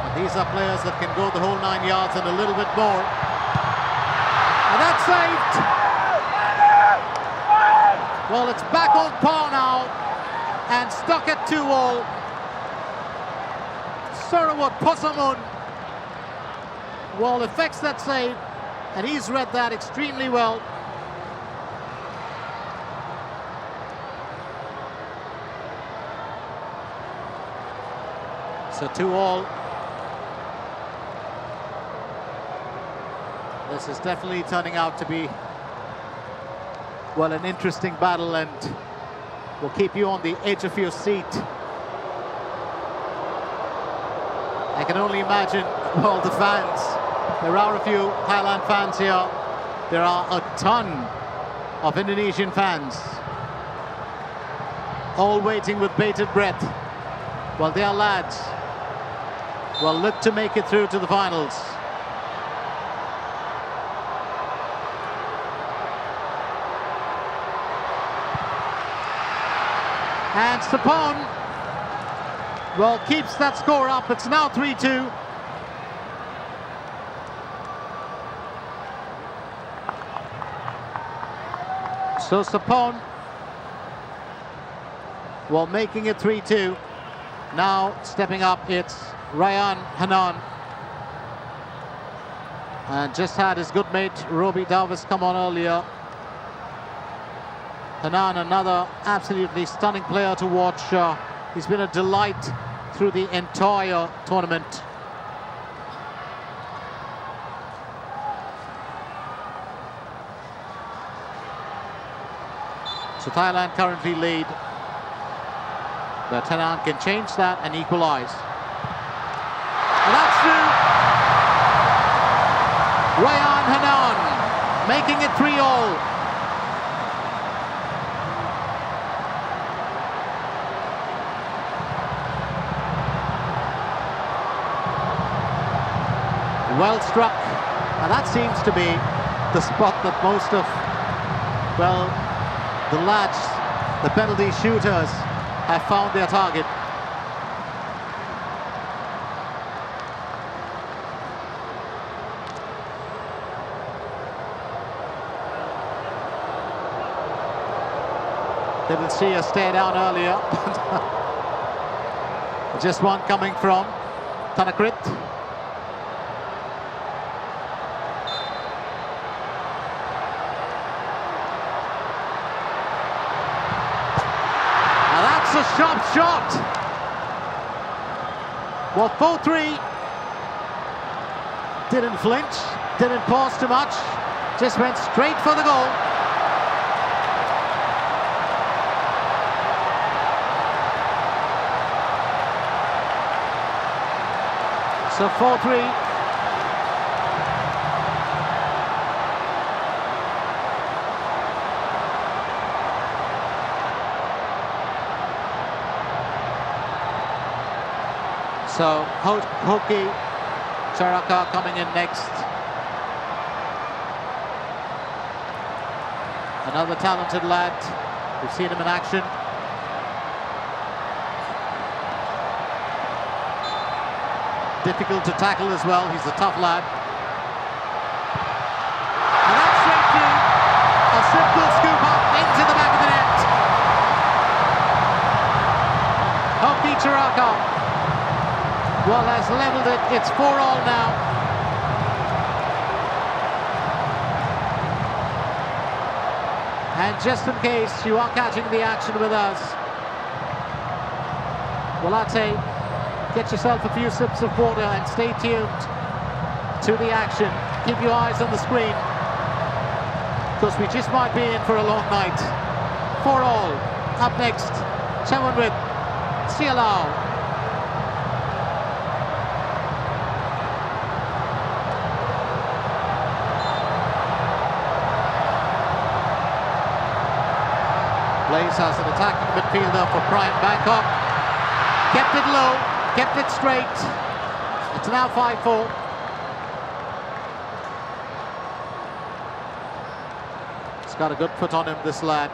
And these are players that can go the whole 9 yards and a little bit more. And that's saved! Well, it's back on par now and stuck at 2-2. Sarawat Posamun, well, effects that save, and he's read that extremely well. So 2-2. This is definitely turning out to be, well, an interesting battle, and will keep you on the edge of your seat. I can only imagine all the fans. There are a few Thailand fans here. There are a ton of Indonesian fans, all waiting with bated breath. Well, their lads will look to make it through to the finals. And Sapon, well, keeps that score up. It's now 3-2. So Sapon, well, making it 3-2. Now stepping up, it's Ryan Hanan. And just had his good mate Robbie Davis come on earlier. Hanan, another absolutely stunning player to watch. He's been a delight through the entire tournament. So Thailand currently lead, but Thailand can change that and equalize. And that's through. Ryan Hanan making it 3-3. Well struck, and that seems to be the spot that most of, well, the lads, the penalty shooters, have found their target. Didn't see a stare down earlier. Just one coming from Tanakrit. Now that's a sharp shot. Well, 4-3. Didn't flinch, didn't pause too much, just went straight for the goal. So 4-3. So Hoki Charaka coming in next. Another talented lad. We've seen him in action. Difficult to tackle as well. He's a tough lad. And that's straight through. A simple scoop up into the back of the net. Hoki Charaka. Well, has levelled it. It's 4-4 now. And just in case you are catching the action with us, well, I'd say get yourself a few sips of water and stay tuned to the action. Keep your eyes on the screen, because we just might be in for a long night. 4-4. Up next, someone with Sialao. Plays as an attacking midfielder for Prime Bangkok. Kept it low, kept it straight. It's now 5-4. He's got a good foot on him, this lad.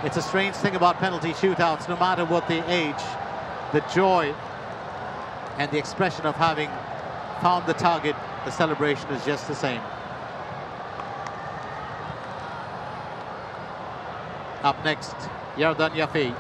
It's a strange thing about penalty shootouts, no matter what the age, the joy and the expression of having found the target, the celebration is just the same. Up next, Yardan Yafi.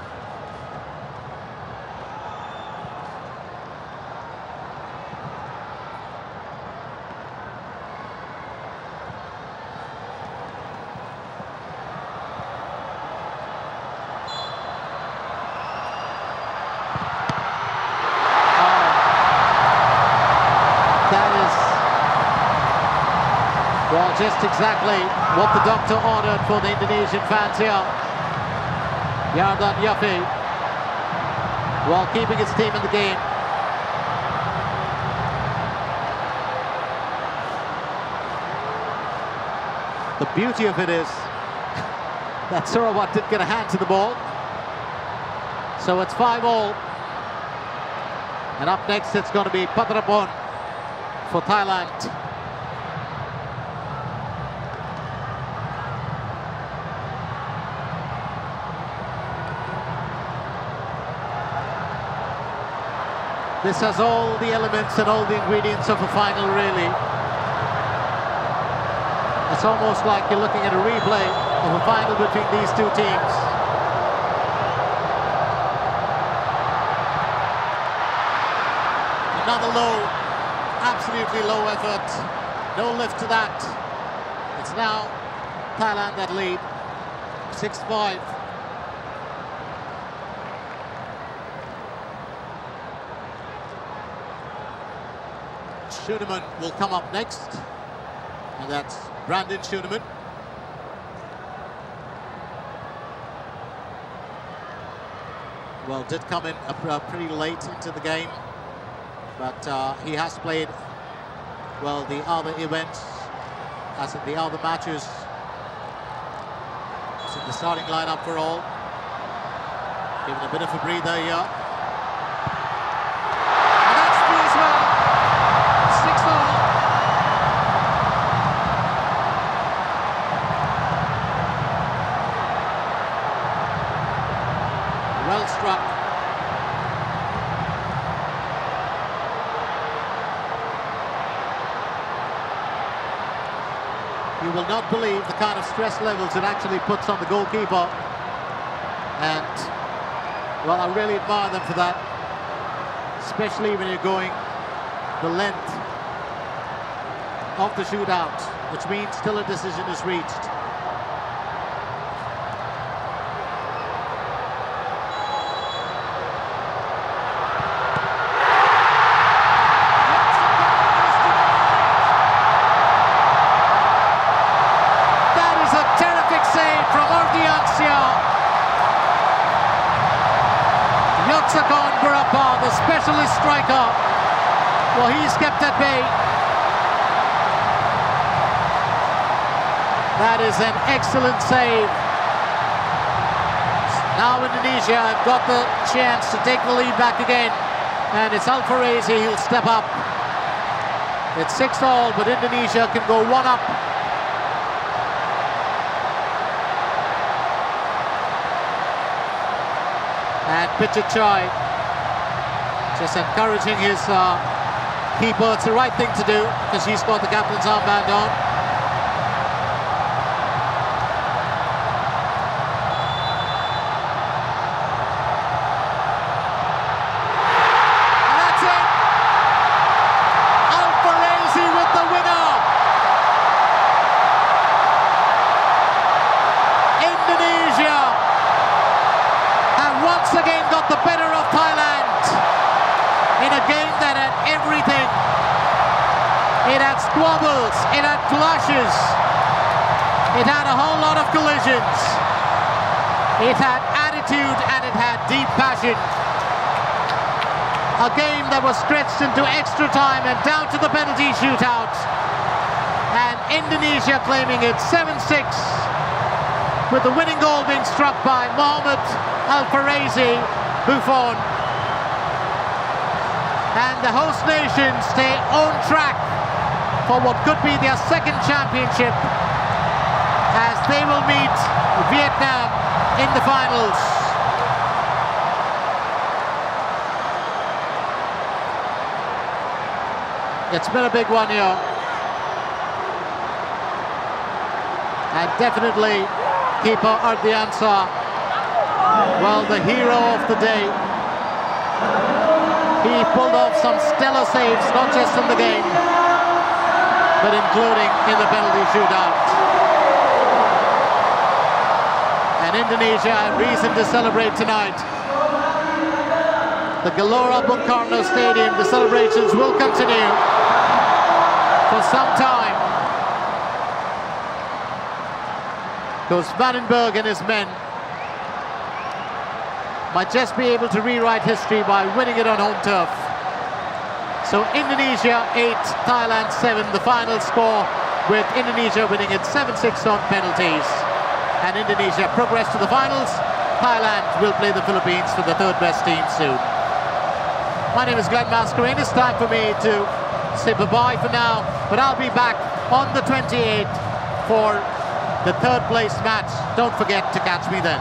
Well, just exactly what the doctor ordered for the Indonesian fans here. Yardan Yafi, while keeping his team in the game. The beauty of it is that Sarawak didn't get a hand to the ball. So it's 5-5. And up next it's going to be Patrapon for Thailand. This has all the elements and all the ingredients of a final, really. It's almost like you're looking at a replay of a final between these two teams. Another low, absolutely low effort. No lift to that. It's now Thailand that lead, 6-5. Schuneman will come up next, and that's Brandon Schuneman. Well, did come in pretty late into the game, but he has played, well, the other events, as in the other matches. He's in the starting lineup for all. Giving a bit of a breather here. And that's through as well. 6-4. Well struck. You will not believe the kind of stress levels it actually puts on the goalkeeper. And, well, I really admire them for that. Especially when you're going the length of the shootout, which means still a decision is reached. Well, he's kept at bay. That is an excellent save. Now Indonesia have got the chance to take the lead back again. And it's Al-Farezi who'll step up. It's 6-all, but Indonesia can go one up. And Pichichai just encouraging his keeper. It's the right thing to do because he's got the captain's armband on. And that's it! Al-Farezi with the winner! Indonesia have once again got the better of Thailand in a game that had everything. It had squabbles, it had clashes, it had a whole lot of collisions, it had attitude and it had deep passion. A game that was stretched into extra time and down to the penalty shootout. And Indonesia claiming it 7-6 with the winning goal being struck by Mohamed Al-Farezi Buffon. And the host nation stay on track for what could be their second championship as they will meet Vietnam in the finals. It's been a big one here. And definitely keeper Ardiansa, well, the hero of the day. He pulled off some stellar saves, not just in the game, but including in the penalty shootout. And Indonesia have reason to celebrate tonight. The Gelora Bung Karno Stadium, the celebrations will continue for some time. Because Vandenberg and his men might just be able to rewrite history by winning it on home turf. So Indonesia 8, Thailand 7, the final score with Indonesia winning it 7-6 on penalties. And Indonesia progress to the finals. Thailand will play the Philippines for the third best team soon. My name is Glenn Mascarein. It's time for me to say bye-bye for now, but I'll be back on the 28th for the third place match. Don't forget to catch me then.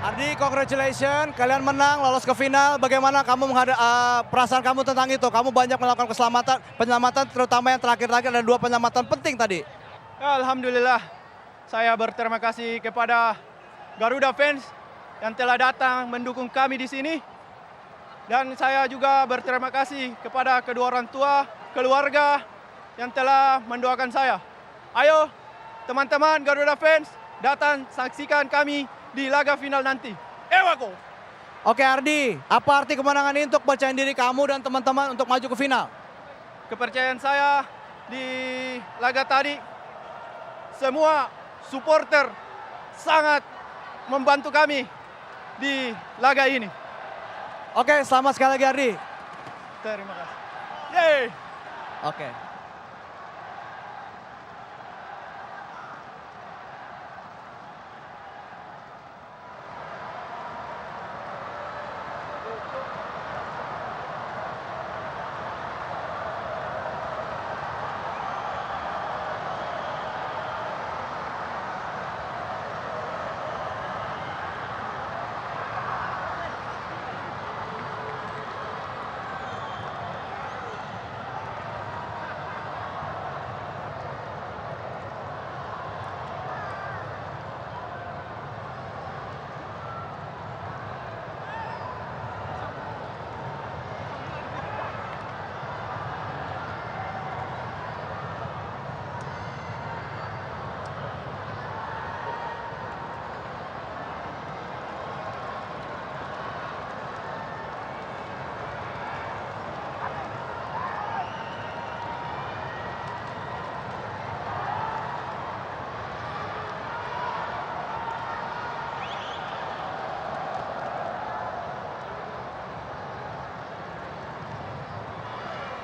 Ardi, congratulations, kalian menang, lolos ke final. Bagaimana kamu perasaan kamu tentang itu? Kamu banyak melakukan penyelamatan, terutama yang terakhir-terakhir ada 2 penyelamatan penting tadi. Alhamdulillah, saya berterima kasih kepada Garuda fans yang telah datang mendukung kami di sini. Dan saya juga berterima kasih kepada kedua orang tua, keluarga yang telah mendoakan saya. Ayo, teman-teman Garuda fans, datang saksikan kami di laga final nanti. Ewako! Oke Ardi, apa arti kemenangan ini untuk percaya diri kamu dan teman-teman untuk maju ke final? Kepercayaan saya di laga tadi, semua supporter sangat membantu kami di laga ini. Oke, selamat sekali lagi Ardi. Terima kasih. Yeay! Oke.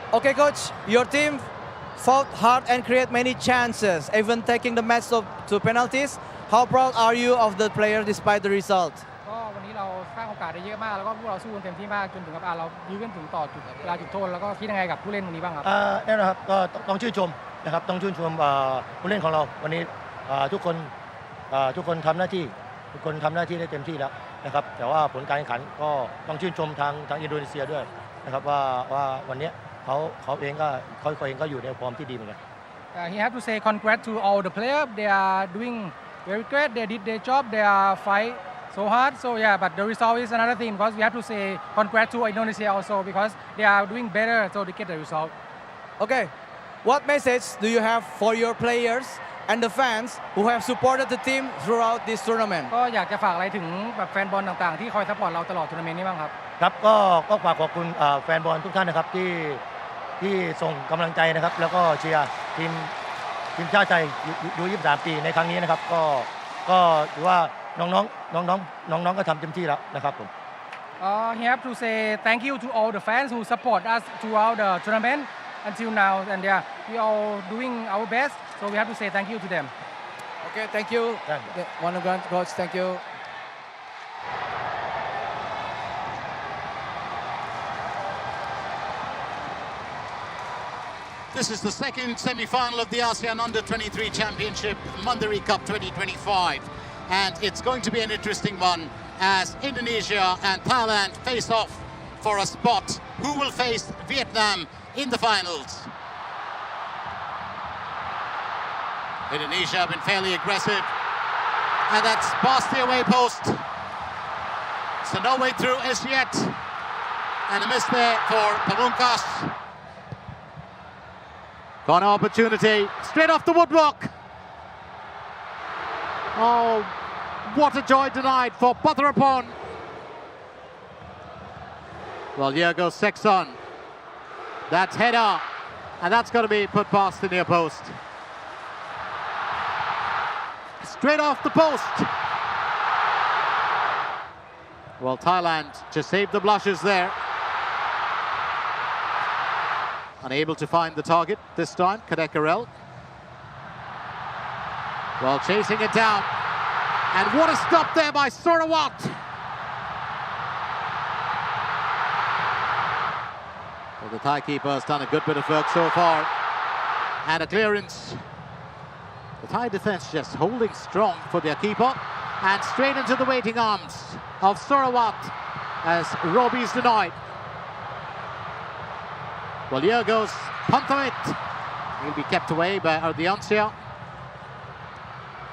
Okay, coach, your team fought hard and create many chances, even taking the match to penalties. How proud are you of the player despite the result? ก็วันนี้เราสร้างโอกาสได้เยอะมากแล้วก็พวกเราสู้กันเต็มที่มากจนถึงกับเรายื้อกันถึงต่อจุดเวลาจุดโทษแล้วก็คิดยังไงกับผู้เล่นวันนี้บ้างครับ แน่นอนครับก็ต้องชื่นชมนะครับต้องชื่นชมผู้เล่นของเราวันนี้ทุกคนทำหน้าที่ได้เต็มที่แล้วนะครับแต่ว่าผลการแข่งขันก็ต้องชื่นชมทางอินโดนีเซียด้วยนะครับว่าวันนี้เขาเองก็อยู่ในฟอร์มที่ดีเหมือนกัน He have to say congrats to all the players. They are doing very great. They did their job. They are fight so hard. So yeah, but the result is another thing because we have to say congrats to Indonesia also because they are doing better. So they get the result. Okay, what message do you have for your players and the fans who have supported the team throughout this tournament? ก็อยากจะฝากอะไรถึงแบบแฟนบอลต่างๆที่คอยซัพพอร์ตเราตลอดทัวร์นาเมนต์นี้บ้างครับ ครับก็ฝากขอบคุณแฟนบอลทุกท่านนะครับที่ส่งกำลังใจนะครับแล้วก็เชียร์ทีมชาติไทยอยู่23 ปีในครั้งนี้นะครับก็ถือว่าน้องก็ทำเต็มที่แล้วนะครับผม He have to say thank you to all the fans who support us throughout the tournament until now and yeah we are doing our best so we have to say thank you to them. Okay, thank you. One of coach, thank you. This is the second semi-final of the ASEAN Under-23 Championship, Mandari Cup 2025. And it's going to be an interesting one as Indonesia and Thailand face off for a spot. Who will face Vietnam in the finals? Indonesia have been fairly aggressive. And that's past the away post. So no way through as yet. And a miss there for Pamungkas. Got an opportunity, straight off the woodwork. Oh, what a joy tonight for Patharapon. Well, here goes Sexton. That's header, and that's got to be put past the near post. Straight off the post. Well, Thailand just saved the blushes there. Unable to find the target this time, Kadekarel. Well, chasing it down. And what a stop there by Sarawat. Well, the Thai keeper has done a good bit of work so far. And a clearance. The Thai defense just holding strong for their keeper. And straight into the waiting arms of Sarawak as Robbie is denied. Well, here goes Panthamit. He'll be kept away by Ardiancia.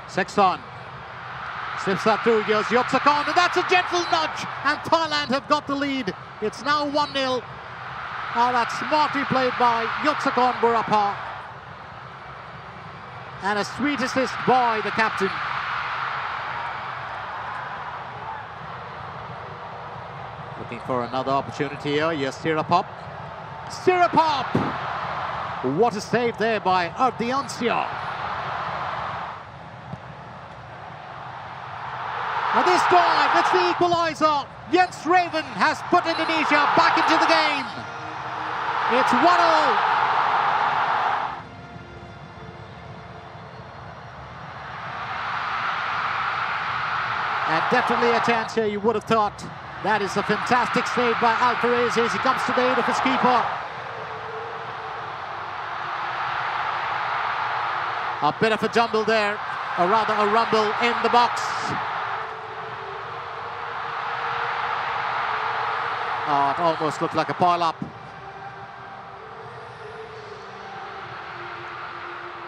Sexton slips that through. Here's Yotsakon, and that's a gentle nudge. And Thailand have got the lead. It's now 1-0. Oh, that's smartly played by Yotsakon Burapa. And a sweet assist by the captain. Looking for another opportunity here. Yes, Sirapop. Sirapop! What a save there by Ardiancia. And this time, it's the equalizer. Jens Raven has put Indonesia back into the game. It's 1-0. And definitely a chance here, you would have thought. That is a fantastic save by Alvarez as he comes to the aid of his keeper. A bit of a jumble there, or rather a rumble in the box. Oh, it almost looked like a pile-up.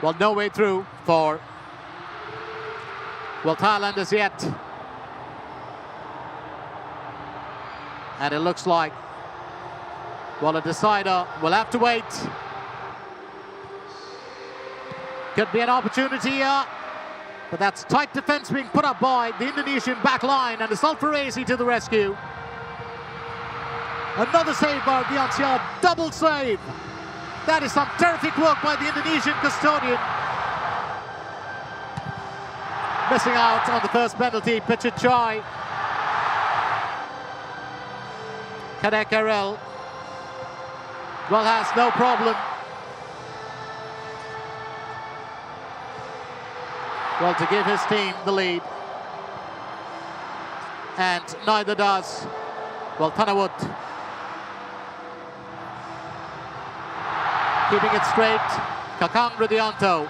Well, no way through for, well, Thailand as yet. And it looks like, well, a decider will have to wait. Could be an opportunity here, but that's tight defense being put up by the Indonesian back line, and it's Alvarez to the rescue. Another save by Ardiancia, double save. That is some terrific work by the Indonesian custodian. Missing out on the first penalty, Pitcher Chai. Kadek Arel, well, has no problem. Well, to give his team the lead. And neither does, well, Tanawut. Keeping it straight, Kakang Rudianto.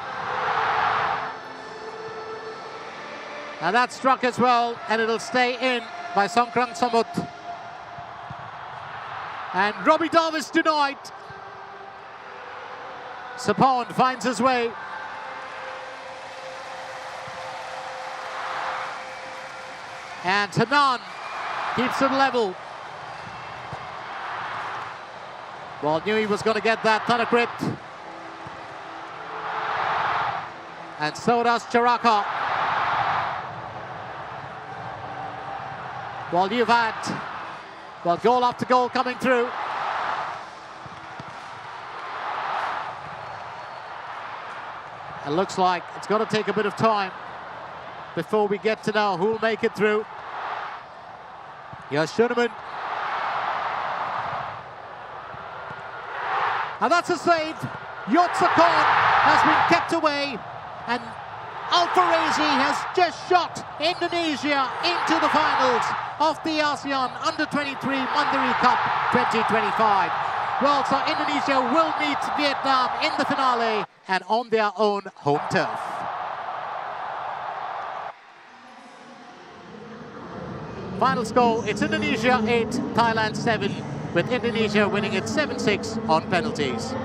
And that struck as well, and it'll stay in by Songkrang Samut. And Robbie Davis denied. Sapon finds his way. And Hanan keeps it level. Well, knew he was going to get that Thanakrit. And so does Charaka. Well, you've had, well, goal after goal coming through. It looks like it's going to take a bit of time before we get to know who will make it through. Here's Schoenemann. And that's a save. Yotsakon has been kept away, and Alfarezi has just shot Indonesia into the finals of the ASEAN Under-23 Mandiri Cup 2025. Well, so Indonesia will meet Vietnam in the finale and on their own home turf. Final score, it's Indonesia 8, Thailand 7, with Indonesia winning it 7-6 on penalties.